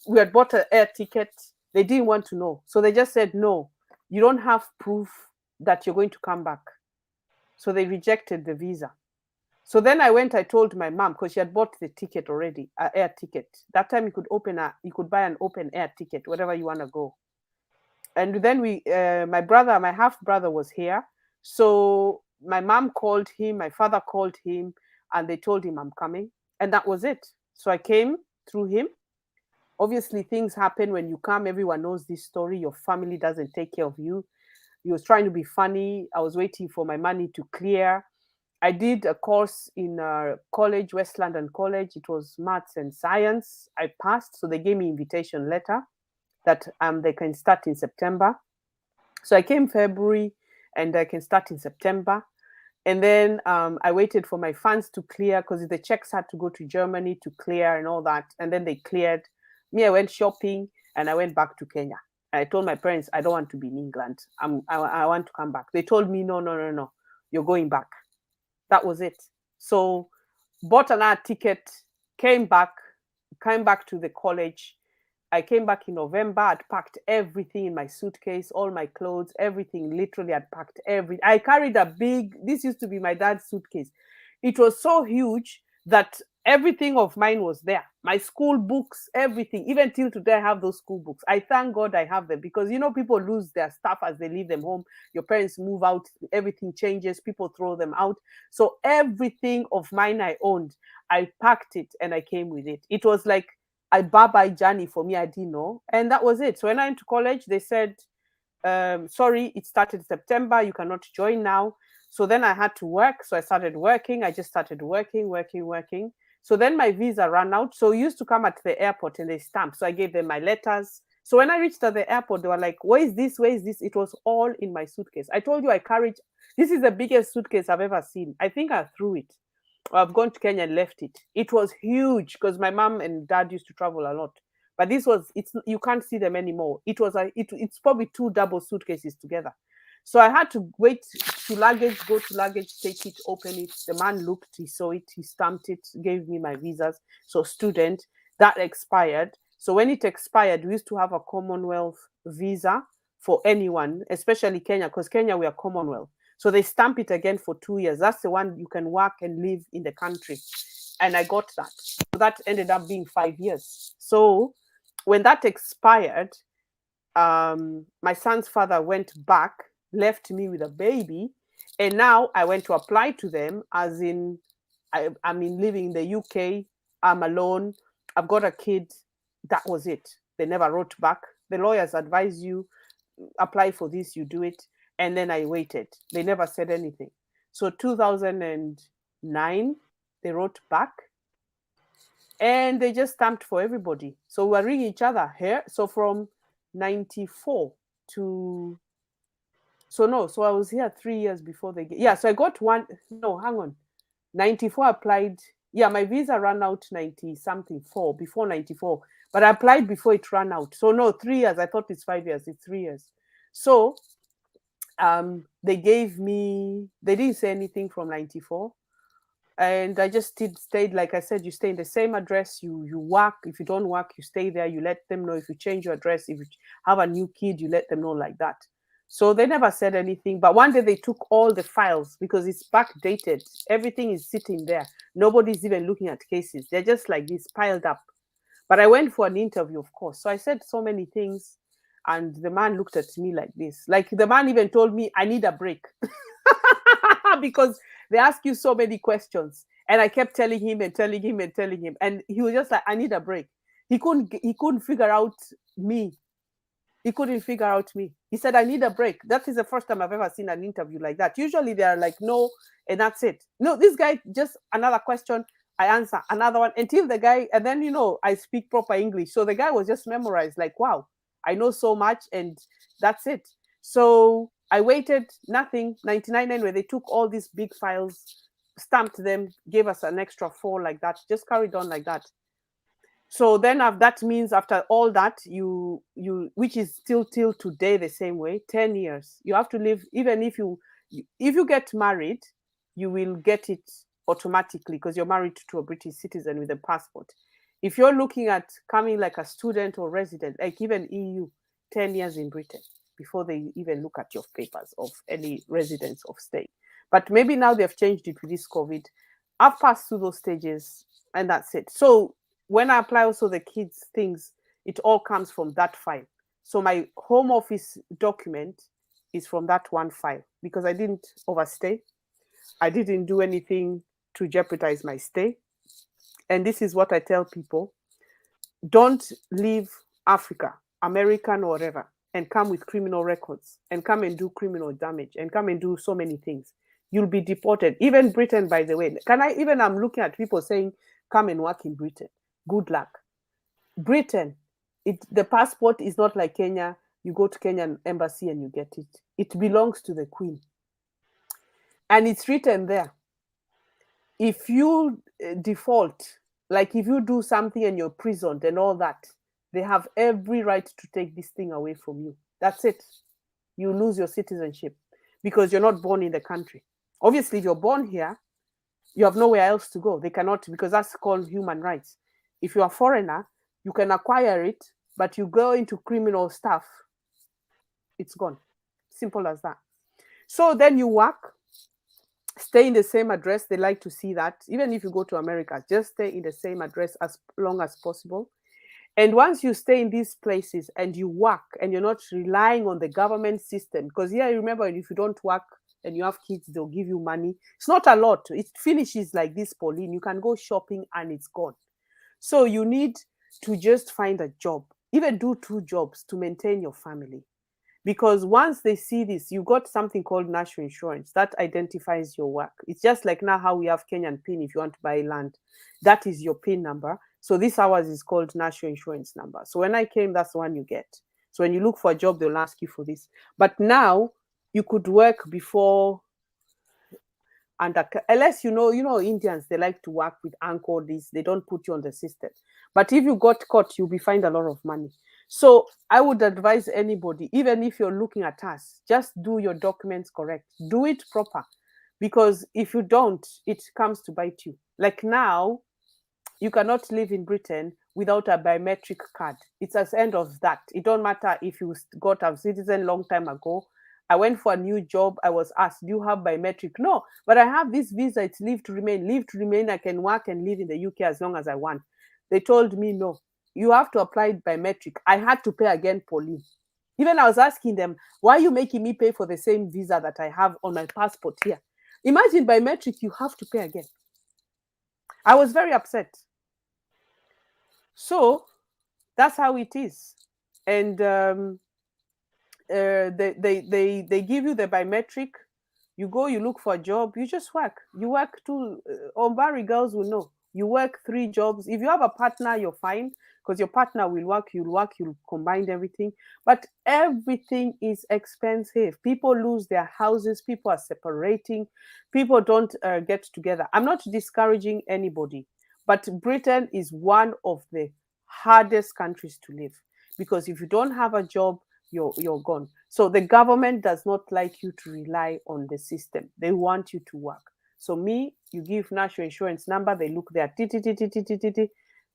We had bought an air ticket. They didn't want to know. So they just said, no, you don't have proof that you're going to come back. So they rejected the visa. So then I went, I told my mom, because she had bought the ticket already, an air ticket. That time you could buy an open air ticket, wherever you want to go. And then my brother, my half brother was here. So my mom called him, my father called him, and they told him I'm coming. And that was it. So I came through him. Obviously, things happen when you come. Everyone knows this story. Your family doesn't take care of you. He was trying to be funny. I was waiting for my money to clear. I did a course in college, West London College. It was maths and science. I passed, so they gave me invitation letter that they can start in September. So I came February, and I can start in September. And then I waited for my funds to clear, because the checks had to go to Germany to clear and all that. And then they cleared. Me, I went shopping, and I went back to Kenya. And I told my parents, I don't want to be in England. I want to come back. They told me, no, no, no, no, you're going back. That was it. So bought another ticket, came back, came back to the college. I came back in November. I'd packed everything in my suitcase, all my clothes, everything. Literally, I'd packed everything. I carried a big, this used to be my dad's suitcase. It was so huge that everything of mine was there. My school books, everything. Even till today, I have those school books. I thank God I have them, because people lose their stuff as they leave them home. Your parents move out, everything changes, people throw them out. So everything of mine I owned, I packed it and I came with it. It was like a bye-bye journey for me. I didn't know. And that was it. So when I went to college, they said, sorry, it started September. You cannot join now. So then I had to work. So I started working. I just started working. So then my visa ran out. So we used to come at the airport and they stamp. So I gave them my letters. So when I reached at the airport, they were like, where is this? Where is this? It was all in my suitcase. I told you I carried, this is the biggest suitcase I've ever seen. I think I threw it. I've gone to Kenya and left it. It was huge, because my mom and dad used to travel a lot. But this was, it's, you can't see them anymore. It's probably two double suitcases together. So I had to wait to luggage, go to luggage, take it, open it. The man looked, he saw it, he stamped it, gave me my visas. So student, that expired. So when it expired, we used to have a Commonwealth visa for anyone, especially Kenya, because Kenya, we are Commonwealth. So they stamp it again for 2 years. That's the one you can work and live in the country. And I got that. So that ended up being 5 years. So when that expired, my son's father went back, left me with a baby, and now I went to apply to them, as in, I'm in living in the UK, I'm alone, I've got a kid. That was it. They never wrote back. The lawyers advise you, apply for this, you do it. And then I waited. They never said anything. So 2009, they wrote back, and they just stamped for everybody. So we were ringing each other here. So from 94 to, so no, so I was here 3 years before they get, yeah, so I got one, no, hang on. 94 applied, yeah, my visa ran out 90 something four, before 94, but I applied before it ran out. So no, 3 years. I thought it's 5 years, it's 3 years. So they gave me, they didn't say anything from 94. And I just stayed, like I said, you stay in the same address, you work. If you don't work, you stay there, you let them know. If you change your address, if you have a new kid, you let them know, like that. So they never said anything. But one day they took all the files, because it's backdated. Everything is sitting there. Nobody's even looking at cases. They're just like this, piled up. But I went for an interview, of course. So I said so many things. And the man looked at me like this. Like, the man even told me, I need a break. Because they ask you so many questions. And I kept telling him and telling him and telling him. And he was just like, I need a break. He couldn't figure out me. He couldn't figure out me. He said, I need a break. That is the first time I've ever seen an interview like that. Usually they are like, no, and that's it. No, this guy, just another question, I answer, another one, until the guy, and then, I speak proper English. So the guy was just memorized, like, wow, I know so much, and that's it. So I waited, nothing, 99, where they took all these big files, stamped them, gave us an extra 4, like that, just carried on like that. So then that means after all that, you which is still till today the same way, 10 years you have to live. Even if you get married, you will get it automatically because you're married to a British citizen with a passport. If you're looking at coming like a student or resident, like even EU, 10 years in Britain before they even look at your papers of any residence of stay. But maybe now they've changed it with this COVID. I've passed through those stages, and that's it. So when I apply also the kids things, it all comes from that file. So my home office document is from that one file because I didn't overstay. I didn't do anything to jeopardize my stay. And this is what I tell people: don't leave Africa, American or whatever, and come with criminal records and come and do criminal damage and come and do so many things. You'll be deported. Even Britain, by the way. I'm looking at people saying, come and work in Britain. Good luck. Britain, the passport is not like Kenya. You go to Kenyan embassy and you get it. It belongs to the Queen. And it's written there. If you default, like if you do something and you're prisoned and all that, they have every right to take this thing away from you. That's it. You lose your citizenship because you're not born in the country. Obviously, if you're born here, you have nowhere else to go. They cannot, because that's called human rights. If you're a foreigner, you can acquire it, but you go into criminal stuff, it's gone. Simple as that. So then you work, stay in the same address. They like to see that. Even if you go to America, just stay in the same address as long as possible. And once you stay in these places and you work and you're not relying on the government system, because yeah, remember, if you don't work and you have kids, they'll give you money. It's not a lot. It finishes like this, Pauline. You can go shopping and it's gone. So you need to just find a job, even do 2 jobs to maintain your family. Because once they see this, you got something called national insurance that identifies your work. It's just like now how we have Kenyan PIN if you want to buy land. That is your PIN number. So this ours is called national insurance number. So when I came, that's the one you get. So when you look for a job, they'll ask you for this. But now you could work before under, unless Indians, they like to work with anchor this, they don't put you on the system. But if you got caught, you'll be fined a lot of money. So I would advise anybody, even if you're looking at us, just do your documents correct, do it proper, because if you don't, it comes to bite you. Like now, you cannot live in Britain without a biometric card. It's as end of that. It don't matter if you got a citizen long time ago. I went for a new job. I was asked, do you have biometric? No, but I have this visa. It's leave to remain. Leave to remain. I can work and live in the UK as long as I want. They told me, no, you have to apply biometric. I had to pay again, Pauline. Even I was asking them, why are you making me pay for the same visa that I have on my passport here? Imagine biometric, you have to pay again. I was very upset. So that's how it is. And they give you the biometric. You go, you look for a job, you just work. You work too. Ombari girls will know. You work 3 jobs. If you have a partner, you're fine because your partner will work, you'll combine everything. But everything is expensive. People lose their houses, people are separating, people don't get together. I'm not discouraging anybody, but Britain is one of the hardest countries to live because if you don't have a job, you're gone. So the government does not like you to rely on the system. They want you to work. So you give national insurance number, they look there.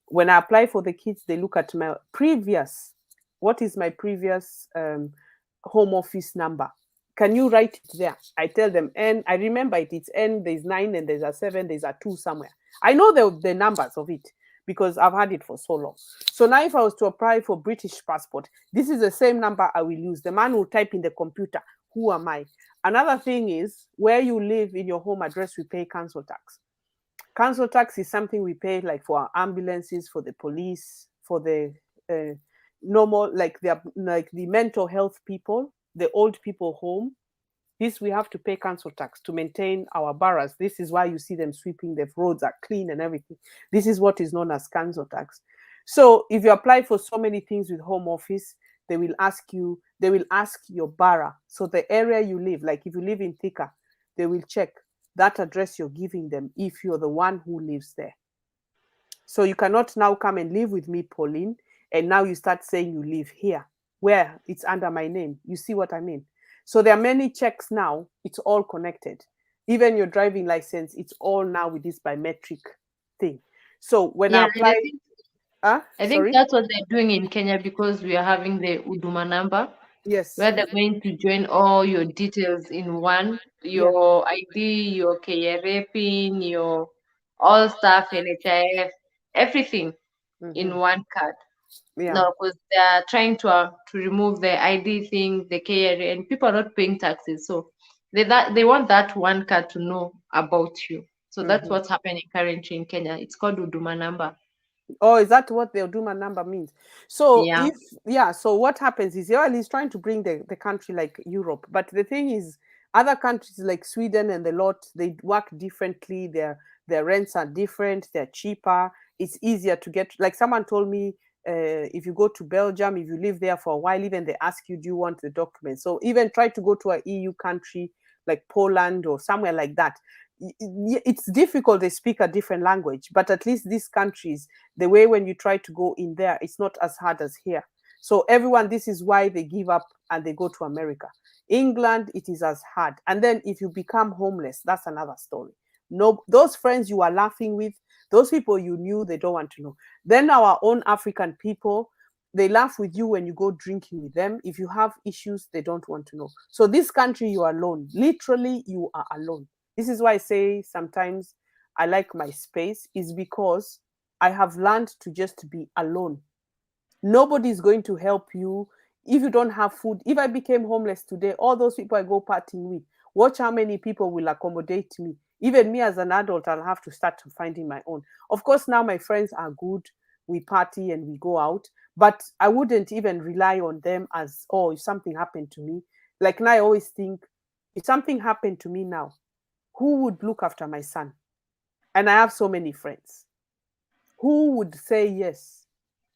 When I apply for the kids, they look at my previous, what is my previous home office number? Can you write it there? I tell them, and I remember it's N, there's 9, and there's a 7, there's a 2 somewhere. I know the numbers of it because I've had it for so long. So now if I was to apply for British passport, this is the same number I will use. The man will type in the computer, who am I? Another thing is, where you live in your home address, we pay council tax. Council tax is something we pay like for our ambulances, for the police, for the normal, like the mental health people, the old people home. This we have to pay council tax to maintain our boroughs. This is why you see them sweeping, the roads are clean and everything. This is what is known as council tax. So if you apply for so many things with home office, they will ask your borough. So the area you live, like if you live in Thika, they will check that address you're giving them if you're the one who lives there. So you cannot now come and live with me, Pauline, and now you start saying you live here where it's under my name. You see what I mean? So there are many checks now. It's all connected. Even your driving license, it's all now with this biometric thing. So when I Yeah, and apply, I think sorry, that's what they're doing in Kenya because we are having the Huduma number, yes, where they're going to join all your details in one, yeah, your ID, your KRA PIN, your all stuff, NHIF, everything in hmm, one card. yeah. No, because they are trying to remove the ID thing, the KRA, and people are not paying taxes. So they want that one card to know about you. So that's Hmm. what's happening currently in Kenya. It's called Huduma number. Oh, is that what the Oduma number means? So Yeah. if yeah, so what happens is well, he's trying to bring the country like Europe, but the thing is, other countries like Sweden and the lot they work differently. Their rents are different. They're cheaper. It's easier to get. Like someone told me, if you go to Belgium, if you live there for a while, even they ask you, do you want the document? So even try to go to a EU country like Poland or somewhere like that. It's difficult. They speak a different language, but at least these countries the way when you try to go in there, it's not as hard as here. So everyone, this is why they give up and they go to America. England, it is as hard. And then if you become homeless, that's another story. No, those friends you are laughing with, those people you knew, they don't want to know. Then our own African people, they laugh with you when you go drinking with them. If you have issues, they don't want to know. So this country, you are alone. Literally, you are alone. This is why I say sometimes I like my space, is because I have learned to just be alone. Nobody is going to help you if you don't have food. If I became homeless today, all those people I go partying with, watch how many people will accommodate me. Even me as an adult, I'll have to start finding my own. Of course, now my friends are good. We party and we go out, but I wouldn't even rely on them as, oh, if something happened to me. Like now, I always think, if something happened to me now, who would look after my son? And I have so many friends. Who would say yes?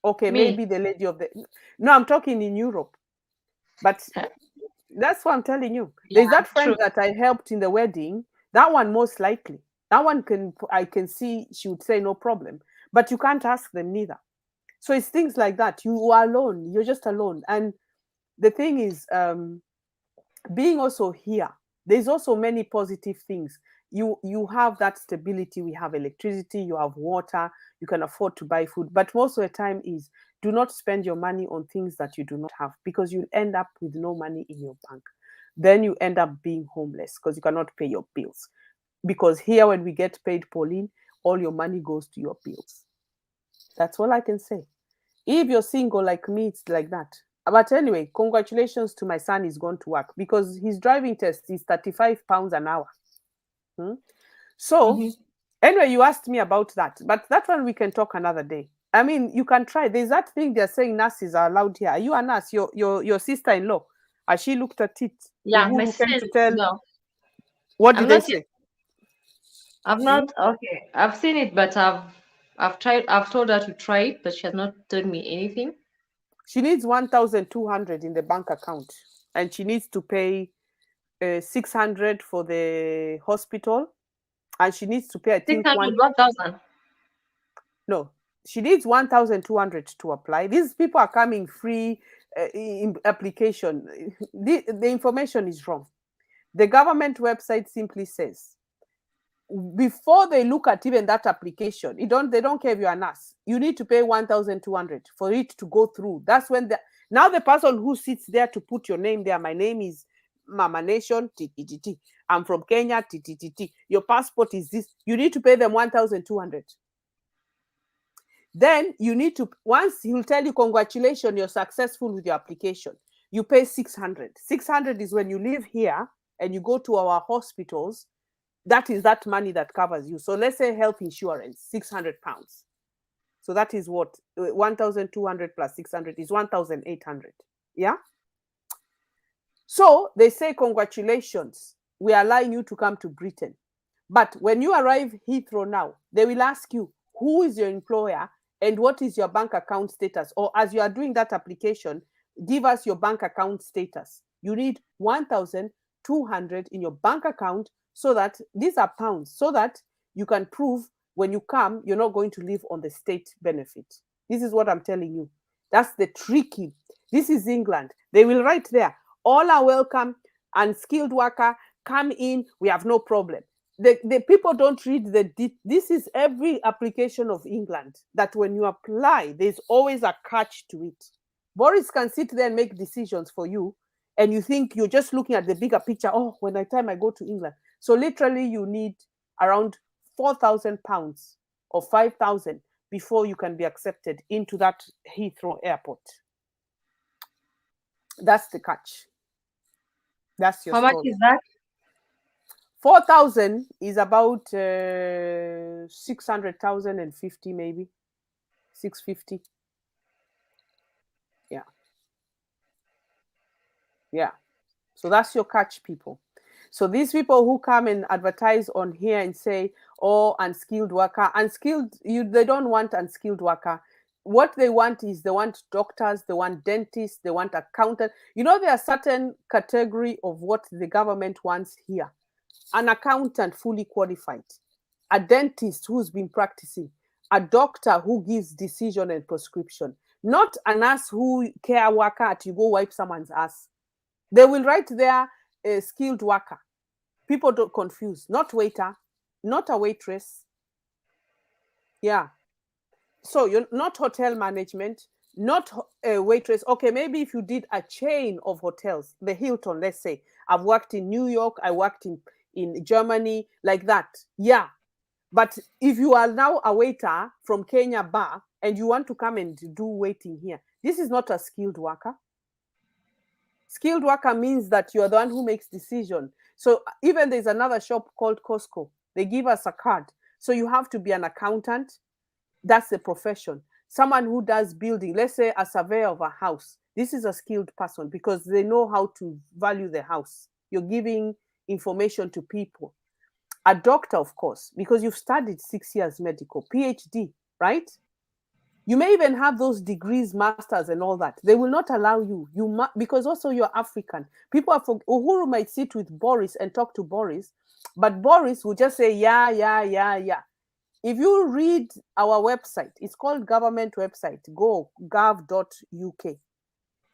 Okay, Me. maybe the lady of the. No, I'm talking in Europe, but that's what I'm telling you. There's Yeah, that friend true. that I helped in the wedding. That one most likely. That one can I can see she would say no problem, but you can't ask them neither. So it's things like that. You are alone. You're just alone. And the thing is, being also here, there's also many positive things. You have that stability. We have electricity, you have water, you can afford to buy food, but most of the time is do not spend your money on things that you do not have, because you'll end up with no money in your bank. Then you end up being homeless because you cannot pay your bills. Because here when we get paid, Pauline, all your money goes to your bills. That's all I can say. If you're single like me, it's like that. But anyway, congratulations to my son. He's gone to work because his driving test is 35 pounds an hour. Hmm? So, Hmm. anyway, you asked me about that, but that one we can talk another day. I mean, you can try. There's that thing they're saying nurses are allowed here. Are you a nurse? Your sister-in-law, has she looked at it? The Yeah, good my who came sister. to tell. No, What did I'm they not yet. say? I've Hmm? not. Okay, I've seen it, but I've tried. I've told her to try it, but she has not told me anything. She needs 1,200 in the bank account, and she needs to pay 600 for the hospital, and she needs to pay, I Six think, hundred, 1,000. no, she needs 1,200 to apply. These people are coming free in application. The information is wrong. The government website simply says before they look at even that application, they don't care if you're a nurse. You need to pay 1,200 for it to go through. That's when now the person who sits there to put your name there, my name is Mama Nation, TTT. I'm from Kenya, TTT. Your passport is this. You need to pay them 1,200. Then you need to, once he'll tell you, congratulations, you're successful with your application, you pay 600. 600 is when you live here and you go to our hospitals. That is that money that covers you. So let's say health insurance, 600 pounds. So that is what 1,200 plus 600 is 1,800. Yeah. So they say, congratulations, we are allowing you to come to Britain. But when you arrive Heathrow now, they will ask you, who is your employer and what is your bank account status? Or as you are doing that application, give us your bank account status. You need 1,200 in your bank account so that these are pounds, so that you can prove when you come, you're not going to live on the state benefit. This is what I'm telling you. That's the tricky. This is England. They will write there, all are welcome, and skilled worker come in, we have no problem. The people don't read this is every application of England, that when you apply, there's always a catch to it. Boris can sit there and make decisions for you, and you think you're just looking at the bigger picture. Oh, when the time I go to England. So literally you need around £4,000 or 5,000 before you can be accepted into that Heathrow airport. That's the catch. That's your How much story. is that? 4,000 is about 600,000 and 50, maybe 650. Yeah, yeah. So that's your catch, people. So these people who come and advertise on here and say, "Oh, unskilled worker," unskilled, they don't want unskilled worker. What they want is they want doctors, they want dentists, they want accountants. You know, there are certain category of what the government wants here. An accountant fully qualified, a dentist who's been practicing, a doctor who gives decision and prescription, not a nurse who care worker at you go wipe someone's ass. They will write there a skilled worker. People don't confuse. Not waiter, not a waitress. Yeah. So you're not hotel management, not a waitress. Okay, maybe if you did a chain of hotels, the Hilton, let's say. I've worked in New York, I worked in Germany, like that. Yeah. But if you are now a waiter from Kenya bar and you want to come and do waiting here, this is not a skilled worker. Skilled worker means that you're the one who makes decision. So even there's another shop called Costco. They give us a card. So you have to be an accountant. That's the profession. Someone who does building, let's say a surveyor of a house. This is a skilled person because they know how to value the house. You're giving information to people. A doctor, of course, because you've studied 6 years medical, PhD, right? You may even have those degrees, masters, and all that. They will not allow you. Because also you're African. People are Uhuru might sit with Boris and talk to Boris, but Boris will just say yeah, yeah, yeah, yeah. If you read our website, it's called government website, go gov.uk.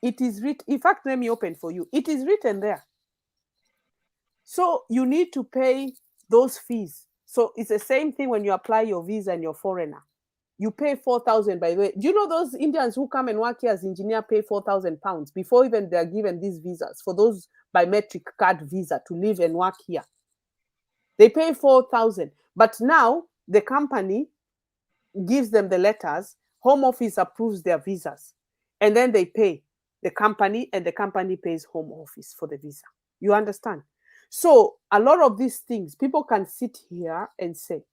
It is written. In fact, let me open for you. It is written there. So you need to pay those fees. So it's the same thing when you apply your visa and you're foreigner. You pay 4,000, by the way. Do you know those Indians who come and work here as engineer pay £4,000 before even they're given these visas for those biometric card visa to live and work here? They pay 4,000, but now the company gives them the letters. Home office approves their visas, and then they pay the company, and the company pays home office for the visa. You understand? So a lot of these things, people can sit here and say,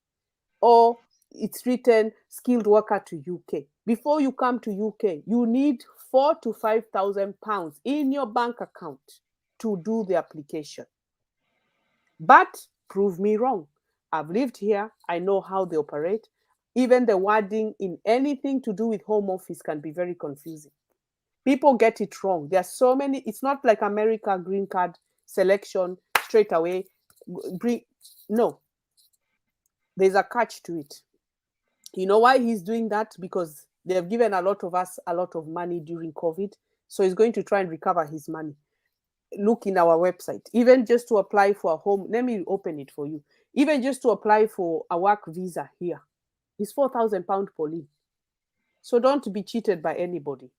"Oh, it's written skilled worker to UK." Before you come to UK, you need £4,000 to £5,000 in your bank account to do the application. But prove me wrong. I've lived here. I know how they operate. Even the wording in anything to do with home office can be very confusing. People get it wrong. There are so many. It's not like America green card selection straight away. Bring no. There's a catch to it. You know why he's doing that? Because they have given a lot of us a lot of money during COVID. So he's going to try and recover his money. Look in our website, even just to apply for a home. Let me open it for you. Even just to apply for a work visa here, it's £4,000, Pauline. So don't be cheated by anybody.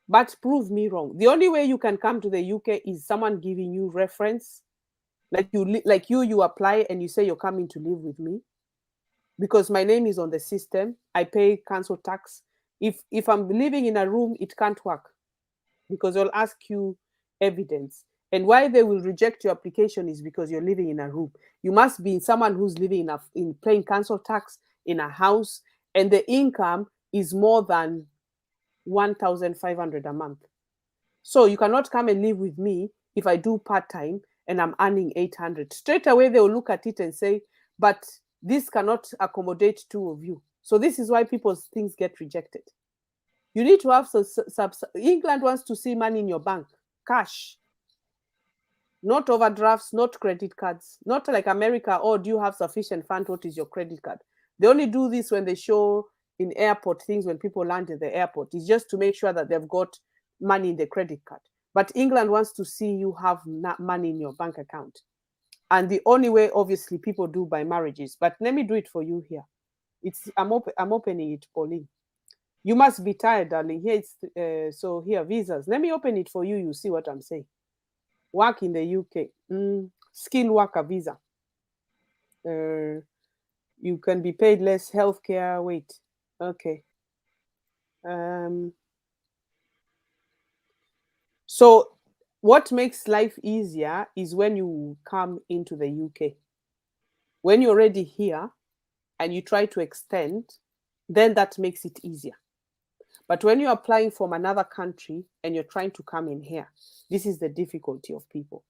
But prove me wrong. The only way you can come to the UK is someone giving you reference, like you apply and you say you're coming to live with me because my name is on the system. I pay council tax. If I'm living in a room, it can't work because they'll ask you evidence. And why they will reject your application is because you're living in a room. You must be someone who's living in paying council tax in a house, and the income is more than 1,500 a month. So you cannot come and live with me if I do part time and I'm earning 800. Straight away they will look at it and say, but this cannot accommodate two of you. So this is why people's things get rejected. You need to have England wants to see money in your bank, cash, not overdrafts, not credit cards, not like America. Oh, do you have sufficient fund? What is your credit card? They only do this when they show in airport things when people land at the airport. It's just to make sure that they've got money in the credit card. But England wants to see you have money in your bank account. And the only way, obviously, people do by marriages. But let me do it for you here. I'm opening it, Pauline. You must be tired, darling. Here it's so here visas. Let me open it for you. You see what I'm saying. Work in the UK. Skilled worker visa. Uh, you can be paid less healthcare. Wait. Okay. Um, so what makes life easier is when you come into the UK. When you're already here and you try to extend, then that makes it easier. But when you're applying from another country and you're trying to come in here, this is the difficulty of people.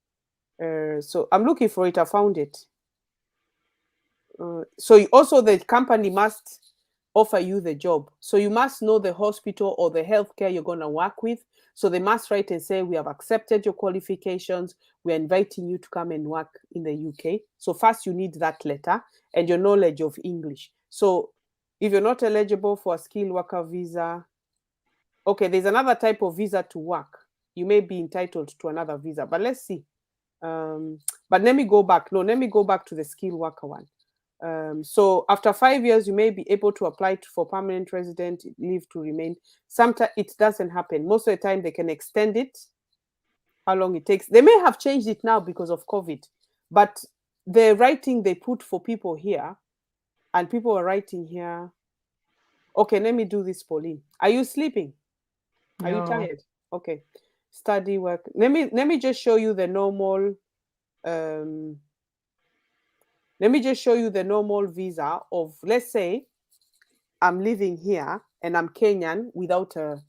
So I'm looking for it. I found it. So also the company must offer you the job. So you must know the hospital or the healthcare you're going to work with. So they must write and say, we have accepted your qualifications. We're inviting you to come and work in the UK. So first you need that letter and your knowledge of English. So if you're not eligible for a skilled worker visa, okay, there's another type of visa to work. You may be entitled to another visa, but let's see. But let me go back. No, let me go back to the skilled worker one. So after 5 years, you may be able to apply for permanent resident leave to remain. Sometimes it doesn't happen. Most of the time, they can extend it. How long it takes? They may have changed it now because of COVID, but the writing they put for people here, and people are writing here. Okay, let me do this, Pauline. Are you sleeping? Are you No. tired? Okay. Study work. Let me just show you the normal. Um, Let me just show you the normal visa of, let's say, I'm living here and I'm Kenyan without a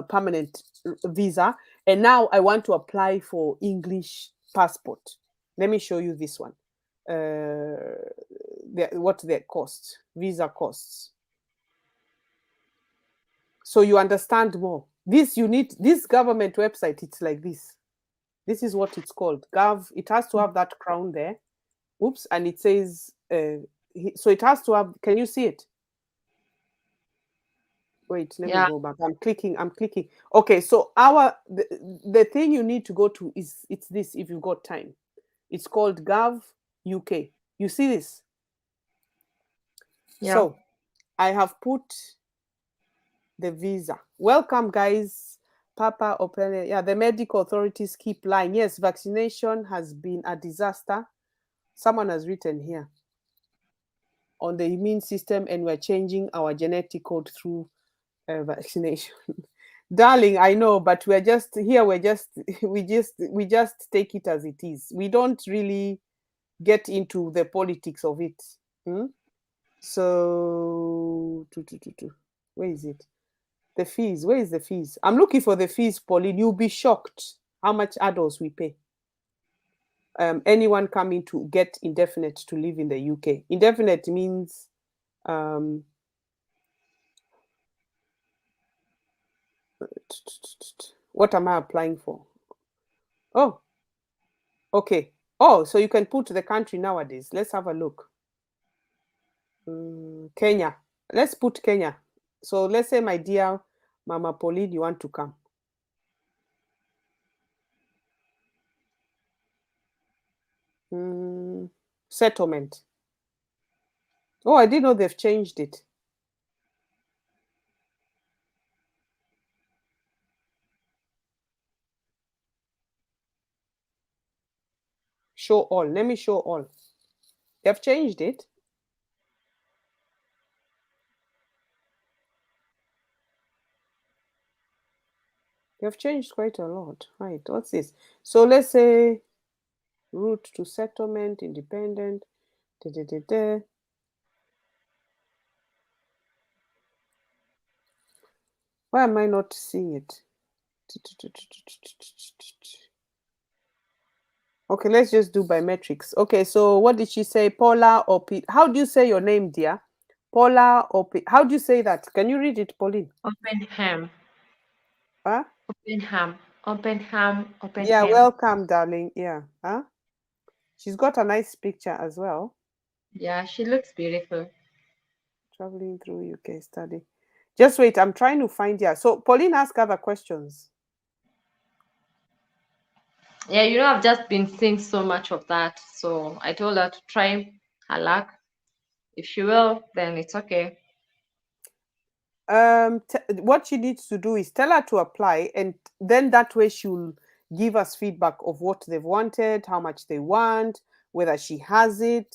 permanent visa, and now I want to apply for English passport. Let me show you this one. What their costs, visa costs, so you understand more. This you need this government website. It's like this. This is what it's called. Gov. It has to have that crown there. Oops, and it says so it has to have. Can you see it? Wait, let me Yeah. go back. I'm clicking. Okay, so the thing you need to go to is it's this if you've got time. It's called Gov UK. You see this? Yeah. So I have put the visa. Welcome, guys. Papa open. Yeah, the medical authorities keep lying. Yes, vaccination has been a disaster. Someone has written here on the immune system, and we're changing our genetic code through vaccination. Darling, I know, but we're just here. We're just we just take it as it is. We don't really get into the politics of it. Hmm? So, where is it? The fees. Where is the fees? I'm looking for the fees, Pauline. You'll be shocked how much adults we pay. Anyone coming to get indefinite to live in the UK. Indefinite means um, what am I applying for? Oh, okay. Oh, so you can put the country nowadays. Let's have a look. Kenya. Let's put Kenya. So let's say, my dear Mama Pauline, you want to come. Settlement. Oh, I didn't know they've changed it. Show all. Let me show all. They've changed it. They've changed quite a lot. Right. What's this? So let's say route to settlement, independent. Da, da, da, da. Why am I not seeing it? Okay, let's just do biometrics. Okay, so what did she say? Paula or P? How do you say your name, dear? Paula or P? How do you say that? Can you read it, Pauline? Oppenham. Huh? Oppenham. Oppenham. Yeah, Oppenham. welcome, darling. Yeah. Huh? She's got a nice picture as well. Yeah, she looks beautiful. Traveling through UK study. Just wait, I'm trying to find here. So Pauline, ask other questions. Yeah, I've just been seeing so much of that. So I told her to try her luck. If she will, then it's okay. What she needs to do is tell her to apply, and then that way she'll give us feedback of what they've wanted, how much they want, whether she has it.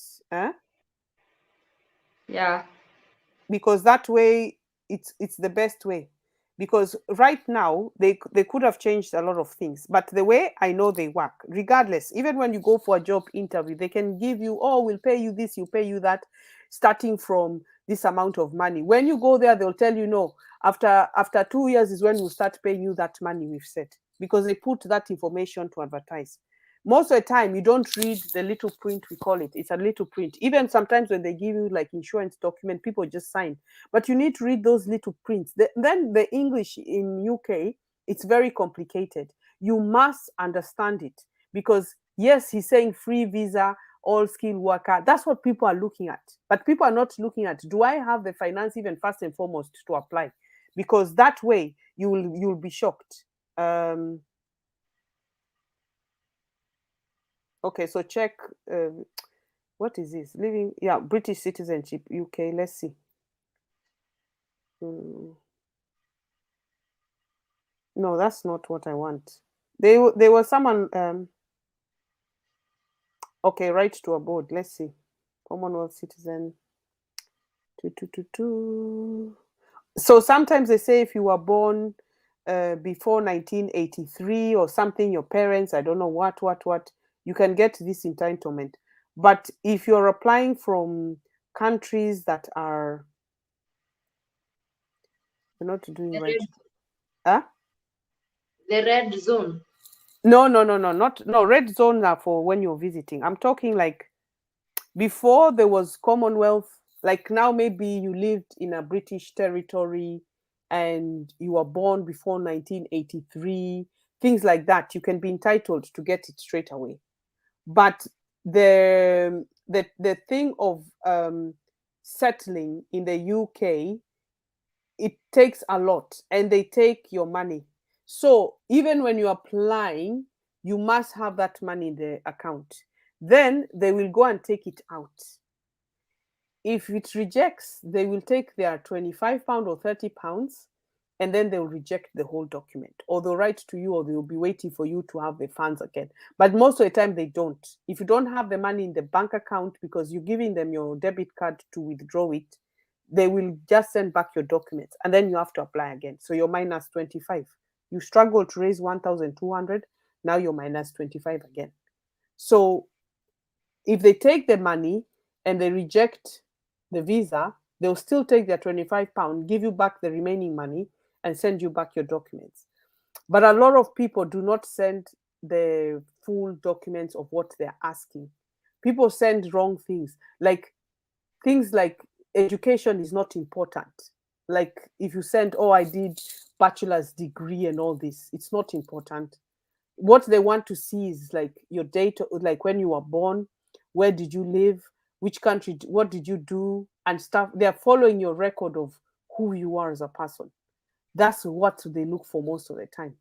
Yeah. Because that way it's the best way, because right now they could have changed a lot of things, but the way I know they work, regardless, even when you go for a job interview, they can give you, oh, we'll pay you this, you pay you that, starting from this amount of money. When you go there, they'll tell you, no, after 2 years is when we'll start paying you that money we've set, because they put that information to advertise. Most of the time you don't read the little print, we call it, it's a little print. Even sometimes when they give you like insurance document, people just sign, but you need to read those little prints. Then the English in UK, it's very complicated. You must understand it, because yes, he's saying free visa, all skilled worker, that's what people are looking at, but people are not looking at, do I have the finance even first and foremost to apply? Because that way you'll be shocked. Okay, so check. What is this? Living, yeah, British citizenship, UK. Let's see. Mm, no, that's not what I want. They were someone. Okay, right to abroad. Let's see. Commonwealth citizen. So sometimes they say if you were born before 1983 or something, your parents, I don't know what, you can get this entitlement. But if you're applying from countries that are, you're not doing The right. red, Huh? the red zone. No, not no red zone are for when you're visiting. I'm talking like before there was Commonwealth. Like now, maybe you lived in a British territory and you were born before 1983. Things like that, you can be entitled to get it straight away. But the thing of settling in the UK, it takes a lot and they take your money. So even when you're applying, you must have that money in the account. Then they will go and take it out. If it rejects, they will take their £25 or £30, and then they'll reject the whole document. Or they'll write to you, or they'll be waiting for you to have the funds again. But most of the time they don't. If you don't have the money in the bank account because you're giving them your debit card to withdraw it, they will just send back your documents and then you have to apply again. So you're minus 25. You struggle to raise 1,200, now you're minus 25 again. So if they take the money and they reject the visa, they'll still take their £25, give you back the remaining money, and send you back your documents. But a lot of people do not send the full documents of what they're asking. People send wrong things, like things like education is not important. Like if you send, oh, I did bachelor's degree and all this, it's not important. What they want to see is like your data, like when you were born, where did you live, which country, what did you do, and stuff. They're following your record of who you are as a person. That's what they look for most of the time.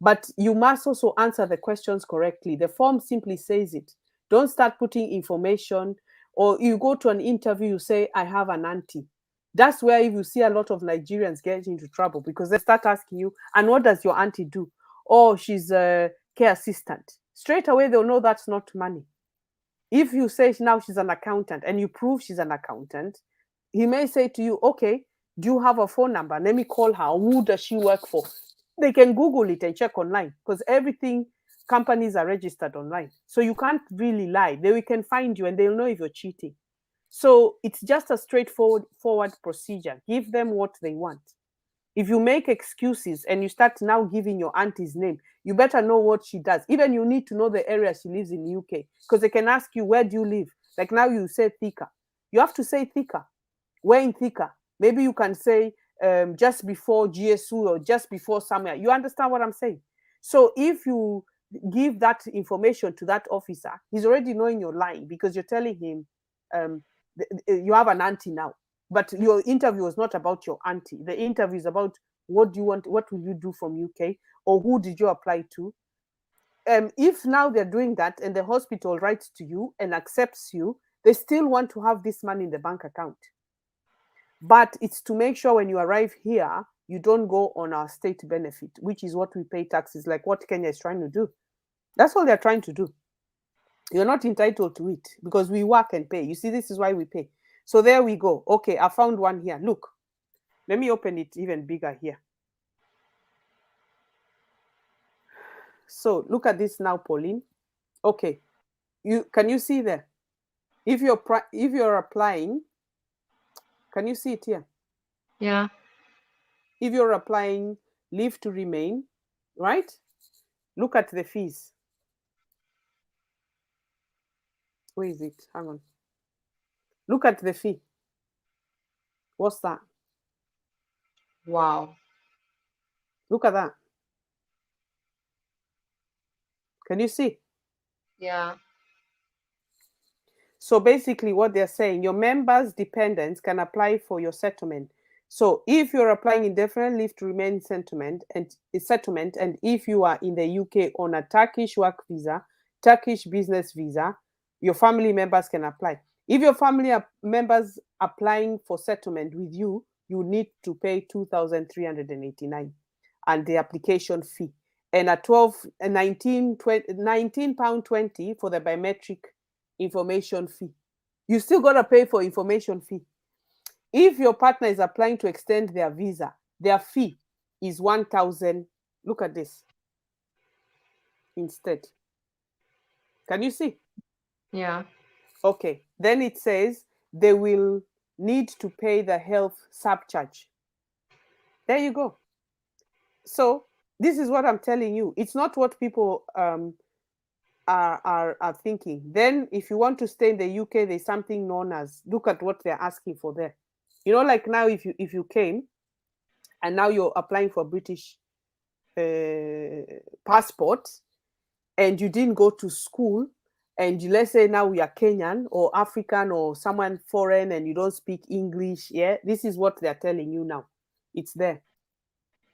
But you must also answer the questions correctly. The form simply says it. Don't start putting information, or you go to an interview, you say, I have an auntie. That's where you see a lot of Nigerians get into trouble, because they start asking you, and what does your auntie do? Oh, she's a care assistant. Straight away, they'll know that's not money. If you say now she's an accountant and you prove she's an accountant, he may say to you, okay, do you have a phone number? Let me call her. Who does she work for? They can Google it and check online, because everything, companies are registered online. So you can't really lie. They can find you and they'll know if you're cheating. So it's just a straightforward procedure. Give them what they want. If you make excuses and you start now giving your auntie's name, you better know what she does. Even you need to know the area she lives in the UK, because they can ask you, where do you live? Like now you say Thika. You have to say Thika. Where in Thika? Maybe you can say just before GSU or just before somewhere. You understand what I'm saying? So if you give that information to that officer, he's already knowing you're lying because you're telling him um, you have an auntie now. But your interview was not about your auntie. The interview is about what do you want, what will you do from UK, or who did you apply to. If now they're doing that and the hospital writes to you and accepts you, they still want to have this money in the bank account. But it's to make sure when you arrive here, you don't go on our state benefit, which is what we pay taxes, like what Kenya is trying to do. That's all they're trying to do. You're not entitled to it because we work and pay. You see, this is why we pay. So there we go. Okay, I found one here. Look, let me open it even bigger here. So look at this now, Pauline. Okay, can you see there? If you're applying, can you see it here? Yeah. If you're applying leave to remain, right? Look at the fees. Where is it? Hang on. Look at the fee. What's that? Wow. Look at that. Can you see? Yeah. So basically, what they're saying, your members' dependents can apply for your settlement. So if you're applying indefinite leave to remain settlement, and if you are in the UK on a Turkish work visa, Turkish business visa, your family members can apply. If your family members applying for settlement with you, you need to pay 2,389 and the application fee, and a 19 pound 20 for the biometric information fee. You still got to pay for information fee. If your partner is applying to extend their visa, their fee is 1,000. Look at this instead. Can you see? Yeah. Okay. Then it says they will need to pay the health surcharge. There you go. So this is what I'm telling you. It's not what people are thinking. Then if you want to stay in the UK, there's something known as, look at what they're asking for there. You know, like now if you came and now you're applying for British passport and you didn't go to school, and let's say now we are Kenyan or African or someone foreign and you don't speak English, yeah, this is what they're telling you now. It's there.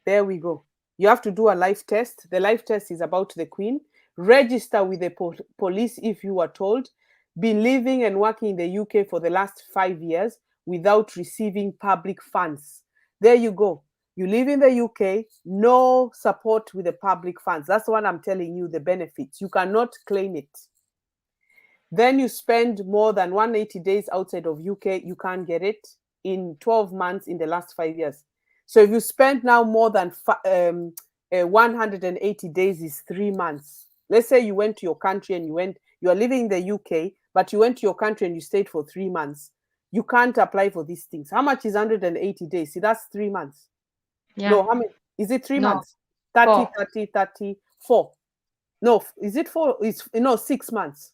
There we go. You have to do a life test. The life test is about the Queen. Register with the police if you are told. Been living and working in the UK for the last 5 years without receiving public funds. There you go. You live in the UK, no support with the public funds. That's what I'm telling you, the benefits. You cannot claim it. Then you spend more than 180 days outside of UK, you can't get it in 12 months in the last 5 years. So if you spend now more than 180 days is 3 months. Let's say you went to your country and you are living in the UK, but you went to your country and you stayed for 3 months. You can't apply for these things. How much is 180 days? See, that's 3 months. Yeah. No, how many? Is it three No. months? 30, 4. 30, 34. No, is it 4? It's no 6 months.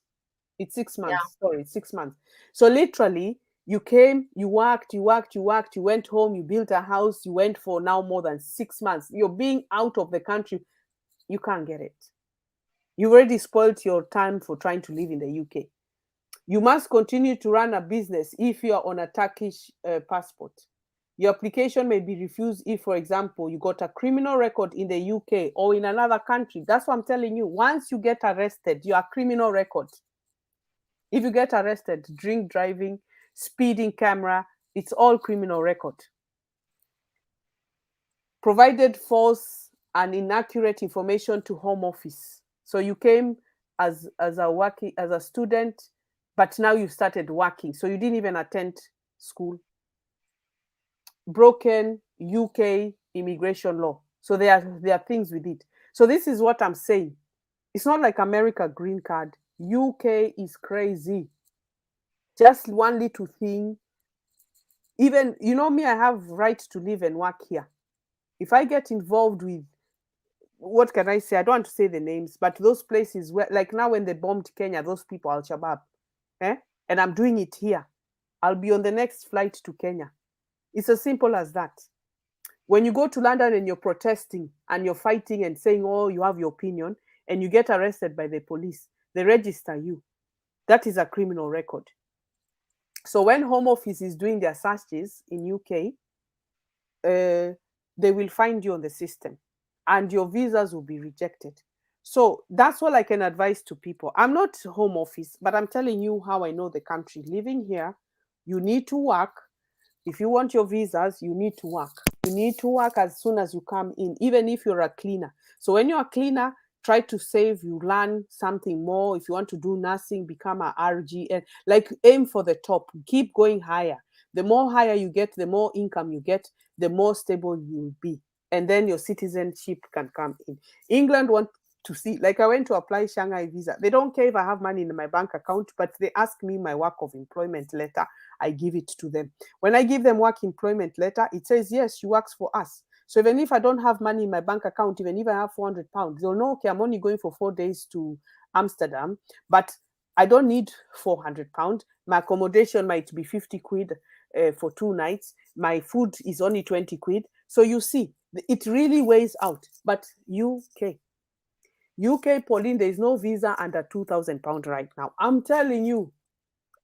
It's 6 months. Sorry, it's 6 months. So literally, you came, you worked, you went home, you built a house, you went for now more than 6 months. You're being out of the country. You can't get it. You've already spoiled your time for trying to live in the UK. You must continue to run a business if you are on a Turkish passport. Your application may be refused if, for example, you got a criminal record in the UK or in another country. That's what I'm telling you. Once you get arrested, you are criminal record. If you get arrested, drink driving, speeding camera, it's all criminal record. Provided false and inaccurate information to Home Office. So you came as a student, but now you started working. So you didn't even attend school. Broken UK immigration law. So there are things with it. So this is what I'm saying. It's not like America green card. UK is crazy. Just one little thing. Even, you know me, I have right to live and work here. If I get involved with, what can I say? I don't want to say the names, but those places where, like now when they bombed Kenya, those people, Al Shabaab, and I'm doing it here, I'll be on the next flight to Kenya. It's as simple as that. When you go to London and you're protesting and you're fighting and saying, oh, you have your opinion, and you get arrested by the police, they register you. That is a criminal record. So when Home Office is doing their searches in UK, uh, they will find you on the system, and your visas will be rejected. So that's all I can advise to people. I'm not Home Office, but I'm telling you how I know the country. Living here, you need to work. If you want your visas, you need to work. You need to work as soon as you come in, even if you're a cleaner. So when you're a cleaner, try to save, you learn something more. If you want to do nursing, become a RGN. Like aim for the top, keep going higher. The more higher you get, the more income you get, the more stable you will be. And then your citizenship can come in. England want to see, like I went to apply Shanghai visa. They don't care if I have money in my bank account, but they ask me my work of employment letter. I give it to them. When I give them work employment letter, it says, yes, she works for us. So even if I don't have money in my bank account, even if I have £400, they'll know, okay, I'm only going for 4 days to Amsterdam, but I don't need £400. My accommodation might be 50 quid for 2 nights. My food is only 20 quid. So you see, it really weighs out. But UK, Pauline, there is no visa under £2,000 right now. I'm telling you,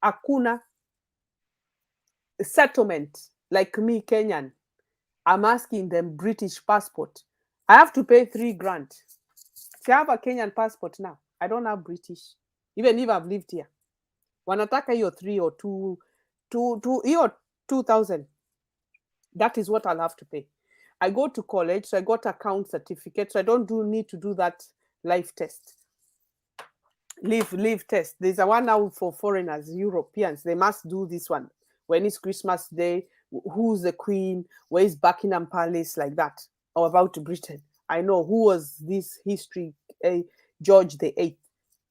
Akuna settlement like me, Kenyan. I'm asking them British passport. I have to pay 3 grand. If I have a Kenyan passport now, I don't have British. Even if I've lived here. Wanataka hiyo 3 or 2, hiyo 2,000. That is what I'll have to pay. I go to college, so I got account certificate, so I don't need to do that life test. Leave test. There's a one now for foreigners, Europeans. They must do this one. When it's Christmas Day, who's the Queen? Where is Buckingham Palace? Like that. Or about Britain. I know who was this history, George the Eighth.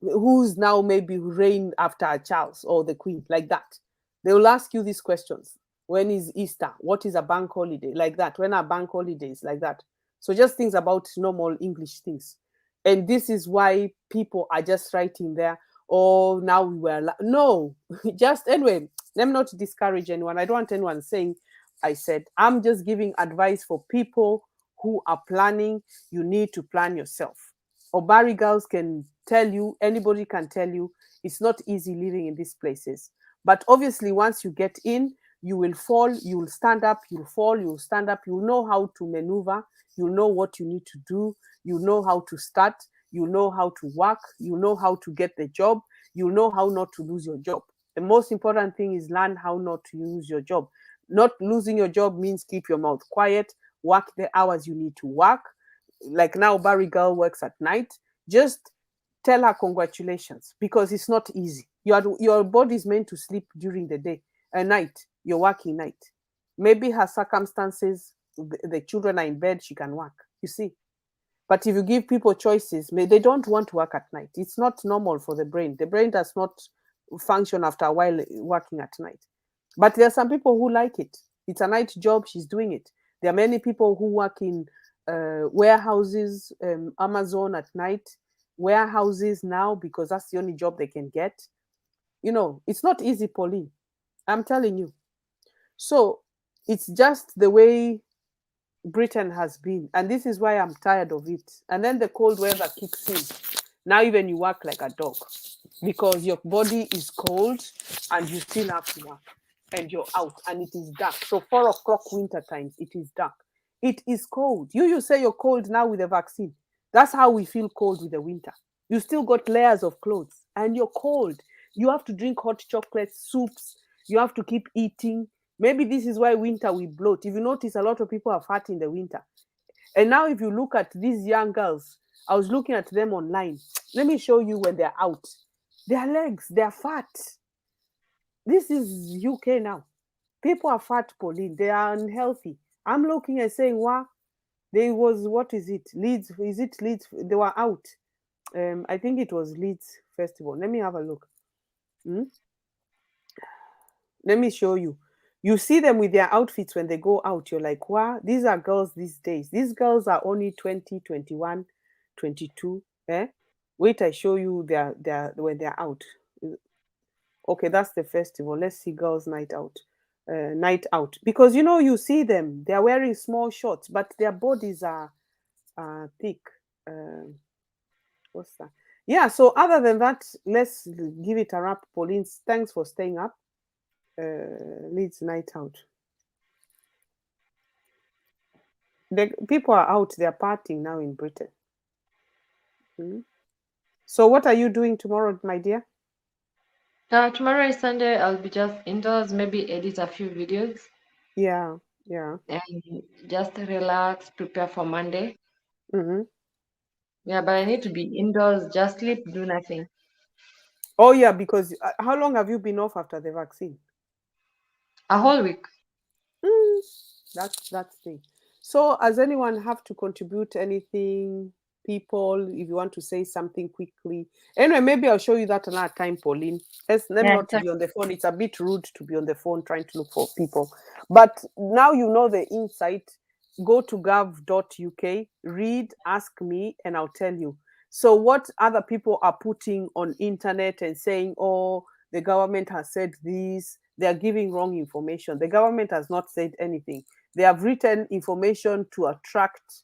Who's now maybe reigned after Charles or the Queen? Like that. They will ask you these questions. When is Easter? What is a bank holiday? Like that. When are bank holidays? Like that. So just things about normal English things. And this is why people are just writing there, oh, now we were no. Just anyway, let me not discourage anyone. I don't want anyone saying I said. I'm just giving advice for people who are planning. You need to plan yourself. Or Barry girls can tell you, anybody can tell you, it's not easy living in these places. But obviously, once you get in, you will fall, you will stand up, you'll fall, you'll stand up, you'll know how to maneuver, you'll know what you need to do, you know how to start, you know how to work, you know how to get the job, you know how not to lose your job. The most important thing is learn how not to lose your job. Not losing your job means keep your mouth quiet, work the hours you need to work. Like now, Barry girl works at night. Just tell her congratulations, because it's not easy. Your body is meant to sleep during the day. At night, you're working night. Maybe her circumstances, the children are in bed, she can work. You see, but if you give people choices, they don't want to work at night. It's not normal for the brain. The brain does not function after a while working at night. But there are some people who like it. It's a night job, she's doing it. There are many people who work in warehouses, Amazon at night, warehouses now, because that's the only job they can get. It's not easy, Pauline. I'm telling you. So it's just the way Britain has been. And this is why I'm tired of it. And then the cold weather kicks in. Now even you work like a dog, because your body is cold and you still have to work. And you're out and it is dark. So 4 o'clock winter times, it is dark. It is cold. You say you're cold now with the vaccine. That's how we feel cold with the winter. You still got layers of clothes and you're cold. You have to drink hot chocolate, soups. You have to keep eating. Maybe this is why winter we bloat. If you notice, a lot of people are fat in the winter. And now if you look at these young girls, I was looking at them online. Let me show you when they're out. Their legs, they're fat. This is UK now. People are fat, Pauline. They are unhealthy. I'm looking and saying, wow, there was, what is it? Leeds, is it Leeds? They were out. I think it was Leeds Festival. Let me have a look. Let me show you. You see them with their outfits when they go out. You're like, wow, these are girls these days. These girls are only 20, 21, 22. Eh? Wait, I show you when they're out. Okay, that's the festival. Let's see girls' night out. Night out. Because you see them, they're wearing small shorts, but their bodies are thick. What's that? Yeah. So other than that, let's give it a wrap. Pauline, thanks for staying up. Leeds night out. The people are out. They are partying now in Britain. Mhm. So what are you doing tomorrow, my dear? Tomorrow is Sunday. I'll be just indoors, maybe edit a few videos Yeah. Yeah. and just relax, prepare for Monday. Hmm. Yeah, but I need to be indoors, just sleep, do nothing. Oh yeah, because how long have you been off after the vaccine? A whole week. Mm, that's thing. So, does anyone have to contribute anything? People, if you want to say something quickly. Anyway, maybe I'll show you that another time, Pauline. Let's them Yeah, not it's to okay. be on the phone. It's a bit rude to be on the phone trying to look for people. But now you know the insight. Go to gov.uk, read, ask me, and I'll tell you. So what other people are putting on internet and saying, oh, the government has said this, they are giving wrong information. The government has not said anything. They have written information to attract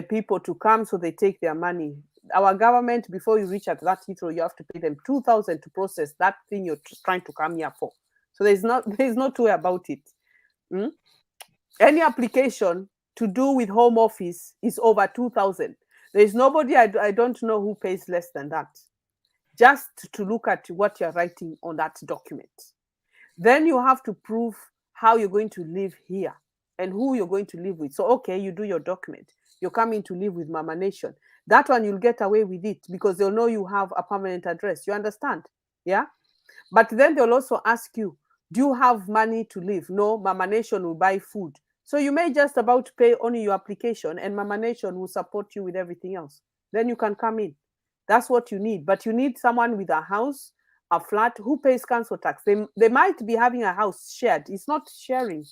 people to come, so they take their money. Our government, before you reach at that Heathrow, you have to pay them 2,000 to process that thing you're trying to come here for. So there's no two way about it. Mm? Any application to do with home office is over 2,000. There's nobody I don't know who pays less than that, just to look at what you're writing on that document. Then you have to prove how you're going to live here and who you're going to live with. So, okay, you do your document. You're coming to live with Mama Nation. That one you'll get away with it because they'll know you have a permanent address. You understand? Yeah. But then they'll also ask you, do you have money to live? No, Mama Nation will buy food. So you may just about pay only your application and Mama Nation will support you with everything else. Then you can come in. That's what you need. But you need someone with a house, a flat, who pays council tax. They might be having a house shared. It's not sharing.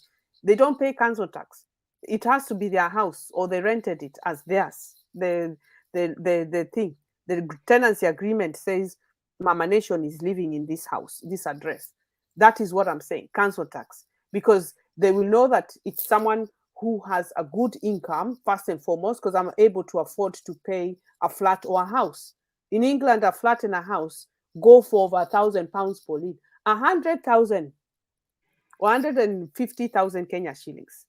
They don't pay council tax. It has to be their house or they rented it as theirs. The thing, the tenancy agreement says Mama Nation is living in this house, this address. That is what I'm saying, council tax. Because they will know that it's someone who has a good income, first and foremost, because I'm able to afford to pay a flat or a house. In England, a flat and a house go for over £1,000 per lead. 100,000 or 150,000 Kenya shillings.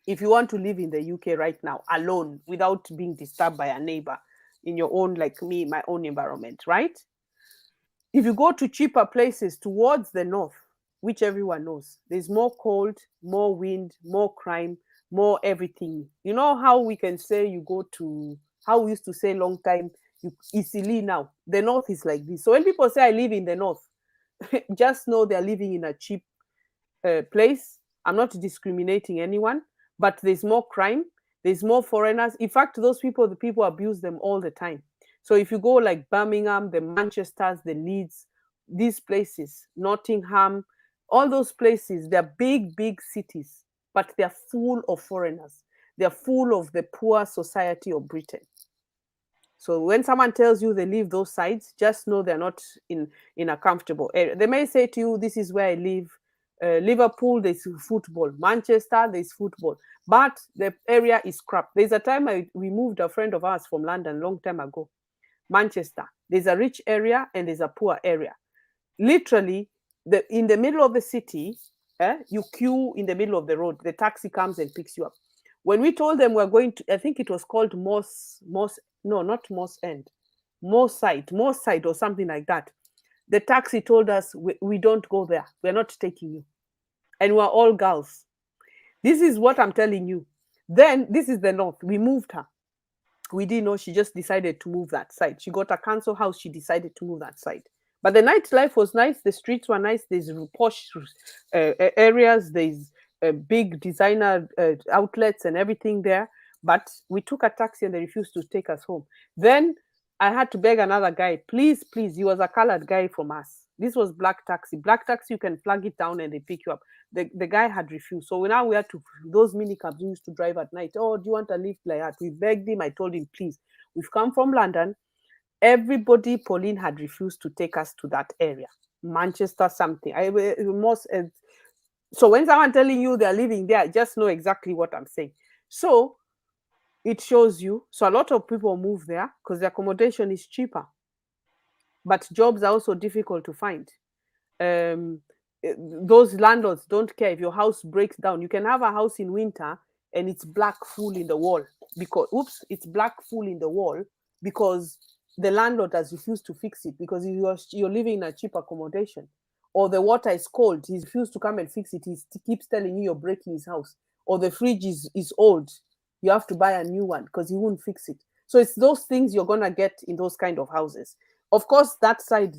If you want to live in the UK right now alone without being disturbed by a neighbor in your own, like me, my own environment, right? If you go to cheaper places towards the north, which everyone knows, there's more cold, more wind, more crime, more everything. You know how we can say you go to, how we used to say long time, you easily now. The north is like this. So when people say I live in the north, just know they're living in a cheap place. I'm not discriminating anyone, but there's more crime, there's more foreigners. In fact, those people, the people abuse them all the time. So if you go like Birmingham, the Manchesters, the Leeds, these places, Nottingham, all those places, they're big, big cities, but they're full of foreigners. They're full of the poor society of Britain. So when someone tells you they leave those sides, just know they're not in a comfortable area. They may say to you, "This is where I live." Liverpool, there's football. Manchester, there's football, but the area is crap. There's a time we moved a friend of ours from London long time ago. Manchester, there's a rich area and there's a poor area. Literally, in the middle of the city, you queue in the middle of the road. The taxi comes and picks you up. When we told them we're going to, I think it was called Moss, no, not Moss End, Moss Side or something like that. The taxi told us we don't go there. We're not taking you. And we're all girls. This is what I'm telling you. Then this is the north. We moved her. We didn't know, she just decided to move that side. She got a council house, she decided to move that side. But the nightlife was nice, the streets were nice, there's posh areas, there's big designer outlets and everything there. But we took a taxi and they refused to take us home. Then I had to beg another guy, please, please. He was a colored guy from us. This was black taxi. Black taxi, you can plug it down and they pick you up. The guy had refused. So now we had to, those mini cabs we used to drive at night. Oh, do you want a lift like that? We begged him. I told him, please, we've come from London. Everybody, Pauline had refused to take us to that area. Manchester, something. So when someone telling you they're living there, just know exactly what I'm saying. So It shows you. So a lot of people move there because the accommodation is cheaper, but jobs are also difficult to find. um, those landlords don't care if your house breaks down. You can have a house in winter and it's black full in the wall because, oops, it's black full in the wall because the landlord has refused to fix it because you're living in a cheap accommodation. Or the water is cold, he's refused to come and fix it. He keeps telling you you're breaking his house. Or the fridge is old, you have to buy a new one because he won't fix it. So it's those things you're gonna get in those kind of houses. Of course, that side,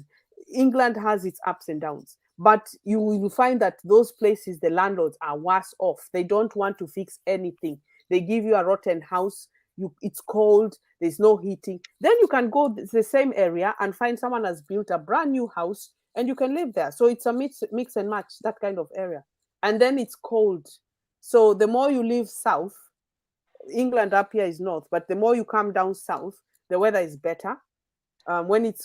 England has its ups and downs, but you will find that those places, the landlords are worse off. They don't want to fix anything. They give you a rotten house. It's cold. There's no heating. Then you can go to the same area and find someone has built a brand new house and you can live there. So it's a mix and match, that kind of area. And then it's cold. So the more you live south, England up here is north, but the more you come down south, the weather is better. When it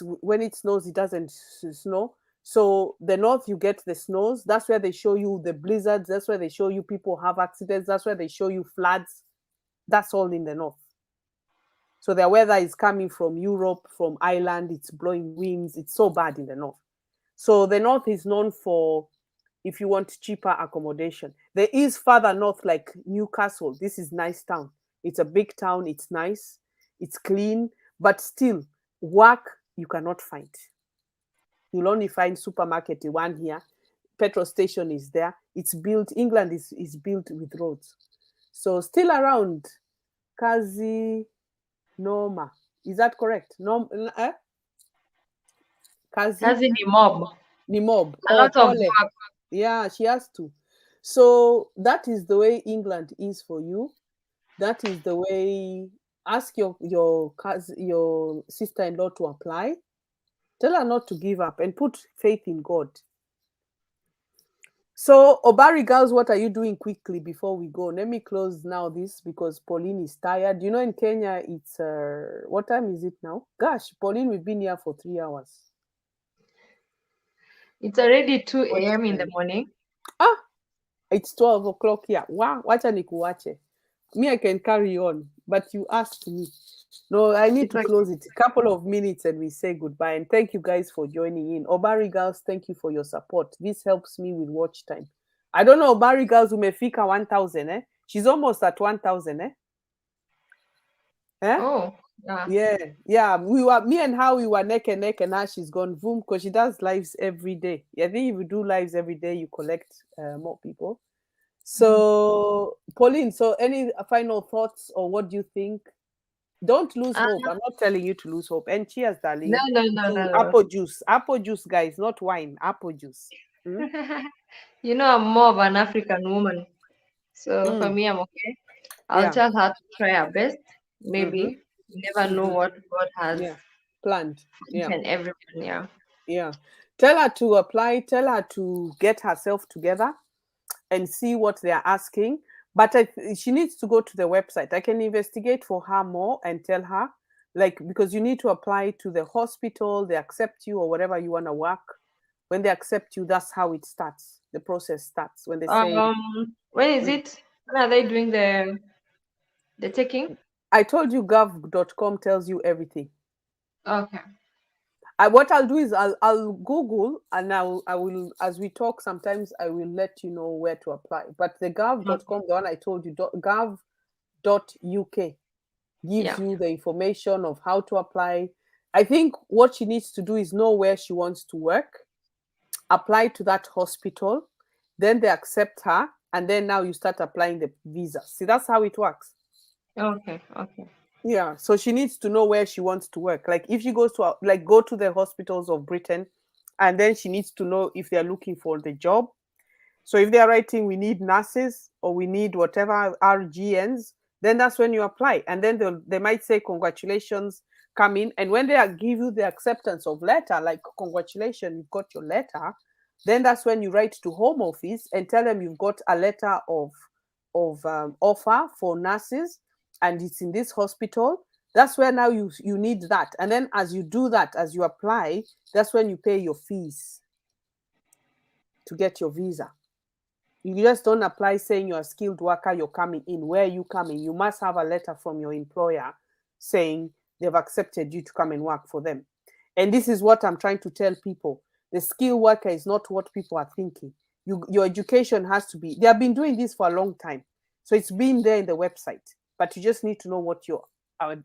snows, it doesn't snow. So the north, you get the snows. That's where they show you the blizzards. That's where they show you people have accidents. That's where they show you floods. That's all in the north. So their weather is coming from Europe, from Ireland. It's blowing winds. It's so bad in the north. So the north is known for, if you want cheaper accommodation. There is further north, like Newcastle. This is nice town. It's a big town. It's nice. It's clean, but still, work you cannot find. You'll only find supermarket one here. Petrol station is there. It's built. England is built with roads. So still around. Kazi Norma. Is that correct? Kazi Kazi ni mob. ni mob. A Oh, lot of Pole. work. Yeah, she has to. So that is the way England is for you. That is the way. Ask your sister-in-law to apply. Tell her not to give up and put faith in God. So, Obari girls, what are you doing quickly before we go? Let me close now this because Pauline is tired. You know, in Kenya, it's what time is it now? Gosh, Pauline, we've been here for 3 hours. It's already 2 What a.m. in the time? morning. Ah, it's 12 o'clock here. Wow, wacha nikuache. Me, I can carry on, but you asked me. No, I need It's to like, close it. A couple of minutes and we say goodbye. And thank you guys for joining in. Obari girls, thank you for your support. This helps me with watch time. I don't know, Obari girls umefika 1,000, eh? She's almost at 1,000, eh? Eh? oh, yeah. Yeah, yeah. Me and her, we were neck and neck, and now she's gone boom because she does lives every day. I think if you do lives every day, you collect more people. Mhm. So, Pauline, so any final thoughts or what do you think? Don't lose Uh, hope. I'm not telling you to lose hope. And cheers, no, darling, no, no, to no, apple juice. Apple juice, guys, not wine. Apple juice. Mm? no. I'm more of an African woman. So for Mm. me, I'm okay. I'll Yeah. tell her to try her best. Mm-hmm. Maybe. You never know Mm-hmm. what God has Yeah. Planned. for each Yeah. and everyone. Yeah. Yeah. Tell her to apply. Tell her to get herself together and see what they are asking. But she needs to go to the website. I can investigate for her more and tell her, like, because you need to apply to the hospital, they accept you or whatever you want to work. When they accept you, that's how it starts. The process starts when they say, When is mm. it? When are they doing the taking? I told you gov.com tells you everything. Okay. What I'll do is I'll Google and I will, as we talk, sometimes I will let you know where to apply. But the Okay. gov.com, the one I told you, gov.uk gives Yeah. you the information of how to apply. I think what she needs to do is know where she wants to work, apply to that hospital, then they accept her, and then now you start applying the visa. See, that's how it works. Okay. Okay. Yeah, so she needs to know where she wants to work. Like if she goes to like go to the hospitals of Britain, and then she needs to know if they're looking for the job. So if they're writing, we need nurses or we need whatever RGNs, then that's when you apply. And then they might say, congratulations, come in. And when give you the acceptance of letter, like congratulations, you've got your letter, then that's when you write to Home Office and tell them you've got a letter of offer for nurses and it's in this hospital. That's where now you need that. And then as you do that, as you apply, that's when you pay your fees to get your visa. You just don't apply saying you're a skilled worker, you're coming in. Where are you coming? You must have a letter from your employer saying they've accepted you to come and work for them. And this is what I'm trying to tell people. The skilled worker is not what people are thinking. Your education has to be, they have been doing this for a long time. So it's been there in the website, but you just need to know what you're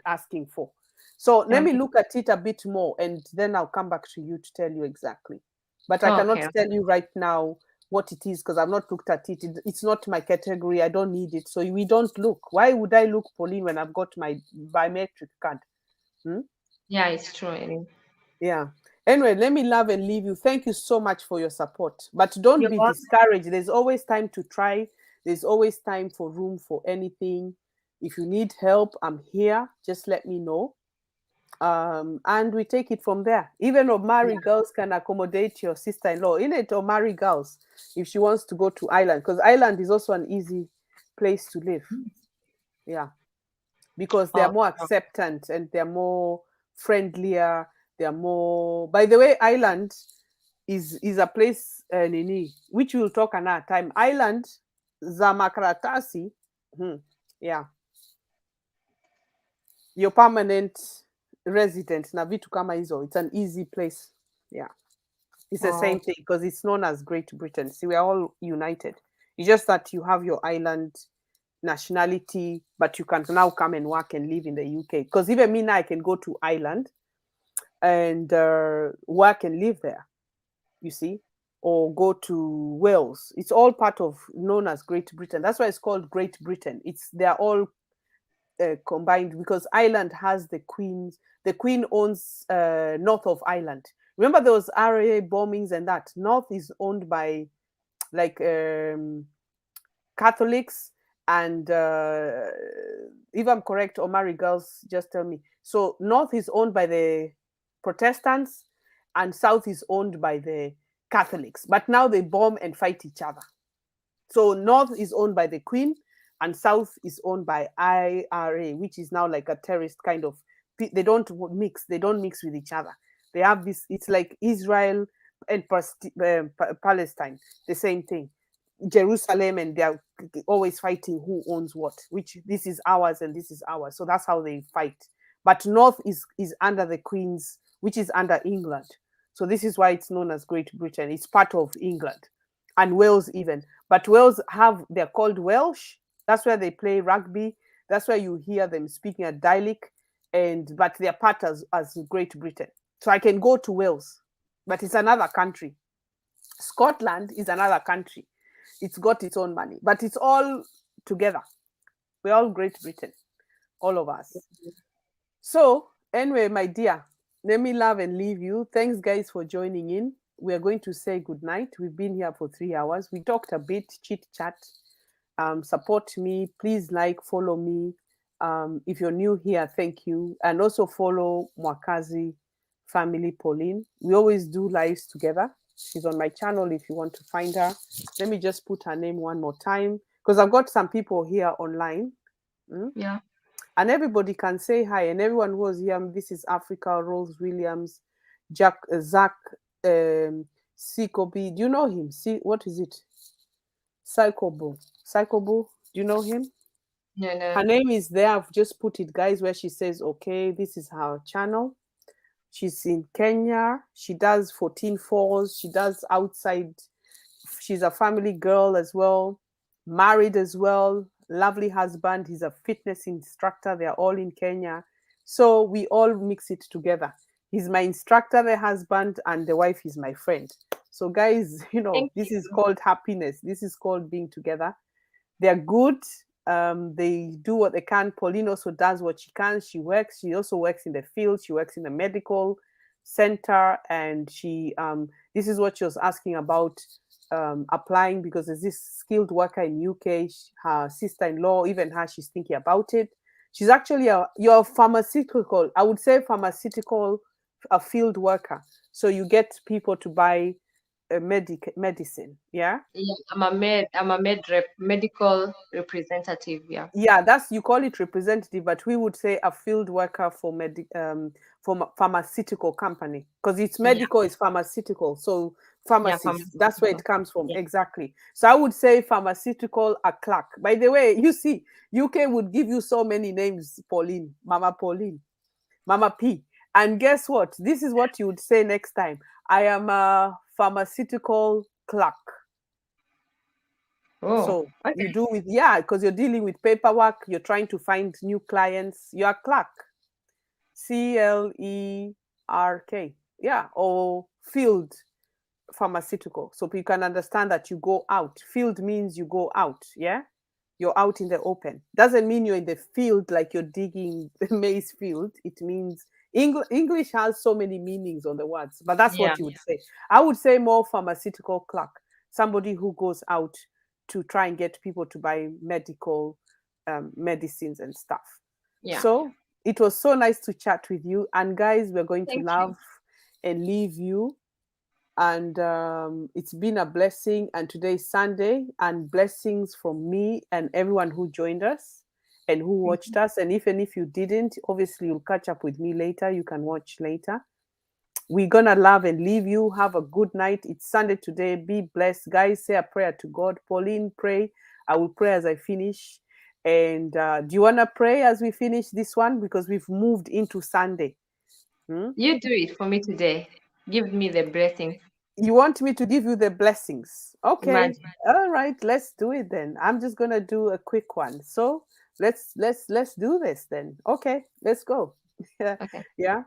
asking for. So let me Okay. look at it a bit more and then I'll come back to you to tell you exactly. But I cannot Okay. tell you right now what it is because I've not looked at it. It's not my category. I don't need it. So we don't look. Why would I look, Pauline, when I've got my biometric card? Hmm? Yeah, it's true. It is. Yeah. Anyway, let me love and leave you. Thank you so much for your support. But don't You're be welcome. discouraged. There's always time to try. There's always time for room for anything. If you need help, I'm here. Just let me know. And we take it from there. Even Omari Yeah. girls can accommodate your sister-in-law. In it, Omari girls, if she wants to go to Ireland, because Ireland is also an easy place to live. Yeah, because they are Oh, more sure. acceptant and they're more friendlier. They're more. By the way, Ireland is a place nini, which we'll talk another time. Ireland za makaratasi. Yeah, your permanent resident na vitu kama hizo. It's an easy place. Yeah. It's the Oh, same thing because it's known as Great Britain. See, we're all united. It's just that you have your island nationality, but you can now come and work and live in the UK. Because even me now, I can go to Ireland and work and live there, you see, or go to Wales. It's all part of known as Great Britain. That's why it's called Great Britain. They're all combined because Ireland has the Queen's. The Queen owns north of Ireland. Remember those RA bombings and that north is owned by like Catholics and if I'm correct, Omari girls, just tell me. So north is owned by the Protestants and south is owned by the Catholics. But now they bomb and fight each other. So north is owned by the Queen and south is owned by IRA, which is now like a terrorist kind of. They don't mix. They don't mix with each other. They have this. It's like Israel and Palestine, the same thing. Jerusalem, and they're always fighting who owns what. Which this is ours and this is ours. So that's how they fight. But North is under the Queen's, which is under England. So this is why it's known as Great Britain. It's part of England and Wales even. But Wales they're called Welsh. That's where they play rugby. That's where you hear them speaking a dialect, but they're part as Great Britain. So I can go to Wales, but it's another country. Scotland is another country. It's got its own money, but it's all together. We're all Great Britain, all of us. So, anyway, my dear, let me love and leave you. Thanks, guys, for joining in. We are going to say good night. We've been here for 3 hours. We talked a bit, chit chat. Support me. Please like, follow me. If you're new here, thank you. And also follow Mwakazi Family Pauline. We always do lives together. She's on my channel if you want to find her. Let me just put her name one more time because I've got some people here online. yeah. And everybody can say hi. And everyone who was here, this is Africa, Rose Williams, Zach Sikobi. Do you know him? See, what is it? Psychobo. Psychobo. Do you know him? No, Her no. name is there. I've just put it, guys, where she says, okay, this is her channel. She's in Kenya. She does 14 falls. She does outside. She's a family girl as well, married as well, lovely husband. He's a fitness instructor. They're all in Kenya. So we all mix it together. He's my instructor, the husband, and the wife is my friend. So, guys, Thank this is you. called happiness. This is called being together. They're good. They do what they can. Pauline also does what she can. She works. She also works in the field. She works in the medical center, and this is what she was asking about applying because there's this skilled worker in UK. Her sister-in-law, even her, she's thinking about it. She's actually your pharmaceutical. I would say pharmaceutical, a field worker. So you get people to buy medicine. Yeah. Yeah, I'm a medical representative. Yeah. Yeah, that's you call it representative, but we would say a field worker for pharmaceutical company because it's Yeah. medical, it's pharmaceutical. So Yeah, Pharmacist. That's where pharmaceutical. it comes from. Yeah. Exactly. So I would say pharmaceutical a clerk. By the way, you see, UK would give you so many names, Pauline, Mama P. And guess what? This is what you would say next time. I am a pharmaceutical clerk. Oh, So you okay. do with, yeah, because you're dealing with paperwork, you're trying to find new clients. You're a clerk. CLERK. Yeah, or field pharmaceutical. So you can understand that you go out. Field means you go out. Yeah. You're out in the open. Doesn't mean you're in the field like you're digging maize field. It means English has so many meanings on the words, but that's Yeah, what you would say. I would say more pharmaceutical clerk, somebody who goes out to try and get people to buy medical medicines and stuff. yeah. So it was so nice to chat with you. And guys, we're going to Thank you. love and leave you, and it's been a blessing. And today is Sunday, and blessings from me and everyone who joined us and who Thank watched us. And even if you didn't, obviously you'll catch up with me later. You can watch later. We're gonna love and leave you. Have a good night. It's Sunday today. Be blessed, guys. Say a prayer to God. Pauline, pray. I will pray as I finish. And do you wanna pray as we finish this one, because we've moved into Sunday? Hmm? you. Do it for me today. Give me the blessings. You want me to give you the blessings? Okay. Imagine. All right, let's do it then. I'm just going to do a quick one. So, let's do this then. Okay, let's go. Yeah. Okay. Yeah.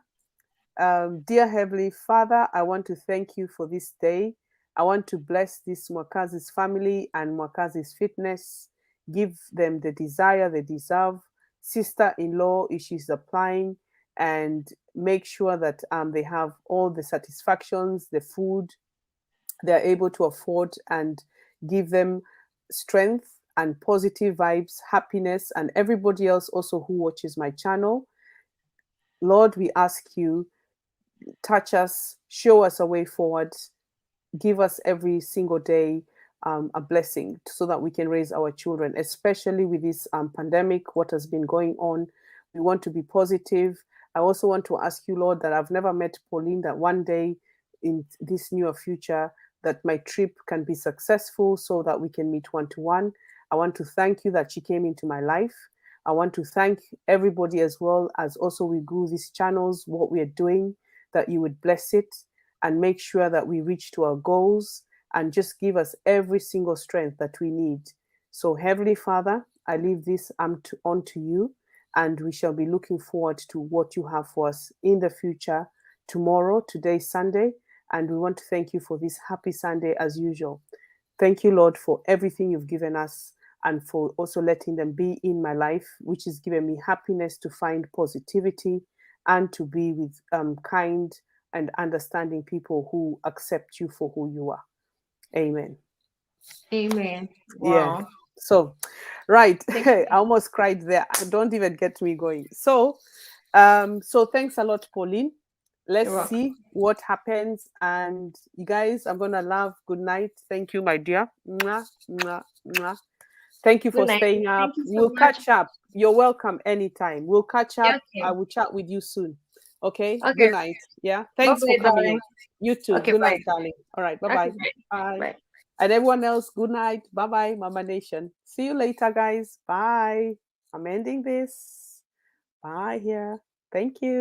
Dear Heavenly Father, I want to thank you for this day. I want to bless this Mwakazi's family and Mwakazi's fitness. Give them the desire they deserve. Sister-in-law, if she's applying, and make sure that they have all the satisfactions, the food they're able to afford, and give them strength and positive vibes, happiness, and everybody else also who watches my channel. Lord, we ask you, touch us, show us a way forward, give us every single day a blessing so that we can raise our children, especially with this pandemic, what has been going on. We want to be positive. I also want to ask you, Lord, that I've never met Pauline, that one day in this near future, that my trip can be successful so that we can meet one to one. I want to thank you that she came into my life. I want to thank everybody as well, as also we grew these channels, what we are doing, that you would bless it and make sure that we reach to our goals, and just give us every single strength that we need. So, Heavenly Father, I leave this onto you, and we shall be looking forward to what you have for us in the future. Tomorrow, today, Sunday, and we want to thank you for this happy Sunday as usual. Thank you, Lord, for everything you've given us, and for also letting them be in my life, which has given me happiness to find positivity and to be with kind and understanding people who accept you for who you are. Amen. Amen. Yeah. Wow. So, right, Thank I you. almost cried there. Don't even get me going. So, so thanks a lot, Pauline. Let's You're welcome. see what happens. And you guys, I'm gonna love. Good night. Thank you, my dear. Mwah, mwah, mwah. Thank you Good for night. staying Thank up. you so We'll much. catch up. You're welcome anytime. We'll catch Yeah, up. I okay. will chat with you soon. Okay. Okay. Good night. Yeah. Bye Thanks for bye, coming in. darling. You too. Okay, Good bye. night, darling. All right. Bye Okay, bye. bye. Bye. Bye. And everyone else, good night. Bye bye, Mama Nation. See you later, guys. Bye. I'm ending this. Bye here. Thank you.